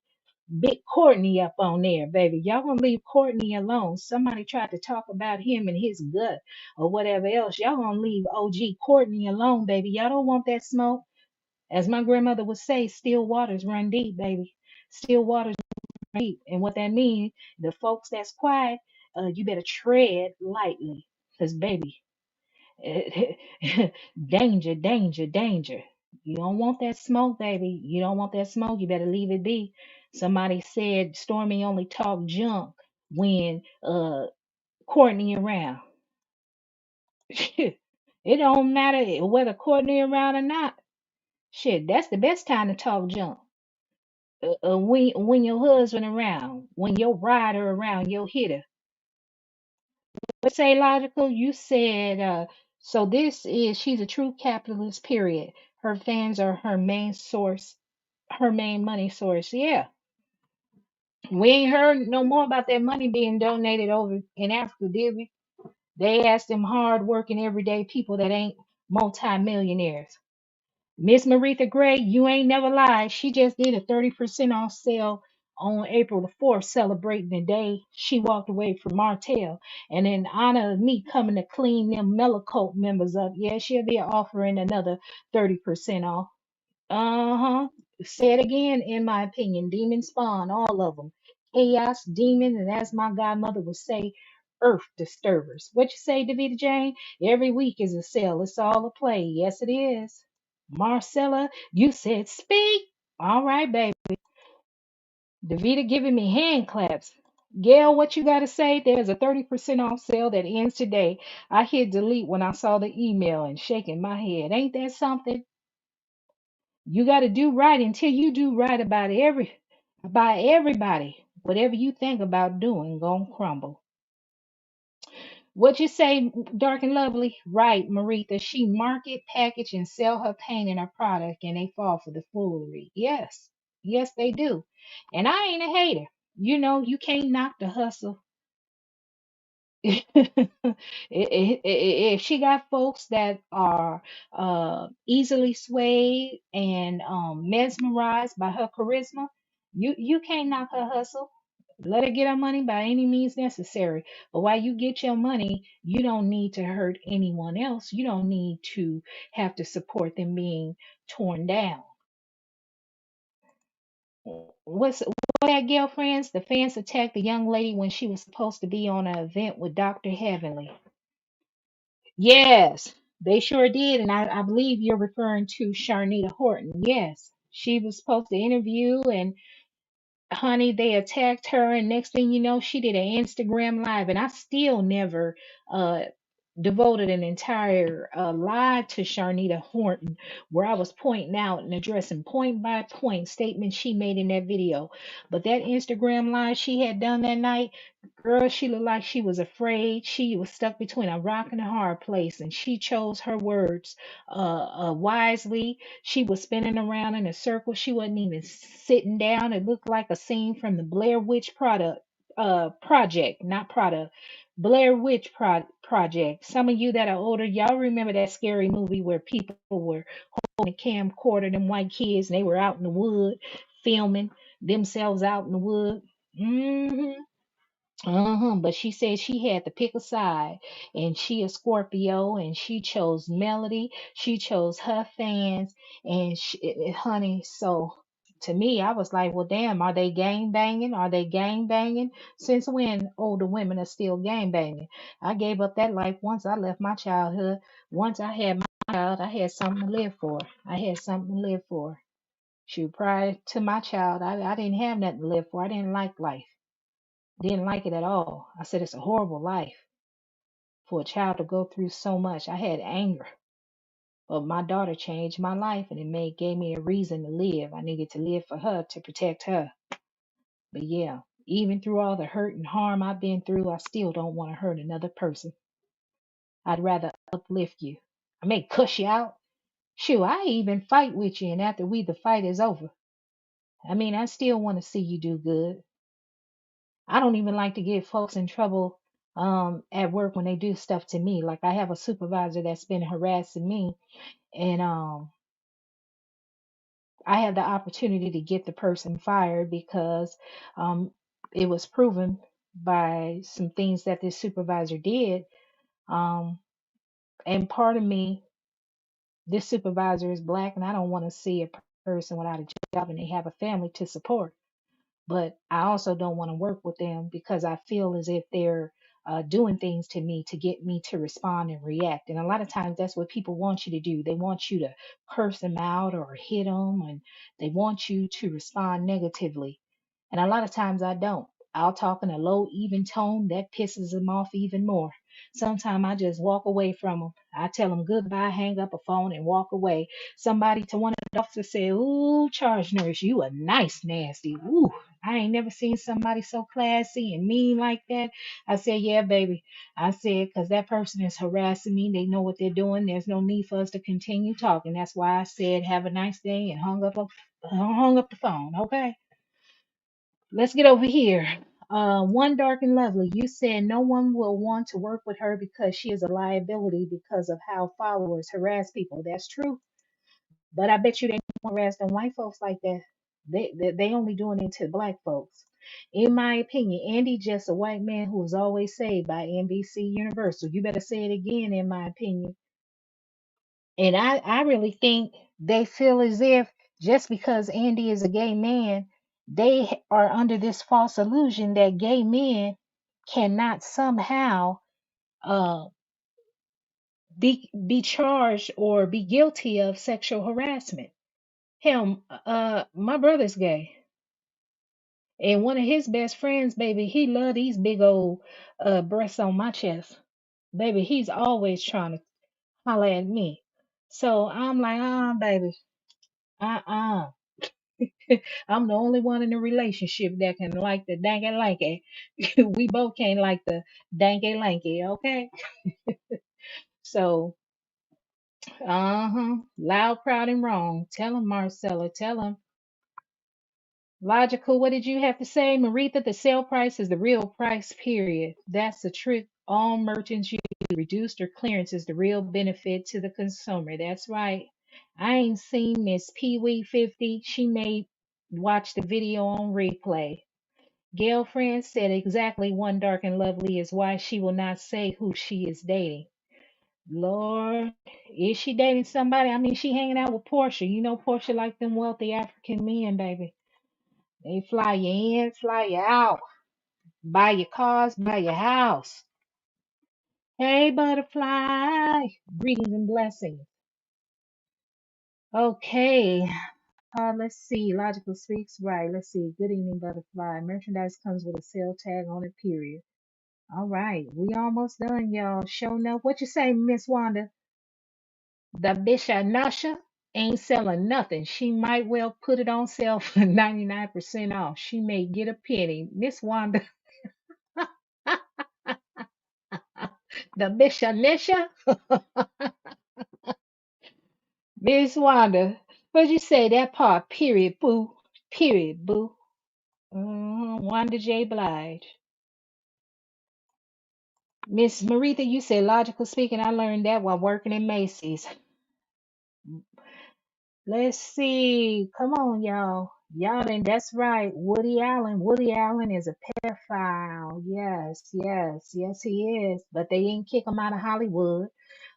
Big Courtney up on there, baby. Y'all gonna leave Courtney alone. Somebody tried to talk about him and his gut or whatever else. Y'all gonna leave OG Courtney alone, baby. Y'all don't want that smoke. As my grandmother would say, still waters run deep, baby. Still waters run deep. And what that means, the folks that's quiet, you better tread lightly. Because, baby, danger, danger, danger. You don't want that smoke, baby. You don't want that smoke. You better leave it be. Somebody said Stormy only talk junk when Courtney around. It don't matter whether Courtney around or not. Shit, that's the best time to talk junk. When your husband around, when your rider around, your hitter. What say logical? You said so this is she's a true capitalist, period. Her fans are her main source, her main money source. Yeah. We ain't heard no more about that money being donated over in Africa, did we? They asked them hard working everyday people that ain't multi-millionaires. Miss Maretha Gray, you ain't never lied. She just did a 30% off sale on April the 4th, celebrating the day she walked away from Martell. And in honor of me coming to clean them MELOCULT members up, yeah, she'll be offering another 30% off. Uh-huh. Say it again, in my opinion. Demon spawn, all of them. Chaos, demon, and as my godmother would say, earth disturbers. What you say, Davita Jane? Every week is a sale. It's all a play. Yes, it is. Marcella, you said speak. All right, baby. Davita giving me hand claps. Gail, what you got to say? There's a 30% off sale that ends today. I hit delete when I saw the email and shaking my head. Ain't that something? You got to do right until you do right about everybody. Whatever you think about doing, gonna crumble. What you say, dark and lovely? Right, Maretha. She market, package, and sell her paint and her product, and they fall for the foolery. Yes, yes, they do. And I ain't a hater. You know, you can't knock the hustle. If she got folks that are easily swayed and mesmerized by her charisma, you can't knock her hustle. Let her get her money by any means necessary. But while you get your money, you don't need to hurt anyone else. You don't need to have to support them being torn down. What that girlfriends? The fans attacked the young lady when she was supposed to be on an event with Dr. Heavenly. Yes, they sure did. And I believe you're referring to Sharnita Horton. Yes, she was supposed to interview, and honey, they attacked her. And next thing you know, she did an Instagram live. And I still never uh, devoted an entire live to Sharnita Horton, where I was pointing out and addressing point by point statements she made in that video. But that Instagram live she had done that night, girl, she looked like she was afraid. She was stuck between a rock and a hard place, and she chose her words wisely. She was spinning around in a circle. She wasn't even sitting down. It looked like a scene from the Blair Witch project, not product. Blair Witch project. Some of you that are older, y'all remember that scary movie where people were holding a camcorder, them white kids, and they were out in the wood filming themselves out in the wood. Hmm. But she said she had to pick a side, and she a Scorpio, and she chose Melody. She chose her fans, and honey. So to me, I was like, well, damn, are they gang banging? Are they gang banging? Since when older women are still gang banging? I gave up that life once I left my childhood. Once I had my child, I had something to live for. I had something to live for. Shoot, prior to my child, I didn't have nothing to live for. I didn't like life. Didn't like it at all. I said it's a horrible life for a child to go through so much. I had anger. But my daughter changed my life and gave me a reason to live. I needed to live for her to protect her. But yeah, even through all the hurt and harm I've been through, I still don't want to hurt another person. I'd rather uplift you. I may cuss you out. Shoot, I even fight with you, and after the fight is over, I mean, I still want to see you do good. I don't even like to get folks in trouble at work when they do stuff to me. Like I have a supervisor that's been harassing me, and I had the opportunity to get the person fired because um, it was proven by some things that this supervisor did. Um, and part of me, this supervisor is black, and I don't want to see a person without a job and they have a family to support. But I also don't want to work with them because I feel as if they're doing things to me to get me to respond and react. And a lot of times that's what people want you to do. They want you to curse them out or hit them, and they want you to respond negatively. And a lot of times I don't. I'll talk in a low, even tone that pisses them off even more. Sometimes I just walk away from them. I tell them goodbye, hang up a phone, and walk away. Somebody to one of the officers said, "Ooh, charge nurse, you a nice nasty. Ooh, I ain't never seen somebody so classy and mean like that." I said, "Yeah, baby." I said, "Because that person is harassing me. They know what they're doing. There's no need for us to continue talking." That's why I said, "Have a nice day," and hung up the phone. Okay, let's get over here. One dark and lovely. You said no one will want to work with her because she is a liability because of how followers harass people. That's true. But I bet you they don't harass them white folks like that. They only doing it to black folks. In my opinion, Andy just a white man who was always saved by NBC Universal. You better say it again, in my opinion. And I really think they feel as if just because Andy is a gay man, they are under this false illusion that gay men cannot somehow uh, be charged or be guilty of sexual harassment. Him, my brother's gay, and one of his best friends, baby, he love these big old breasts on my chest, baby. He's always trying to holler at me, so I'm like, baby, uh. I'm the only one in the relationship that can like the danky lanky. We both can't like the danky lanky, okay? So, loud, proud, and wrong. Tell him, Marcella. Tell him. Logical, what did you have to say? Maritha, the sale price is the real price, period. That's the trick all merchants use. Reduced or clearance is the real benefit to the consumer. That's right. I ain't seen Miss Pee Wee 50. She may watch the video on replay. Girlfriend said exactly one dark and lovely is why she will not say who she is dating. Lord, is she dating somebody? I mean, she hanging out with Portia. You know Portia like them wealthy African men, baby. They fly you in, fly you out, buy your cars, buy your house. Hey, butterfly. Greetings and blessings. Okay. Let's see. Logical speaks right. Let's see. Good evening, butterfly. Merchandise comes with a sale tag on it, period. All right. We almost done, y'all. Showing up. What you say, Miss Wanda? The Bisha Nasha ain't selling nothing. She might well put it on sale for 99% off. She may get a penny. Miss Wanda. The Bisha Nisha. Miss Wanda, what'd you say? That part, period, boo. Period, boo. Wanda J. Blige. Miss Maritha, you said logical speaking. I learned that while working in Macy's. Let's see. Come on, y'all. Y'all, and that's right. Woody Allen. Woody Allen is a pedophile. Yes, yes, yes, he is. But they didn't kick him out of Hollywood.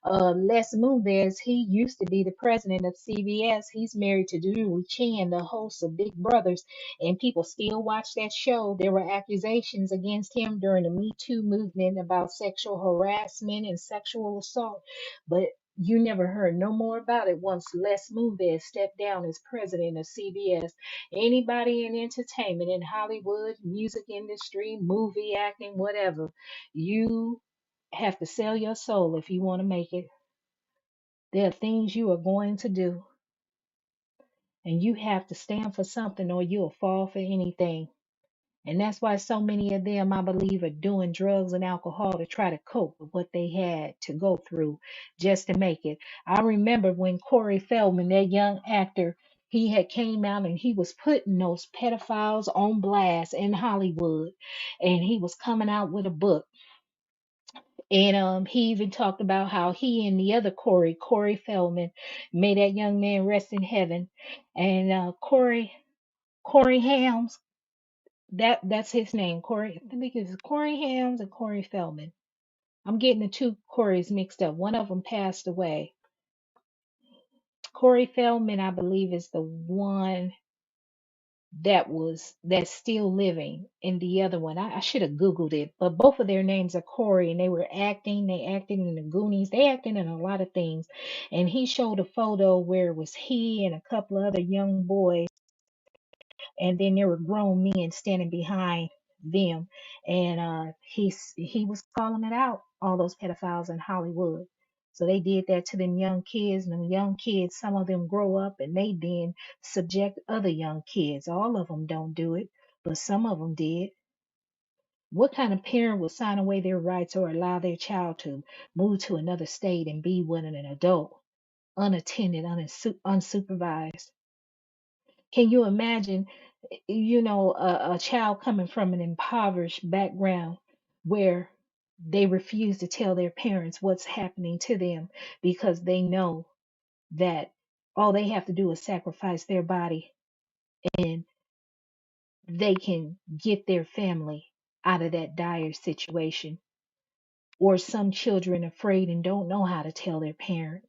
Les Moonves, he used to be the president of CBS. He's married to Julie Chen, the host of Big Brothers, and people still watch that show. There were accusations against him during the Me Too movement about sexual harassment and sexual assault. But You never heard no more about it once Les Moonves stepped down as president of CBS. Anybody in entertainment, in Hollywood, music industry, movie acting, whatever, you have to sell your soul if you want to make it. There are things you are going to do, and you have to stand for something or you'll fall for anything. And that's why so many of them, I believe, are doing drugs and alcohol to try to cope with what they had to go through just to make it. I remember when Corey Feldman, that young actor, he had came out and he was putting those pedophiles on blast in Hollywood. And he was coming out with a book. And he even talked about how he and the other Corey Feldman, may that young man rest in heaven. And Corey Hams, that's his name, Corey. I think it's Corey Hams and Corey Feldman. I'm getting the two Corys mixed up. One of them passed away. Corey Feldman, I believe, is the one that's still living, and the other one, I should have Googled it, but both of their names are Corey, and they were acting. They acted in the Goonies. They acted in a lot of things, and he showed a photo where it was he and a couple of other young boys, and then there were grown men standing behind them, and he was calling it out, all those pedophiles in Hollywood. So they did that to them young kids, and them young kids, some of them grow up and they then subject other young kids. All of them don't do it, but some of them did. What kind of parent would sign away their rights or allow their child to move to another state and be with an adult, unattended, unsupervised? Can you imagine, a child coming from an impoverished background where they refuse to tell their parents what's happening to them because they know that all they have to do is sacrifice their body and they can get their family out of that dire situation? Or some children afraid and don't know how to tell their parent.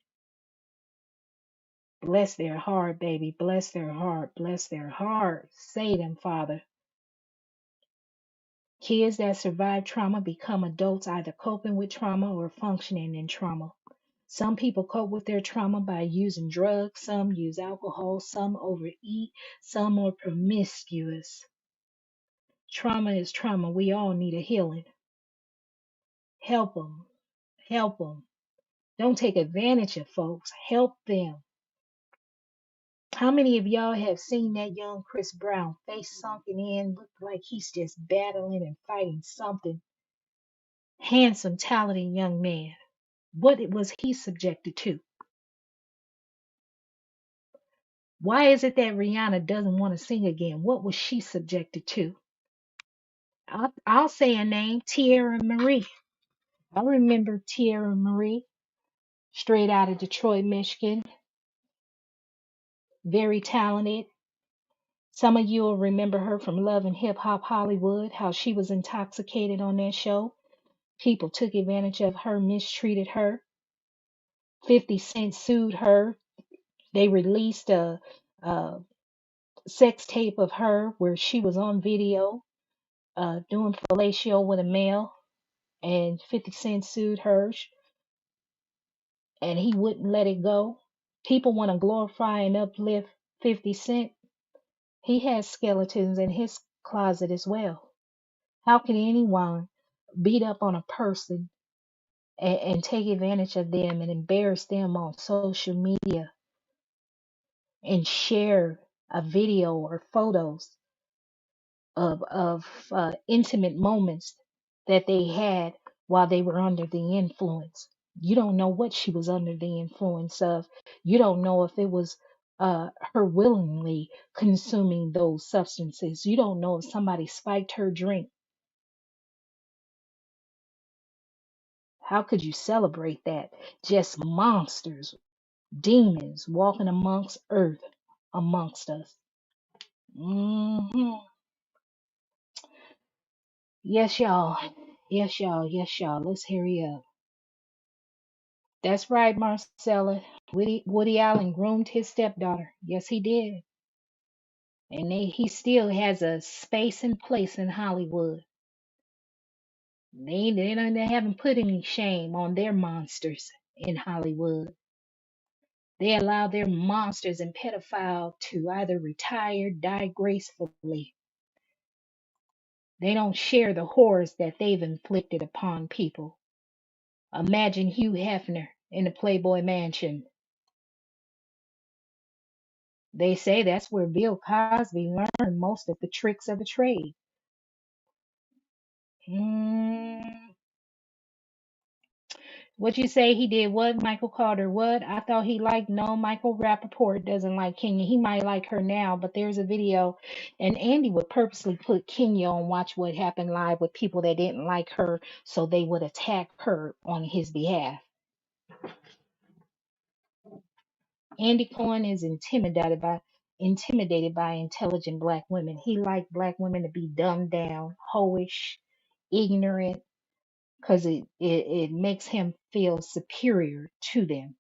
Bless their heart, baby. Bless their heart. Bless their heart. Save them, Father. Kids that survive trauma become adults either coping with trauma or functioning in trauma. Some people cope with their trauma by using drugs, some use alcohol, some overeat, some are promiscuous. Trauma is trauma. We all need a healing. Help them. Help them. Don't take advantage of folks. Help them. How many of y'all have seen that young Chris Brown, face sunken in, look like he's just battling and fighting something? Handsome, talented young man. What was he subjected to? Why is it that Rihanna doesn't want to sing again? What was she subjected to? I'll say a name, Tierra Marie. I remember Tierra Marie, straight out of Detroit, Michigan. Very talented. Some of you will remember her from Love and Hip Hop Hollywood, how she was intoxicated on that show. People took advantage of her, mistreated her. 50 Cent sued her. They released a sex tape of her where she was on video doing fellatio with a male, and 50 Cent sued her, and he wouldn't let it go. People want to glorify and uplift 50 Cent. He has skeletons in his closet as well. How can anyone beat up on a person and take advantage of them and embarrass them on social media and share a video or photos of intimate moments that they had while they were under the influence? You don't know what she was under the influence of. You don't know if it was her willingly consuming those substances. You don't know if somebody spiked her drink. How could you celebrate that? Just monsters, demons walking amongst earth, amongst us. hmm Yes, y'all. Yes, y'all. Yes, y'all. Let's hurry up. That's right, Marcella. Woody Allen groomed his stepdaughter. Yes, he did. And he still has a space and place in Hollywood. They haven't put any shame on their monsters in Hollywood. They allow their monsters and pedophiles to either retire, die gracefully. They don't share the horrors that they've inflicted upon people. Imagine Hugh Hefner in the Playboy Mansion. They say that's where Bill Cosby learned most of the tricks of the trade. Mm, what you say he did what, Michael Carter? What? I thought he liked, no, Michael Rappaport doesn't like Kenya. He might like her now, but there's a video, and Andy would purposely put Kenya on Watch What Happened Live with people that didn't like her so they would attack her on his behalf. Andy Cohen is intimidated by intelligent black women. He liked black women to be dumbed down, hoish, ignorant, because it makes him feel superior to them.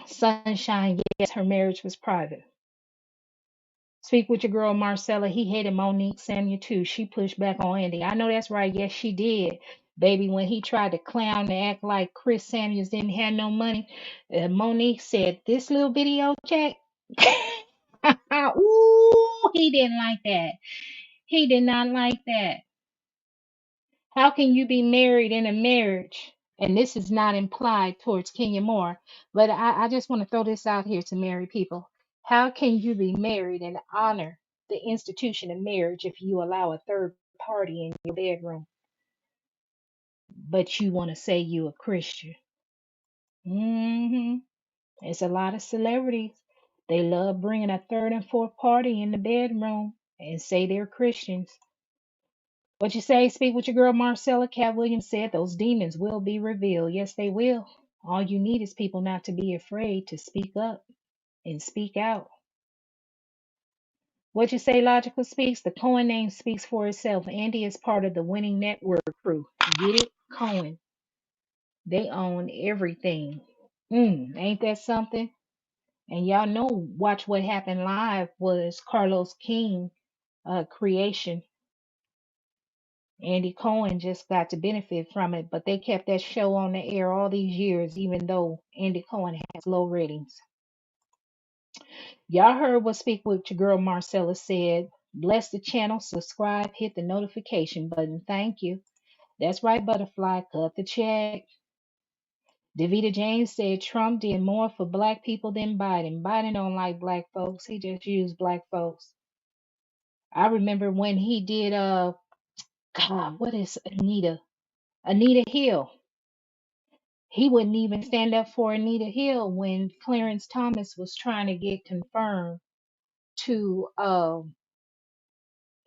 Sunshine, yes, her marriage was private. Speak with your girl Marcella. He hated Monique Samuel too. She pushed back on Andy. I know that's right. Yes, she did. Baby, when he tried to clown and act like Chris Samuels didn't have no money, Monique said, "This little video check." Ooh, he didn't like that. He did not like that. How can you be married in a marriage? And this is not implied towards Kenya Moore, but I just want to throw this out here to married people. How can you be married and honor the institution of marriage if you allow a third party in your bedroom, but you want to say you a Christian? hmm It's a lot of celebrities. They love bringing a third and fourth party in the bedroom and say they're Christians. What you say? Speak with your girl Marcella. Cat Williams said those demons will be revealed. Yes, they will. All you need is people not to be afraid to speak up and speak out. What you say? Logical speaks. The Cohen name speaks for itself. Andy is part of the winning network crew. Get it? Cohen. They own everything. Ain't that something? And y'all know Watch What Happened Live was Carlos King creation. Andy Cohen just got to benefit from it, but they kept that show on the air all these years, even though Andy Cohen has low ratings. Y'all heard what Speak with your girl Marcella said. Bless the channel, subscribe, hit the notification button. Thank you. That's right, Butterfly. Cut the check. Davita James said Trump did more for black people than Biden. Biden don't like black folks. He just used black folks. I remember when he did God, what is Anita? Anita Hill. He wouldn't even stand up for Anita Hill when Clarence Thomas was trying to get confirmed to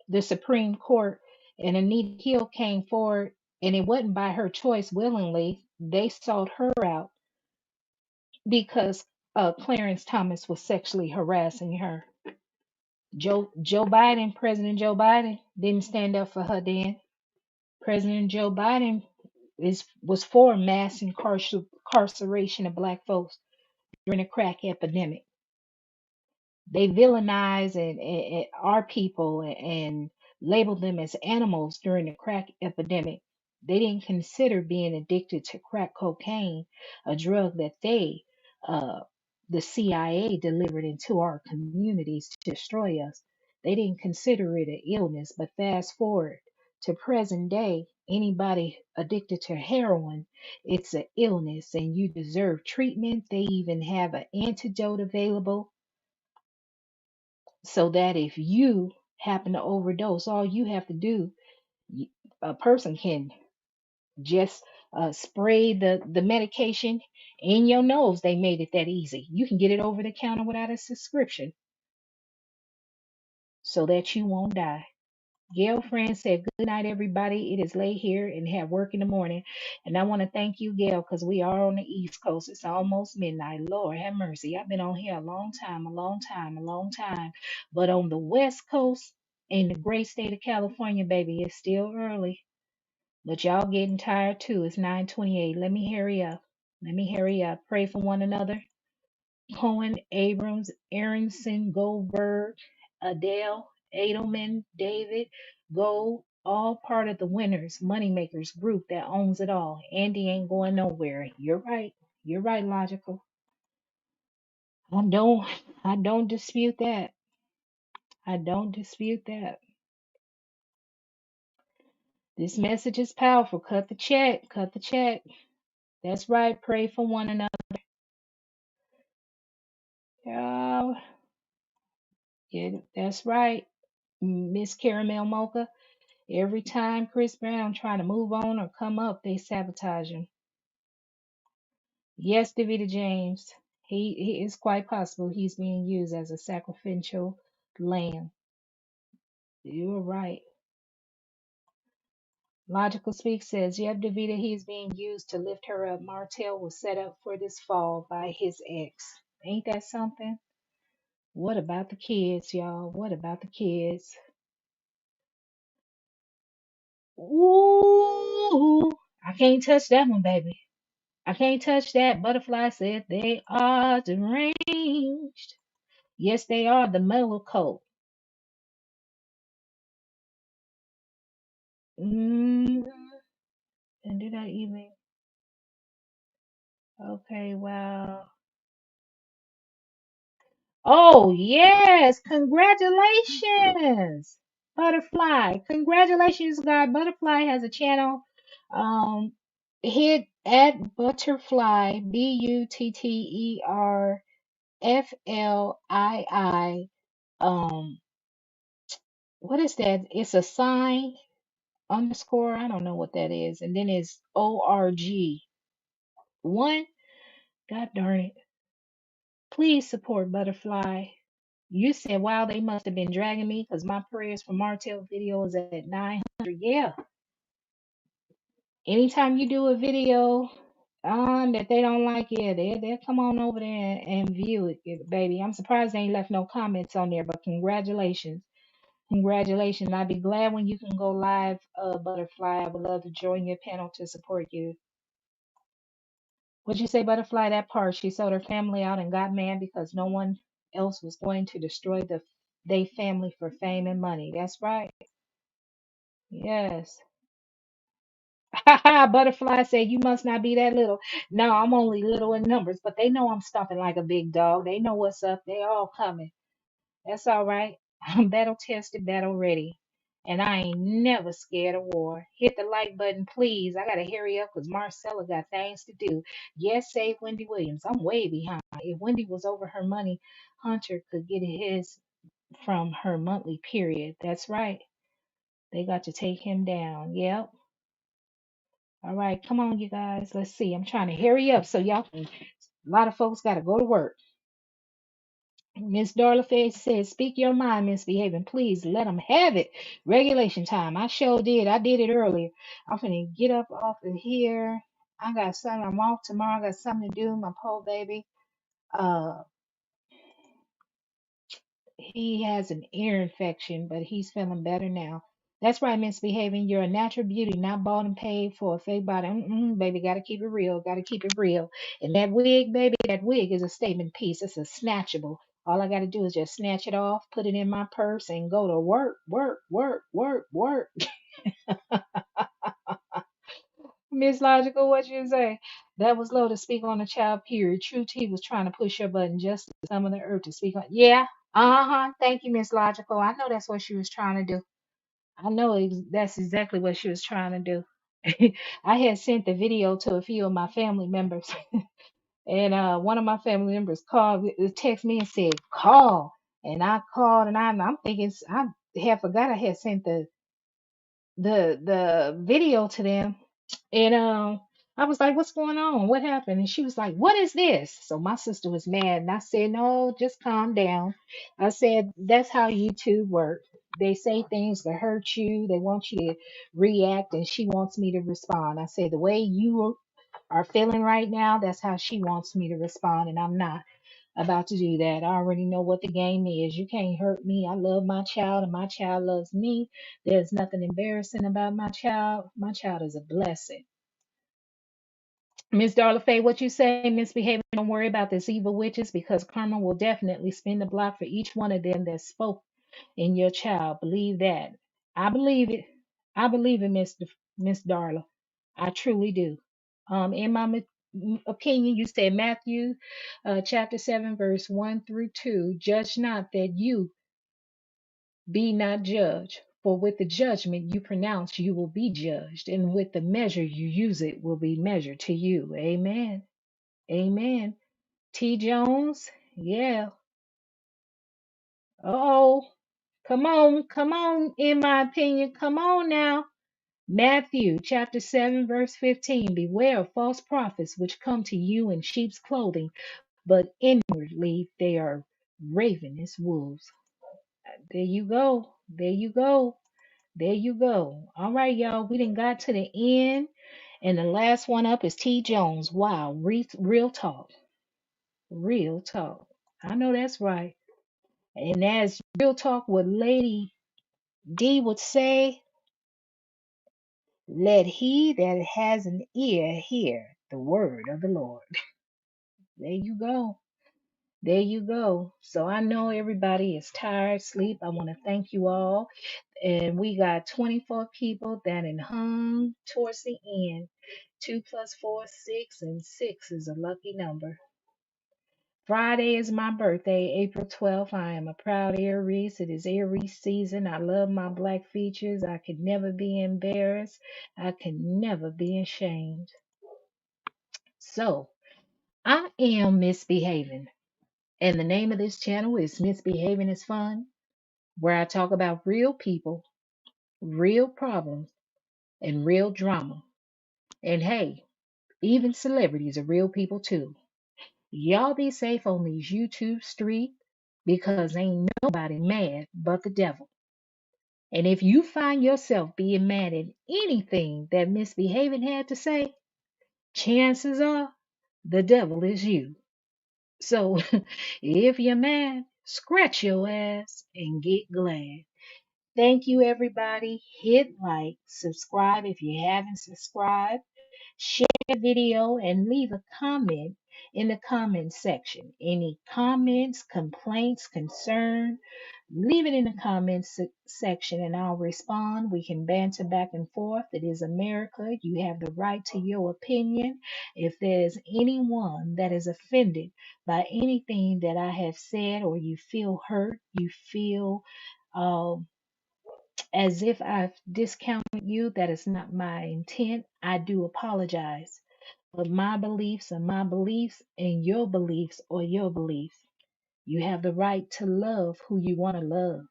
the Supreme Court, and Anita Hill came forward, and it wasn't by her choice willingly. They sought her out because Clarence Thomas was sexually harassing her. President Joe Biden, didn't stand up for her then. President Joe Biden was for mass incarceration of black folks during the crack epidemic. They villainize and our people and label them as animals during the crack epidemic. They didn't consider being addicted to crack cocaine, a drug that uh, the CIA, delivered into our communities to destroy us. They didn't consider it an illness, but fast forward to present day, anybody addicted to heroin, it's an illness and you deserve treatment. They even have an antidote available so that if you happen to overdose, all you have to do, y- a person can just spray the medication in your nose. They made it that easy. You can get it over the counter without a subscription so that you won't die. Gail Friend said, "Good night, everybody. It is late here and have work in the morning." And I want to thank you, Gail, because we are on the East Coast. It's almost midnight. Lord have mercy. I've been on here a long time, a long time, a long time. But on the West Coast, in the great state of California, baby, it's still early. But y'all getting tired too. It's 9:28. Let me hurry up. Let me hurry up. Pray for one another. Cohen, Abrams, Aronson, Goldberg, Adele, Edelman, David, Gold, all part of the winners, moneymakers group that owns it all. Andy ain't going nowhere. You're right. You're right, logical. I don't I don't dispute that. I don't dispute that. This message is powerful. Cut the check. Cut the check. That's right. Pray for one another. Oh, yeah, that's right. Miss Caramel Mocha. Every time Chris Brown trying to move on or come up, they sabotage him. Yes, Davita James. He is quite possible he's being used as a sacrificial lamb. You're right. Logical Speak says, yep, Davita, he is being used to lift her up. Martell was set up for this fall by his ex. Ain't that something? What about the kids, y'all? What about the kids? Ooh, I can't touch that one, baby. I can't touch that. Butterfly said they are deranged. Yes, they are the MELOCULT. Mm, and did I even? Okay, wow. Oh, yes. Congratulations, Butterfly. Congratulations, God. Butterfly has a channel. Um, hit at Butterfly, BUTTERFLII. What is that? It's a sign underscore. I don't know what that is. And then it's ORG. One. God darn it. Please support Butterfly. You said, wow, they must have been dragging me because my prayers for Martell video is at 900. Yeah. Anytime you do a video that they don't like, yeah, they'll come on over there and view it, baby. I'm surprised they ain't left no comments on there, but congratulations. Congratulations. I'd be glad when you can go live, Butterfly. I would love to join your panel to support you. What'd you say, Butterfly? That part, she sold her family out and got mad because no one else was going to destroy they family for fame and money. That's right. Yes. Butterfly said, you must not be that little. No, I'm only little in numbers, but they know I'm stomping like a big dog. They know what's up. They all coming. That's all right. I'm battle tested, battle ready. And I ain't never scared of war. Hit the like button, please. I gotta hurry up because Marcella got things to do. Yes, save Wendy Williams. I'm way behind. If Wendy was over her money, Hunter could get his from her monthly period. That's right. They got to take him down. Yep. All right, come on, you guys. Let's see. I'm trying to hurry up so y'all can. A lot of folks got to go to work. Miss Darla Faye says, speak your mind, misbehaving. Please let them have it. Regulation time. I sure did. I did it earlier. I'm finna get up off of here. I got something. I'm off tomorrow. I got something to do. My poor baby. Uh, he has an ear infection, but he's feeling better now. That's right, misbehaving. You're a natural beauty, not bought and paid for a fake body. Baby, gotta keep it real. Gotta keep it real. And that wig, baby, that wig is a statement piece. It's a snatchable. All I gotta do is just snatch it off, put it in my purse, and go to work, work, work, work, work. Miss Logical, what you say? That was low to speak on the child period. True T was trying to push your button just to summon the earth to speak on. Yeah, uh-huh. Thank you, Miss Logical. I know that's what she was trying to do. I know that's exactly what she was trying to do. I had sent the video to a few of my family members, and one of my family members called, text me and said, "Call." And I called, and I'm thinking I had forgot I had sent the video to them, and I was like, "What's going on? What happened?" And she was like, "What is this?" So my sister was mad, and I said, "No, just calm down." I said, "That's how YouTube work. They say things to hurt you. They want you to react, and she wants me to respond." I said, "The way you are feeling right now, that's how she wants me to respond, and I'm not about to do that. I already know what the game is. You can't hurt me. I love my child, and my child loves me. There's nothing embarrassing about my child. My child is a blessing." Miss Darla Faye, what you say, misbehaving, don't worry about this evil witches because karma will definitely spin the block for each one of them that spoke in your child. Believe that. I believe it. I believe in Miss Darla. I truly do. In my opinion, you said Matthew chapter 7, verse 1 through 2, judge not that you be not judged. For with the judgment you pronounce, you will be judged, and with the measure you use it will be measured to you. Amen. Amen. T. Jones, yeah. Oh, come on, in my opinion, come on now. Matthew chapter 7, verse 15. Beware of false prophets which come to you in sheep's clothing, but inwardly they are ravenous wolves. There you go. There you go. There you go. All right, y'all. We done got to the end. And the last one up is T. Jones. Wow. Real talk. Real talk. I know that's right. And as real talk, what Lady D would say, let he that has an ear hear the word of the Lord. There you go. There you go. So I know everybody is tired, sleep. I want to thank you all. And we got 24 people that in hung towards the end. 2 plus 4, 6, and 6 is a lucky number. Friday is my birthday, April 12th. I am a proud Aries. It is Aries season. I love my black features. I could never be embarrassed. I can never be ashamed. So, I am misbehaving. And the name of this channel is Misbehaving is Fun, where I talk about real people, real problems, and real drama. And hey, even celebrities are real people too. Y'all be safe on these YouTube streets because ain't nobody mad but the devil. And if you find yourself being mad at anything that Misbehaving had to say, chances are the devil is you. So if you're mad, scratch your ass and get glad. Thank you, everybody. Hit like, subscribe if you haven't subscribed. Share the video and leave a comment in the comment section. Any comments, complaints, concern, leave it in the comments section and I'll respond. We can banter back and forth. It is America. You have the right to your opinion. If there's anyone that is offended by anything that I have said, or you feel hurt, you feel as if I've discounted you, that is not my intent. I do apologize. But my beliefs are my beliefs, and your beliefs are your beliefs. You have the right to love who you want to love.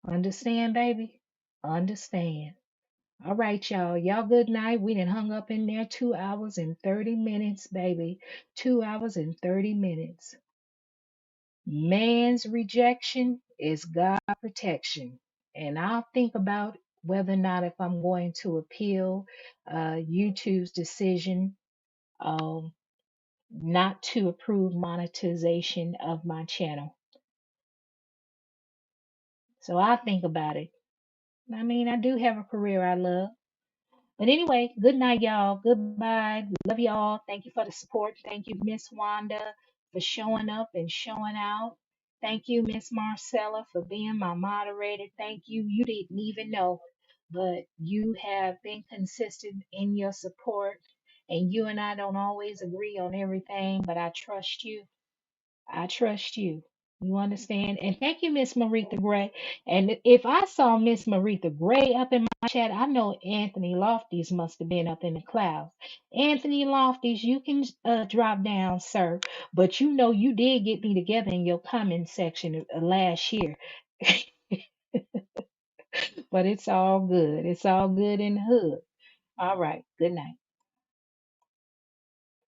Understand, baby? Understand. All right, y'all. Y'all good night. We done hung up in there 2 hours and 30 minutes, baby. 2 hours and 30 minutes. Man's rejection is God's protection. And I'll think about whether or not if I'm going to appeal YouTube's decision not to approve monetization of my channel. So I'll think about it. I mean, I do have a career I love. But anyway, good night, y'all. Goodbye. Love y'all. Thank you for the support. Thank you, Miss Wanda, for showing up and showing out. Thank you, Miss Marcella, for being my moderator. Thank you. You didn't even know, but you have been consistent in your support. And you and I don't always agree on everything, but I trust you. I trust you. You understand? And thank you, Miss Maritha Gray. And if I saw Miss Maritha Gray up in my chat, I know Anthony Lofties must have been up in the clouds. Anthony Lofties, you can drop down, sir. But you know you did get me together in your comment section last year. But it's all good. It's all good in the hood. All right. Good night.